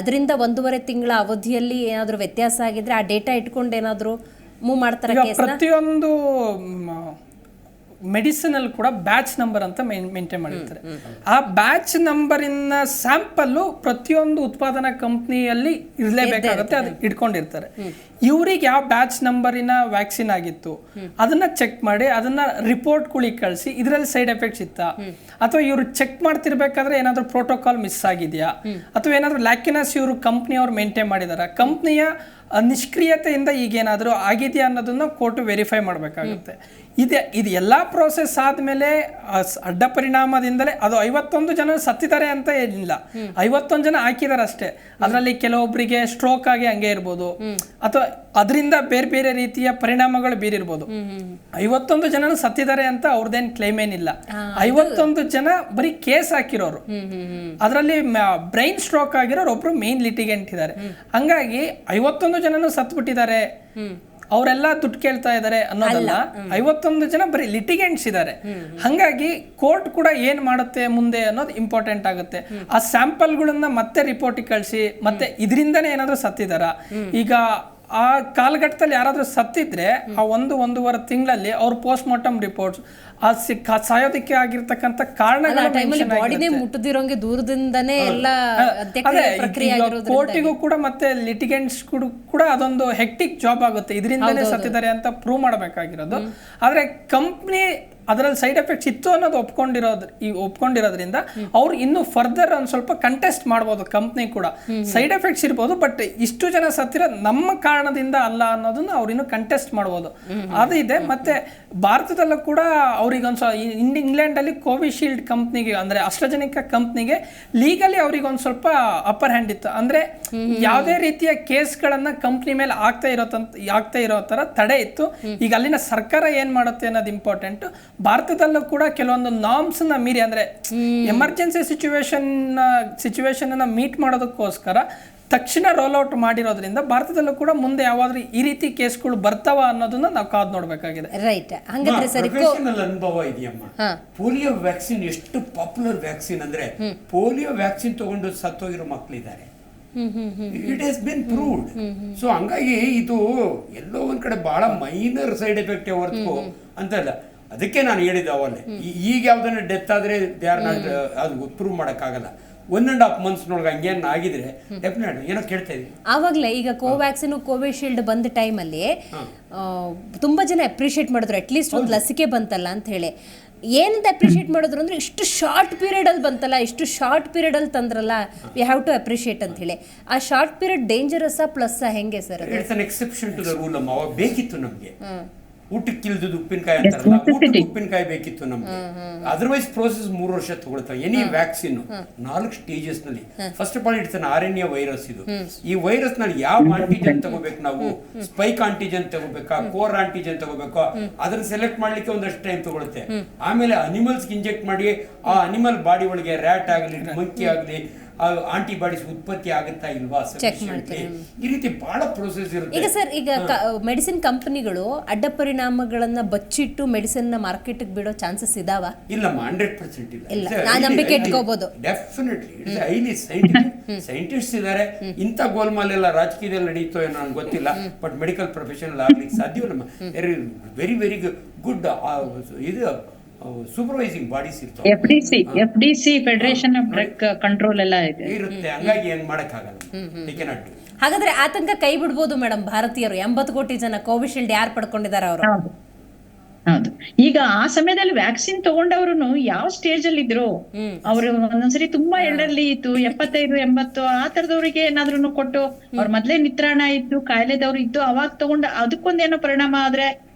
ಅದರಿಂದ 1.5 ತಿಂಗಳ ಅವಧಿಯಲ್ಲಿ ಏನಾದರೂ ವ್ಯತ್ಯಾಸ ಆಗಿದ್ರೆ ಆ ಡೇಟಾ ಇಟ್ಕೊಂಡು ಏನಾದರೂ ಮೂವ್ ಮಾಡ್ತಾರೆ. ಪ್ರತಿಯೊಂದು ಮೆಡಿಸಿನ್ ಅಲ್ಲಿ ಕೂಡ ಬ್ಯಾಚ್ ನಂಬರ್ ಅಂತ ಮೇಂಟೈನ್ ಮಾಡಿರ್ತಾರೆ. ಆ ಬ್ಯಾಚ್ ನಂಬರಿನ ಸ್ಯಾಂಪಲ್ಲು ಪ್ರತಿಯೊಂದು ಉತ್ಪಾದನಾ ಕಂಪ್ನಿಯಲ್ಲಿ ಇರಲೇಬೇಕಾಗುತ್ತೆ, ಅದು ಇಟ್ಕೊಂಡಿರ್ತಾರೆ. ಇವ್ರಿಗೆ ಯಾವ ಬ್ಯಾಚ್ ನಂಬರಿನ ವ್ಯಾಕ್ಸಿನ್ ಆಗಿತ್ತು ಅದನ್ನ ಚೆಕ್ ಮಾಡಿ ಅದನ್ನ ರಿಪೋರ್ಟ್ಗಳಿಗೆ ಕಳಿಸಿ ಇದರಲ್ಲಿ ಸೈಡ್ ಎಫೆಕ್ಟ್ಸ್ ಇತ್ತಾ, ಅಥವಾ ಇವರು ಚೆಕ್ ಮಾಡ್ತಿರ್ಬೇಕಾದ್ರೆ ಏನಾದರೂ ಪ್ರೋಟೋಕಾಲ್ ಮಿಸ್ ಆಗಿದೆಯಾ, ಅಥವಾ ಏನಾದರೂ ಲ್ಯಾಕಿನಸ್ ಇವರು ಕಂಪ್ನಿಯವ್ರು ಮೇಂಟೈನ್ ಮಾಡಿದಾರ, ಕಂಪ್ನಿಯ ನಿಷ್ಕ್ರಿಯತೆಯಿಂದ ಈಗೇನಾದರೂ ಆಗಿದೆಯಾ ಅನ್ನೋದನ್ನ ಕೋರ್ಟ್ ವೆರಿಫೈ ಮಾಡಬೇಕಾಗುತ್ತೆ. ಇದು ಎಲ್ಲ ಪ್ರೋಸೆಸ್ ಆದಮೇಲೆ ಅಡ್ಡ ಪರಿಣಾಮದಿಂದಲೇ ಅದು 51 ಜನ ಸತ್ತಿದ್ದಾರೆ ಅಂತ ಏನಿಲ್ಲ, 51 ಜನ ಹಾಕಿದ್ದಾರೆ ಅಷ್ಟೇ. ಅದರಲ್ಲಿ ಕೆಲವೊಬ್ಬರಿಗೆ ಸ್ಟ್ರೋಕ್ ಆಗಿ ಹಂಗೆ ಇರ್ಬೋದು, ಅಥವಾ ಅದರಿಂದ ಬೇರೆ ಬೇರೆ ರೀತಿಯ ಪರಿಣಾಮಗಳು ಬೀರಿರ್ಬೋದು. 51 ಜನ ಸತ್ತಿದ್ದಾರೆ ಅಂತ ಅವ್ರದ್ದೇನು ಕ್ಲೈಮ್ ಏನಿಲ್ಲ. 51 ಜನ ಬರೀ ಕೇಸ್ ಹಾಕಿರೋರು, ಅದರಲ್ಲಿ ಬ್ರೈನ್ ಸ್ಟ್ರೋಕ್ ಆಗಿರೋರು ಒಬ್ರು ಮೇನ್ ಲಿಟಿಗೆಂಟ್ ಇದ್ದಾರೆ. ಹಂಗಾಗಿ 51 ಜನನು ಸತ್ಬಿಟ್ಟಿದ್ದಾರೆ, ಅವರೆಲ್ಲ ದುಡ್ಡು ಕೇಳ್ತಾ ಇದ್ದಾರೆ ಅನ್ನೋದಲ್ಲ, 51 ಜನ ಬರೀ ಲಿಟಿಗೆಂಟ್ಸ್ ಇದ್ದಾರೆ. ಹಂಗಾಗಿ ಕೋರ್ಟ್ ಕೂಡ ಏನ್ ಮಾಡುತ್ತೆ ಮುಂದೆ ಅನ್ನೋದು ಇಂಪಾರ್ಟೆಂಟ್ ಆಗುತ್ತೆ. ಆ ಸ್ಯಾಂಪಲ್ಗಳನ್ನ ಮತ್ತೆ ರಿಪೋರ್ಟಿಗೆ ಕಳಿಸಿ ಮತ್ತೆ ಇದರಿಂದನೇ ಏನಾದ್ರು ಸತ್ತಿದಾರ. ಈಗ ಆ ಕಾಲಘಟ್ಟದಲ್ಲಿ ಯಾರಾದ್ರೂ ಸತ್ತಿದ್ರೆ ಆ 1-1.5 ತಿಂಗಳಲ್ಲಿ ಅವ್ರ ಪೋಸ್ಟ್ ಮಾರ್ಟಮ್ ರಿಪೋರ್ಟ್ಸ್, ಆ ಸಾಯೋದಕ್ಕೆ ಆಗಿರ್ತಕ್ಕಂಥ ಕಾರಣಗಳು ಮುಟ್ಟದಿರೋಂಗೆ ದೂರದಿಂದನೇ ಎಲ್ಲ ಕೋರ್ಟಿಗೂ ಕೂಡ ಮತ್ತೆ ಲಿಟಿಗೆಂಟ್ಸ್ ಕೂಡ ಅದೊಂದು ಹೆಕ್ಟಿಕ್ ಜಾಬ್ ಆಗುತ್ತೆ. ಇದರಿಂದನೇ ಸತ್ತಿದ್ದಾರೆ ಅಂತ ಪ್ರೂವ್ ಮಾಡಬೇಕಾಗಿರೋದು. ಆದ್ರೆ ಕಂಪ್ನಿ ಅದರಲ್ಲಿ ಸೈಡ್ ಎಫೆಕ್ಟ್ಸ್ ಇತ್ತು ಅನ್ನೋದು ಒಪ್ಕೊಂಡಿರೋದ್ರಿಂದ ಅವ್ರು ಇನ್ನು ಫರ್ದರ್ ಒಂದು ಸ್ವಲ್ಪ ಕಂಟೆಸ್ಟ್ ಮಾಡ್ಬೋದು. ಕಂಪ್ನಿ ಕೂಡ ಸೈಡ್ ಎಫೆಕ್ಟ್ಸ್ ಇರ್ಬೋದು, ಬಟ್ ಇಷ್ಟು ಜನ ಸತ್ತಿರೋ ನಮ್ಮ ಕಾರಣದಿಂದ ಅಲ್ಲ ಅನ್ನೋದನ್ನ ಅವ್ರು ಇನ್ನು ಕಂಟೆಸ್ಟ್ ಮಾಡ್ಬೋದು. ಅದು ಇದೆ. ಮತ್ತೆ ಭಾರತದಲ್ಲೂ ಕೂಡ ಅವ್ರಿಗೊಂದು ಇಂಗ್ಲೆಂಡ್ ಅಲ್ಲಿ ಕೋವಿಶೀಲ್ಡ್ ಕಂಪ್ನಿಗೆ ಅಂದ್ರೆ ಅಸ್ಟ್ರಾಜೆನಿಕಾ ಕಂಪ್ನಿಗೆ ಲೀಗಲಿ ಅವ್ರಿಗೆ ಒಂದ್ ಸ್ವಲ್ಪ ಅಪ್ಪರ್ ಹ್ಯಾಂಡ್ ಇತ್ತು. ಅಂದ್ರೆ ಯಾವುದೇ ರೀತಿಯ ಕೇಸ್ಗಳನ್ನ ಕಂಪ್ನಿ ಮೇಲೆ ಆಗ್ತಾ ಇರೋ ತರ ತಡೆ ಇತ್ತು. ಈಗ ಅಲ್ಲಿನ ಸರ್ಕಾರ ಏನ್ ಮಾಡುತ್ತೆ ಅನ್ನೋದು ಇಂಪಾರ್ಟೆಂಟ್. ಭಾರತದಲ್ಲೂ ಕೂಡ ಕೆಲವೊಂದು ನಾರ್ಮ್ಸ್ ನ ಮೀರಿ ಅಂದ್ರೆ ಎಮರ್ಜೆನ್ಸಿ ಸಿಚುವೇಶನ್ ಅನ್ನ ಮೀಟ್ ಮಾಡೋದಕ್ಕೋಸ್ಕರ ತಕ್ಷಣ ರೋಲ್ ಔಟ್ ಮಾಡಿರೋದ್ರಿಂದ ಭಾರತದಲ್ಲೂ ಕೂಡ ಮುಂದೆ ಯಾವಾದ್ರೂ ಈ ರೀತಿ ಕೇಸ್ಗಳು ಬರ್ತಾವ ಅನ್ನೋದನ್ನ ನಾವು ಕಾದ್ ನೋಡ್ಬೇಕಾಗಿದೆ. ರೈಟ್. ಹಂಗಂದ್ರೆ ಸರಿ, ಅನುಭವ ಇದೆಯಮ್ಮ. ಪೋಲಿಯೋ ವ್ಯಾಕ್ಸಿನ್ ಎಷ್ಟು ಪಾಪ್ಯುಲರ್ ವ್ಯಾಕ್ಸಿನ್ ಅಂದ್ರೆ ಪೋಲಿಯೋ ವ್ಯಾಕ್ಸಿನ್ ತಗೊಂಡು ಸತ್ತೋಗಿರೋ ಮಕ್ಕಳಿದ್ದಾರೆ. It has been proved. So ಹಂಗಾಗಿ ಇದು ಎಲ್ಲೋ ಒಂದ್ ಕಡೆ ಬಹಳ ಮೈನರ್ ಸೈಡ್ ಎಫೆಕ್ಟ್ ಹೊರತು ಅಂತಲ್ಲ. ಅದಕ್ಕೆ ನಾನು ಹೇಳಿದ್ದೆ ಅವಲ್ಲೇ ಈಗ ಯಾವ್ದನ್ನ ಡೆತ್ ಆದ್ರೆ ದೇ ಆರ್ ನಾಟ್ ಅದು ಪ್ರೂವ್ ಮಾಡೋಕ್ಕಾಗಲ್ಲ. 1.5 months ಹಂಗೇನು ಆಗಿದ್ರೆ ಡೆಫಿನೆಟ್ ಏನೋ ಕೇಳ್ತಾ ಇದ್ದೀನಿ. ಆವಾಗಲೇ ಈಗ ಕೋವ್ಯಾಕ್ಸಿನ್ ಕೋವಿಶೀಲ್ಡ್ ಬಂದ ಟೈಮಲ್ಲಿ ತುಂಬ ಜನ ಅಪ್ರಿಷಿಯೇಟ್ ಮಾಡಿದ್ರು, ಅಟ್ಲೀಸ್ಟ್ ಒಂದು ಲಸಿಕೆ ಬಂತಲ್ಲ ಅಂತ ಹೇಳಿ. ಏನಂತ ಅಪ್ರಿಷಿಯೇಟ್ ಮಾಡಿದ್ರು ಅಂದರೆ ಇಷ್ಟು ಶಾರ್ಟ್ ಪೀರಿಯಡಲ್ಲಿ ಬಂತಲ್ಲ, ಇಷ್ಟು ಶಾರ್ಟ್ ಪೀರಿಯಡಲ್ಲಿ ತಂದ್ರಲ್ಲ, ವಿ ಹ್ಯಾವ್ ಟು ಅಪ್ರಿಷಿಯೇಟ್ ಅಂತ ಹೇಳಿ. ಆ ಶಾರ್ಟ್ ಪೀರಿಯಡ್ ಡೇಂಜರಸ್ಸಾ ಪ್ಲಸ್ ಹೆಂಗೆ sir? It's an exception to the rule ಅಮ್ಮ. ಅವಾಗ ಬೇಕಿತ್ತು ನಮಗೆ ಊಟಕ್ಕೆ ಇಲ್ದದ್ದು ಉಪ್ಪಿನಕಾಯಿ ಅಂತಾರಲ್ಲ, ಊಟಕ್ಕೆ ಉಪ್ಪಿನಕಾಯಿ ಬೇಕಿತ್ತು ನಮ್ಗೆ. ಅದರ್ವೈಸ್ ಪ್ರೋಸೆಸ್ 3 ವರ್ಷ ತಗೊಳ್ತಾವೆ. ಎನಿ ವ್ಯಾಕ್ಸಿನ್ 4 ಸ್ಟೇಜಸ್ ನಲ್ಲಿ. First of all it's an RNA virus. ಇದು ಈ ವೈರಸ್ ನಲ್ಲಿ ಯಾವ ಆಂಟಿಜನ್ ತಗೋಬೇಕು ನಾವು, ಸ್ಪೈಕ್ ಆಂಟಿಜನ್ ತಗೋಬೇಕಾ, ಕೋರ್ ಆಂಟಿಜನ್ ತಗೋಬೇಕಾ, ಅದನ್ನ ಸೆಲೆಕ್ಟ್ ಮಾಡ್ಲಿಕ್ಕೆ ಒಂದಷ್ಟು ಟೈಮ್ ತಗೊಳುತ್ತೆ. ಆಮೇಲೆ ಅನಿಮಲ್ಸ್ ಇಂಜೆಕ್ಟ್ ಮಾಡಿ ಆ ಅನಿಮಲ್ ಬಾಡಿ ಒಳಗೆ ರ್ಯಾಟ್ ಆಗಲಿ ಮಂಕಿ ಆಗಲಿ ಆಂಟಿಬಾಡೀಸ್ ಉತ್ಪತ್ತಿ ಆಗುತ್ತಾ ಇಲ್ವಾ ಈ ರೀತಿ ಬಹಳ ಪ್ರೋಸೆಸ್ ಇರುತ್ತೆ. ಈಗ ಸರ್, ಈಗ ಮೆಡಿಸಿನ್ ಕಂಪನಿಗಳು ಅಡ್ಡ ಪರಿಣಾಮಗಳನ್ನ ಬಚ್ಚಿಟ್ಟು ಮೆಡಿಸಿನ್ ಮಾರ್ಕೆಟ್ ಬಿಡೋ ಚಾನ್ಸಸ್ ಇದಾವ? ಇಲ್ಲಮ್ಮ, 100% ಇಲ್ಲ. ನಾನು ನಂಬಿಕೆ ಇಟ್ಕೋಬಹುದು. Definitely it's highly scientific. Scientist ಇದ್ದಾರೆ. ಇಂಥ ಗೋಲ್ಮಾಲ್ ಎಲ್ಲ ರಾಜಕೀಯದಲ್ಲಿ ನಡೀತೋ ಏನೋ ನನಗೆ ಗೊತ್ತಿಲ್ಲ, ಬಟ್ ಮೆಡಿಕಲ್ ಪ್ರೊಫೆಷನಲ್ ಆಗ್ಲಿಕ್ಕೆ ಸಾಧ್ಯವಲ್ಲಮ್ಮ. ವೆರಿ ವೆರಿ ಗುಡ್ ಇದು ಸೂಪರ್ವೈಸಿಂಗ್ ಬಾಡೀಸ್ ಇರ್ತಾವೆ. FDC federation of drug control ಎಲ್ಲ ಇರುತ್ತೆ. ಹಂಗಾಗಿ ಏನ್ ಮಾಡಕ್ಕಾಗಲ್ಲ. ಹಾಗಾದ್ರೆ ಆತಂಕ ಕೈ ಬಿಡ್ಬೋದು ಮೇಡಮ್ ಭಾರತೀಯರು. 80 ಕೋಟಿ ಜನ ಕೋವಿಶೀಲ್ಡ್ ಯಾರು ಪಡ್ಕೊಂಡಿದ್ದಾರೆ ಅವರು? ಹೌದು. ಈಗ ಆ ಸಮಯದಲ್ಲಿ ವ್ಯಾಕ್ಸಿನ್ ತಗೊಂಡವ್ರು ಯಾವ ಸ್ಟೇಜ್ ಅಲ್ಲಿ ಇದ್ರು, ಅವ್ರು ಒಂದೊಂದ್ಸರಿ ತುಂಬಾ ಎಲ್ಡರ್ಲಿ ಇತ್ತು, 75, 80 ಆ ತರದವ್ರಿಗೆ ಏನಾದ್ರು ಕೊಟ್ಟು, ಅವ್ರ ಮೊದ್ಲೇ ನಿತ್ರಾಣ ಇತ್ತು, ಕಾಯಿಲೆದವ್ರು ಇತ್ತು, ಅವಾಗ ತಗೊಂಡ ಅದಕ್ಕೊಂದೇನೋ ಪರಿಣಾಮ ಆದ್ರೆ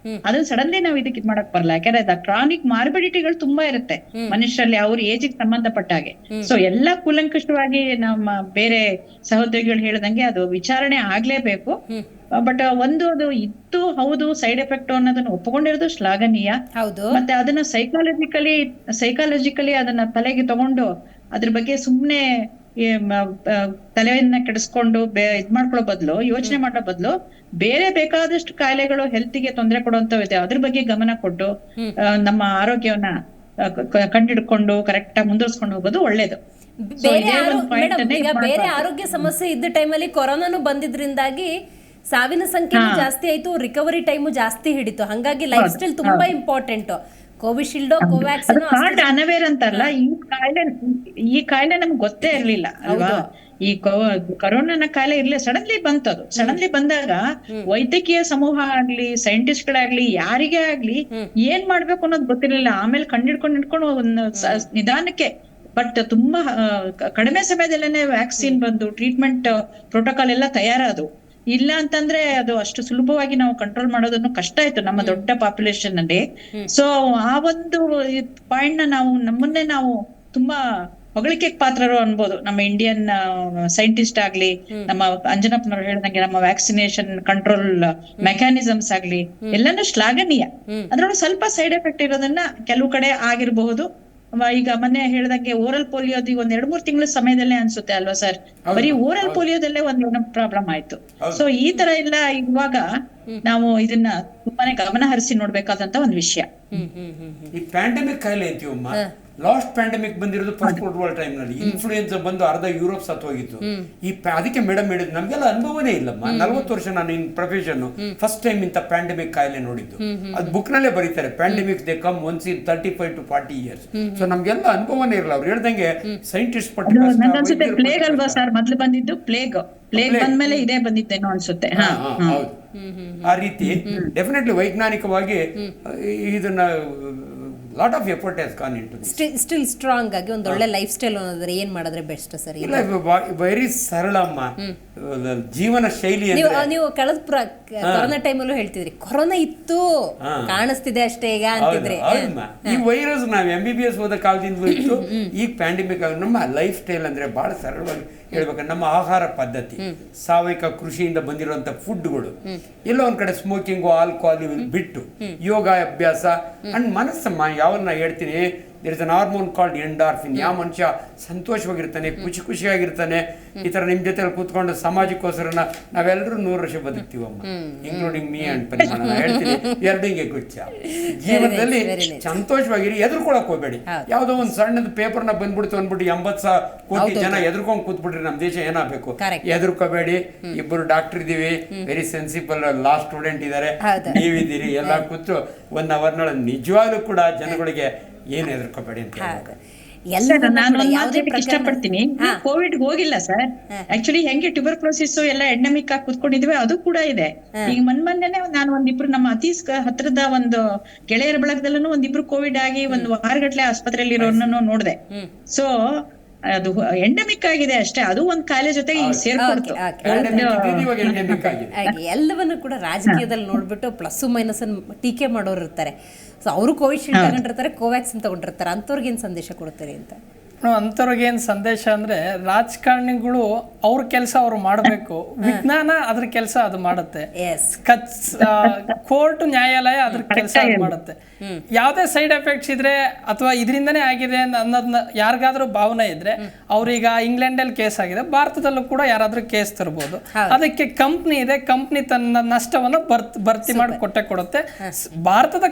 ಅದನ್ನ ಸಡನ್ಲಿ ನಾವ್ ಇದಕ್ಕೆ ಇದ್ ಮಾಡಕ್ ಬರಲ್ಲ. ಯಾಕಂದ್ರೆ ಕ್ರಾನಿಕ್ ಮಾರ್ಬಿಡಿಟಿಗಳು ತುಂಬಾ ಇರುತ್ತೆ ಮನುಷ್ಯರಲ್ಲಿ ಅವ್ರ ಏಜಿಗೆ ಸಂಬಂಧಪಟ್ಟ ಹಾಗೆ. ಸೊ ಎಲ್ಲಾ ಕೂಲಂಕಷವಾಗಿ ನಮ್ಮ ಬೇರೆ ಸಹೋದರಿಗಳು ಹೇಳ್ದಂಗೆ ಅದು ವಿಚಾರಣೆ ಆಗ್ಲೇಬೇಕು. ಬಟ್ ಅದು ಇತ್ತು, ಹೌದು, ಸೈಡ್ ಎಫೆಕ್ಟ್ ಅನ್ನೋದನ್ನ ಒಪ್ಪಿಕೊಂಡಿರೋದು ಶ್ಲಾಘನೀಯ. ಮತ್ತೆ ಅದನ್ನ ಸೈಕಾಲಜಿಕಲಿ ಅದನ್ನ ತಲೆಗೆ ತಗೊಂಡು ಅದ್ರ ಬಗ್ಗೆ ಸುಮ್ನೆ ತಲೆಯನ್ನ ಕೆಡಿಸ್ಕೊಂಡು ಇದ್ ಮಾಡ್ಕೊಳ್ಳೋ ಬದಲು, ಯೋಚನೆ ಮಾಡೋ ಬದಲು, ಬೇರೆ ಬೇಕಾದಷ್ಟು ಕಾಯಿಲೆಗಳು ಹೆಲ್ತ್ಗೆ ತೊಂದರೆ ಕೊಡುವಂತವಿದೆ, ಅದ್ರ ಬಗ್ಗೆ ಗಮನ ಕೊಟ್ಟು ನಮ್ಮ ಆರೋಗ್ಯವನ್ನ ಕಂಡಿಡ್ಕೊಂಡು ಕರೆಕ್ಟ್ ಆಗಿ ಮುಂದುವರ್ಸ್ಕೊಂಡು ಹೋಗೋದು ಒಳ್ಳೇದು. ಬೇರೆ ಆರೋಗ್ಯ ಸಮಸ್ಯೆ ಇದ್ದ ಟೈಮಲ್ಲಿ ಕೊರೋನಾನು ಬಂದಿದ್ರಿಂದಾಗಿ ಸಾವಿನ ಸಂಖ್ಯೆ ಜಾಸ್ತಿ ಆಯ್ತು, ರಿಕವರಿ ಟೈಮು ಜಾಸ್ತಿ ಹಿಡಿತು. ಹಂಗಾಗಿ ಲೈಫ್ ಸ್ಟೈಲ್ ತುಂಬಾ ಇಂಪಾರ್ಟೆಂಟ್. ಕೋವಿಶೀಲ್ಡ್ ಕೋವ್ಯಾಕ್ಸಿನ್ ಅನವೇರ್ ಅಂತಾರಲ್ಲ, ಈ ಕಾಯಿಲೆ ನಮ್ಗೆ ಗೊತ್ತೇ ಇರ್ಲಿಲ್ಲ ಅಲ್ವಾ. ಈ ಕೊರೋನಾ ಕಾಯಿಲೆ ಇರ್ಲಿ, ಸಡನ್ಲಿ ಬಂತದು. ಸಡನ್ಲಿ ಬಂದಾಗ ವೈದ್ಯಕೀಯ ಸಮೂಹ ಆಗ್ಲಿ, ಸೈಂಟಿಸ್ಟ್ ಗಳಾಗ್ಲಿ, ಯಾರಿಗೇ ಆಗ್ಲಿ ಏನ್ ಮಾಡ್ಬೇಕು ಅನ್ನೋದು ಗೊತ್ತಿರ್ಲಿಲ್ಲ. ಆಮೇಲೆ ಕಂಡಿಡ್ಕೊಂಡು ಒಂದು ನಿಧಾನಕ್ಕೆ, ಬಟ್ ತುಂಬಾ ಕಡಿಮೆ ಸಮಯದಲ್ಲೇನೆ ವ್ಯಾಕ್ಸಿನ್ ಬಂದು ಟ್ರೀಟ್ಮೆಂಟ್ ಪ್ರೋಟೋಕಾಲ್ ಎಲ್ಲ ತಯಾರಾದವು. ಇಲ್ಲ ಅಂತಂದ್ರೆ ಅದು ಅಷ್ಟು ಸುಲಭವಾಗಿ ನಾವು ಕಂಟ್ರೋಲ್ ಮಾಡೋದನ್ನು ಕಷ್ಟ ಆಯ್ತು ನಮ್ಮ ದೊಡ್ಡ ಪಾಪ್ಯುಲೇಷನ್ ಅಲ್ಲಿ. ಸೊ ಆ ಒಂದು ಪಾಯಿಂಟ್ ನ ನಮ್ಮನ್ನೇ ನಾವು ತುಂಬಾ ಹೊಗಳಿಕೆ ಪಾತ್ರರು ಅನ್ಬೋದು. ನಮ್ಮ ಇಂಡಿಯನ್ ಸೈಂಟಿಸ್ಟ್ ಆಗ್ಲಿ, ನಮ್ಮ ಅಂಜನಪ್ಪನವ್ರು ಹೇಳ್ದಂಗೆ ನಮ್ಮ ವ್ಯಾಕ್ಸಿನೇಷನ್ ಕಂಟ್ರೋಲ್ ಮೆಕ್ಯಾನಿಸಮ್ಸ್ ಆಗ್ಲಿ, ಎಲ್ಲಾನು ಶ್ಲಾಘನೀಯ. ಅದ್ರೊಳಗೆ ಸ್ವಲ್ಪ ಸೈಡ್ ಎಫೆಕ್ಟ್ ಇರೋದನ್ನ ಕೆಲವು ಕಡೆ ಆಗಿರಬಹುದು. ಈಗ ಮೊನ್ನೆ ಹೇಳ್ದಂಗೆ ಓರಲ್ ಪೋಲಿಯೋದಿ 1-2-3 ತಿಂಗಳ ಸಮಯದಲ್ಲೇ ಅನ್ಸುತ್ತೆ ಅಲ್ವಾ ಸರ್, ಬರೀ ಓರಲ್ ಪೋಲಿಯೋದಲ್ಲೇ ಒಂದು ಪ್ರಾಬ್ಲಮ್ ಆಯ್ತು. ಸೊ ಈ ತರ ಎಲ್ಲ ಇರುವಾಗ ನಾವು ಇದನ್ನ ತುಂಬಾನೇ ಗಮನ ಹರಿಸಿ ನೋಡ್ಬೇಕಾದಂತ ಒಂದು ವಿಷಯ. ಈ ಪ್ಯಾಂಡಮಿಕ್ ಕಾಯಿಲೆ ಅಂತೀವಮ್ಮ, ಲಾಸ್ಟ್ ಪ್ಯಾಂಡಮಿಕ್ ಬಂದಿರೋದು ಫಸ್ಟ್ ವರ್ಲ್ಡ್ ವಾರ್ ಟೈಮ್ ನಲ್ಲಿ. ಇನ್ಫ್ಲೂಯೆನ್ಸಾ ಬಂದು ಅರ್ಧ ಯುರೋಪ್ ಸತ್ತೋಗಿತ್ತು. ಅದಕ್ಕೆ ಮೇಡಮ್ ಹೇಳಿದ್ ನಮ್ಗೆಲ್ಲ ಅನುಭವನೇ ಇಲ್ಲಮ್ಮ. 40 ವರ್ಷ ನಾನು ಇನ್ ಪ್ರೊಫೆಷನ್ ಫಸ್ಟ್ ಟೈಮ್ ಇಂತ ಪ್ಯಾಂಡಮಿಕ್ ಕಾಯಿಲೆ ನೋಡಿದ್ದು. ಅದು ಬುಕ್ ನಲ್ಲೇ ಬರೀತಾರೆ, pandemic they come once in 35 to 40 years. So ನಮ್ಗೆಲ್ಲ ಅನುಭವನೇ ಇರಲ್ಲ. ಅವ್ರು ಹೇಳ್ದಂಗೆ ಸೈಂಟಿಸ್ಟ್ ಪ್ಲೇಗ್ ಅಲ್ವಾ ಸರ್ ಮೊದ್ಲು ಬಂದಿದ್ದು? ಪ್ಲೇಗ್ ಬಂದ್ಮೇಲೆ ಇದೇ ಬಂದಿದ್ದೇನೋ ಅನ್ಸುತ್ತೆ. ಹೌದು, ಆ ರೀತಿ ಡೆಫಿನೆಟ್ಲಿ ವೈಜ್ಞಾನಿಕವಾಗಿ ಇದನ್ನ lot of effort has gone into this. Still strong ಆಗಿ ಒಂದು ಒಳ್ಳೆ ಲೈಫ್ ಸ್ಟೈಲ್ ಅನ್ನೋದ್ರೆ ಏನ್ ಮಾಡಿದ್ರೆ ಬೆಸ್ಟ್ ಸರ್? ಇಲ್ಲ, ವೆರಿ ಸರಳಮ್ಮ ಜೀವನ ಶೈಲಿ. ನೀವು ಕಳೆದ ಕೊರೋನಾ ಟೈಮಲ್ಲೂ ಹೇಳ್ತಿದ್ರಿ, ಕೊರೋನಾ ಇತ್ತು ಕಾಣಿಸ್ತಿದೆ ಅಷ್ಟೇ ಈಗ ಅಂತಿದ್ರಿ. ಈ ವೈರಸ್ ನಾವ್ MBBS ಓದ ಕಾಲದಿಂದ ಇತ್ತು. ಈಗ ಪ್ಯಾಂಡಮಿಕ್ ನಮ್ಮ ಲೈಫ್ ಸ್ಟೈಲ್ ಅಂದ್ರೆ ಬಹಳ ಸರಳವಾಗಿ ಹೇಳ್ಬೇಕಂದ್ರೆ ನಮ್ಮ ಆಹಾರ ಪದ್ಧತಿ, ಸಾವಯವ ಕೃಷಿಯಿಂದ ಬಂದಿರುವಂತ ಫುಡ್ಗಳು, ಎಲ್ಲೋ ಒಂದ್ ಕಡೆ ಸ್ಮೋಕಿಂಗು, ಆಲ್ಕೋಹಾಲ್ ಬಿಟ್ಟು ಯೋಗ ಅಭ್ಯಾಸ ಅಂಡ್ ಮನಸ್ಸಮ್ಮ. ಯಾವನ್ನ ಹೇಳ್ತೀನಿ, there is an hormone called endorphin. ಯಾವ ಮನುಷ್ಯ ಸಂತೋಷವಾಗಿರ್ತಾನೆ, ಖುಷಿಯಾಗಿರ್ತಾನೆ, ಈ ತರ ನಿಮ್ ಜೊತೆ ಕೂತ್ಕೊಂಡು ಸಮಾಜಕ್ಕೋಸ್ಕರ ನಾವೆಲ್ಲರೂ 100 ವರ್ಷ ಬದುಕ್ತೀವಮ್ಮ, ಇನ್ಕ್ಲೂಡಿಂಗ್ ಮೀ ಅಂಡ್ ಪರಿಮಾಣ. ಹೇಳ್ತೀನಿ, ಎರಡು ಹಿಂಗೆ ಗುಚ್ಚ ಜೀವನದಲ್ಲಿ ಸಂತೋಷವಾಗಿರಿ, ಎದುರ್ಕೊಳಕ್ ಹೋಗ್ಬೇಡಿ. ಯಾವ್ದೋ ಒಂದು ಸಣ್ಣದ ಪೇಪರ್ನ ಬಂದ್ಬಿಡ್ತು ಅಂದ್ಬಿಟ್ಟು 80 ಕೋಟಿ ಜನ ಎದುರ್ಕೊಂಡ್ ಕೂತ್ಬಿಟ್ರಿ, ನಮ್ ದೇಶ ಏನಾಗಬೇಕು? ಎದುರ್ಕೋಬೇಡಿ. ಇಬ್ಬರು ಡಾಕ್ಟರ್ ಇದೀವಿ, ವೆರಿ ಸೆನ್ಸಿಬಲ್ ಲಾ ಸ್ಟೂಡೆಂಟ್ ಇದಾರೆ, ನೀವಿದ್ದೀರಿ, ಎಲ್ಲ ಕೂತು 1 ಅವರ್ನೊಳ ನಿಜವಾಗ್ಲೂ ಕೂಡ ಜನಗಳಿಗೆ ಏನು ಎದುರ್ಕೋಬೇಡಿ ಅಂತ ಹೇಳ್ಬೇಕು. ನಾನು ಒಂದ್ ಮಾತು ಹೇಳಕ್ ಇಷ್ಟಪಡ್ತೀನಿ. ಕೋವಿಡ್ ಹೋಗಿಲ್ಲ ಸರ್. ಆಕ್ಚುಲಿ ಹೆಂಗೆ ಟ್ಯೂಬರ್ಕ್ಲೋಸಿಸ್ ಎಲ್ಲ ಎಂಡಮಿಕ್ ಆಗಿ ಕುತ್ಕೊಂಡಿದ್ವಿ, ಅದು ಕೂಡ ಇದೆ. ಈಗ ಮೊನ್ನೆನೆ ನಾನು ಒಂದಿಬ್ರು ನಮ್ಮ ಅತಿ ಹತ್ರದ ಒಂದು ಗೆಳೆಯರ ಬಳಗದಲ್ಲೂ ಒಂದಿಬ್ರು ಕೋವಿಡ್ ಆಗಿ 1 ವಾರಗಟ್ಲೆ ಆಸ್ಪತ್ರೆಯಲ್ಲಿ ಇರೋರ್ನೂ ನೋಡ್ದೆ. ಸೊ ಅದು ಎಂಡಮಿಕ್ ಆಗಿದೆ ಅಷ್ಟೇ, ಅದು ಒಂದ್ ಕಾಯಿಲೆ ಜೊತೆಗೆ ಈಗ ಸೇರ್ಕೊಡ್ತು. ಎಲ್ಲವನ್ನು ಕೂಡ ರಾಜಕೀಯದಲ್ಲಿ ನೋಡ್ಬಿಟ್ಟು ಪ್ಲಸ್ ಮೈನಸ್ ಟೀಕೆ ಮಾಡೋರು ಇರ್ತಾರೆ. ಸೊ ಅವರು ಕೋವಿಶೀಲ್ಡ್ ತಗೊಂಡಿರ್ತಾರೆ, ಕೋವ್ಯಾಕ್ಸಿನ್ ತಗೊಂಡಿರ್ತಾರೆ. ಅಂಥವ್ರಿಗೆ ಏನು ಸಂದೇಶ ಕೊಡ್ತೀರಿ ಅಂತ? ಅಂಥವ್ರಿಗೆ ಏನು ಸಂದೇಶ ಅಂದರೆ, ರಾಜಕಾರಣಿಗಳು ಅವ್ರ ಕೆಲಸ ಅವ್ರು ಮಾಡಬೇಕು, ವಿಜ್ಞಾನ ಅದ್ರ ಕೆಲಸ ಅದು ಮಾಡುತ್ತೆ, ಕೋರ್ಟ್ ನ್ಯಾಯಾಲಯ ಅದ್ರ ಕೆಲಸ ಮಾಡುತ್ತೆ. ಯಾವುದೇ ಸೈಡ್ ಎಫೆಕ್ಟ್ಸ್ ಇದ್ರೆ ಅಥವಾ ಇದರಿಂದನೇ ಆಗಿದೆ ಅನ್ನೋದನ್ನ ಯಾರಿಗಾದ್ರೂ ಭಾವನೆ ಇದ್ರೆ, ಅವ್ರೀಗ ಇಂಗ್ಲೆಂಡಲ್ಲಿ ಕೇಸ್ ಆಗಿದೆ, ಭಾರತದಲ್ಲೂ ಕೂಡ ಯಾರಾದ್ರೂ ಕೇಸ್ ತರ್ಬೋದು. ಅದಕ್ಕೆ ಕಂಪ್ನಿ ಇದೆ, ಕಂಪ್ನಿ ತನ್ನ ನಷ್ಟವನ್ನು ಭರ್ತಿ ಮಾಡಿ ಕೊಡುತ್ತೆ. ಭಾರತದ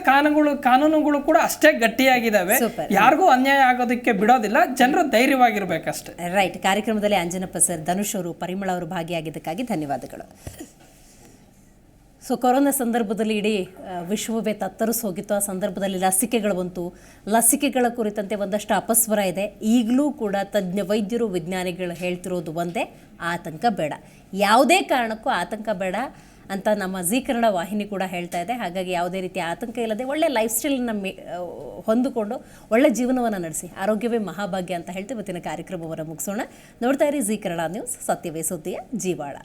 ಕಾನೂನುಗಳು ಕೂಡ ಅಷ್ಟೇ ಗಟ್ಟಿಯಾಗಿದ್ದಾವೆ, ಯಾರಿಗೂ ಅನ್ಯಾಯ ಆಗೋದಕ್ಕೆ ಬಿಡೋದಿಲ್ಲ. ಜನರು ಧೈರ್ಯವಾಗಿರ್ಬೇಕಷ್ಟೇ. ರೈಟ್. ಕಾರ್ಯಕ್ರಮದಲ್ಲಿ ಅಂಜನಪ್ಪ ಸರ್, ಧನುಷ್ ಅವರು, ಪರಿಮಳ ಅವರು ಭಾಗಿಯಾಗಿದ್ದಕ್ಕಾಗಿ ಧನ್ಯವಾದಗಳು. ಸೊ ಕೊರೋನಾ ಸಂದರ್ಭದಲ್ಲಿ ಇಡೀ ವಿಶ್ವವೇ ತತ್ತರಿಸಿ ಹೋಗಿತ್ತು. ಆ ಸಂದರ್ಭದಲ್ಲಿ ಲಸಿಕೆಗಳು ಬಂತು. ಲಸಿಕೆಗಳ ಕುರಿತಂತೆ ಒಂದಷ್ಟು ಅಪಸ್ವರ ಇದೆ. ಈಗಲೂ ಕೂಡ ತಜ್ಞ ವೈದ್ಯರು, ವಿಜ್ಞಾನಿಗಳು ಹೇಳ್ತಿರೋದು ಒಂದೇ, ಆತಂಕ ಬೇಡ, ಯಾವುದೇ ಕಾರಣಕ್ಕೂ ಆತಂಕ ಬೇಡ ಅಂತ ನಮ್ಮ ಜೀ ಕನ್ನಡ ವಾಹಿನಿ ಕೂಡ ಹೇಳ್ತಾ ಇದೆ. ಹಾಗಾಗಿ ಯಾವುದೇ ರೀತಿಯ ಆತಂಕ ಇಲ್ಲದೆ ಒಳ್ಳೆ ಲೈಫ್ ಸ್ಟೈಲನ್ನು ಹೊಂದಿಕೊಂಡು ಒಳ್ಳೆ ಜೀವನವನ್ನು ನಡೆಸಿ, ಆರೋಗ್ಯವೇ ಮಹಾಭಾಗ್ಯ ಅಂತ ಹೇಳ್ತೀವಿ. ಇವತ್ತಿನ ಕಾರ್ಯಕ್ರಮವನ್ನು ಮುಗಿಸೋಣ. ನೋಡ್ತಾ ಇರಿ ಜೀ ಕನ್ನಡ ನ್ಯೂಸ್, ಸತ್ಯವೇ ಸುದ್ದಿಯ ಜೀವಾಳ.